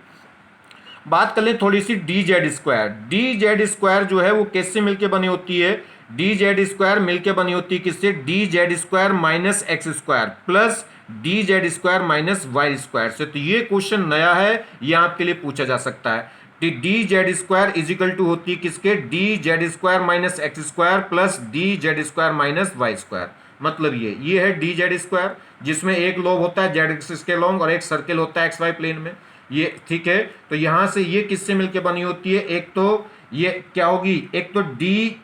बात कर लें थोड़ी सी d z square. D z square जो है वो किससे मिलकर बनी होती है, डी जेड स्क्वायर मिलकर बनी होती है किससे, d z square minus x square plus d z square minus y square से। तो ये क्वेश्चन नया है, ये आपके लिए पूछा जा सकता है। D z square is equal to होती है किसके, d z square minus x square plus d z square minus y square. मतलब ये है डी जेड स्क्वायर, जिसमें एक लोब होता है जेड एक्सिस के लॉन्ग और एक सर्किल होता है एक्स वाई प्लेन में, ये ठीक है। तो यहां से ये किससे मिलकर बनी होती है, एक तो ये क्या होगी, एक तो D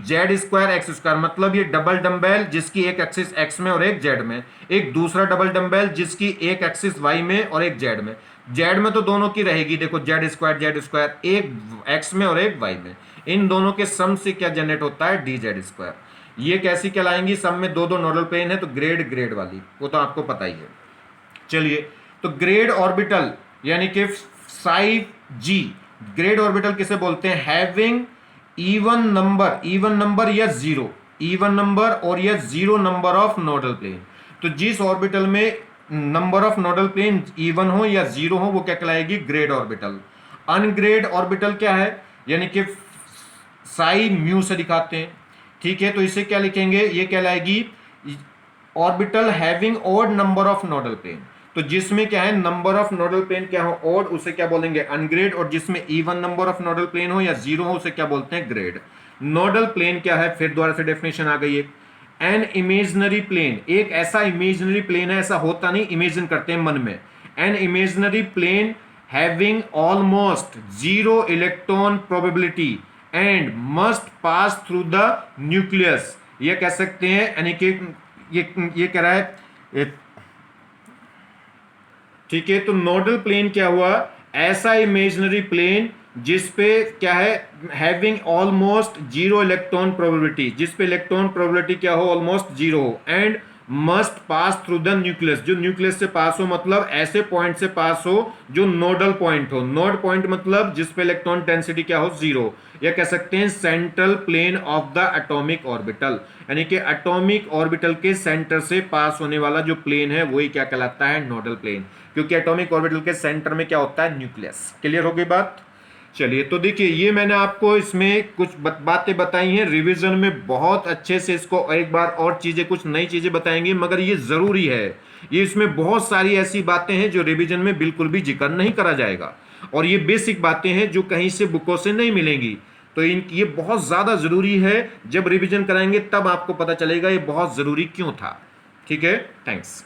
z square x square, मतलब ये डबल डंबेल जिसकी एक एक्सिस एक्स में और एक जेड में, एक दूसरा डबल डंबेल जिसकी एक एक्सिस वाई में और एक जेड में। जेड में तो दोनों की रहेगी, देखो जेड स्क्वायर, एक एक्स में और एक वाई में, इन दोनों के सम से क्या जनरेट होता है, डी जेड स्क्वायर। ये कैसी कहलाएंगी, सम में दो नोडल प्लेन है, तो ग्रेड वाली, वो तो आपको पता ही है। चलिए, तो ग्रेड ऑर्बिटल यानी कि साई जी, ग्रेड ऑर्बिटल किसे बोलते हैं, हैविंग इवन नंबर या जीरो, इवन नंबर और या zero number of nodal plane. तो जिस ऑर्बिटल में number of nodal plane even हो या जीरो हो वो क्या कहलाएगी, ग्रेड ऑर्बिटल। अनग्रेड ऑर्बिटल क्या है, यानी कि साई म्यू से दिखाते हैं, ठीक है। तो इसे क्या लिखेंगे, ये कहलाएगी orbital having odd number of nodal plane. तो जिसमें क्या है, नंबर ऑफ नोडल प्लेन क्या हो, ऑड, उसे क्या बोलेंगे, अनग्रेड। और जिसमें even number of nodal plane हो या जीरो हो उसे क्या बोलते हैं, ग्रेड। नोडल प्लेन क्या है, फिर दोबारा से डेफिनेशन आ गई है, एन इमेजनरी प्लेन, एक ऐसा इमेजनरी प्लेन है, ऐसा होता नहीं, इमेजिन करते हैं मन में, an imaginary plane having almost zero electron probability and must pass through the nucleus, ये कह सकते हैं, यानी कि ये कह रहा है, ठीक है। तो नोडल प्लेन क्या हुआ, ऐसा इमेजनरी प्लेन जिसपे क्या है, having almost zero electron probability, जिसपे इलेक्ट्रॉन प्रोबेबिलिटी क्या हो, ऑलमोस्ट जीरो हो, and must pass through the nucleus, जो न्यूक्लियस से पास हो, मतलब ऐसे पॉइंट से पास हो जो नोडल पॉइंट हो, नोड पॉइंट मतलब जिसपे इलेक्ट्रॉन डेंसिटी क्या हो, जीरो, या कह सकते हैं central plane of the atomic orbital, यानी कि एटॉमिक ऑर्बिटल के सेंटर से पास होने वाला जो प्लेन है वही क्या कहलाता है, नोडल प्लेन, क्योंकि एटॉमिक ऑर्बिटल के सेंटर में क्या होता है, न्यूक्लियस। क्लियर हो गई बात। चलिए, तो देखिए ये मैंने आपको इसमें कुछ बातें बताई हैं, रिवीजन में बहुत अच्छे से इसको एक बार और चीज़ें, कुछ नई चीज़ें बताएंगे, मगर ये ज़रूरी है, ये इसमें बहुत सारी ऐसी बातें हैं जो रिवीजन में बिल्कुल भी जिक्र नहीं करा जाएगा, और ये बेसिक बातें हैं जो कहीं से बुकों से नहीं मिलेंगी, तो ये बहुत ज़्यादा ज़रूरी है, जब रिवीजन कराएंगे तब आपको पता चलेगा ये बहुत ज़रूरी क्यों था। ठीक है, थैंक्स।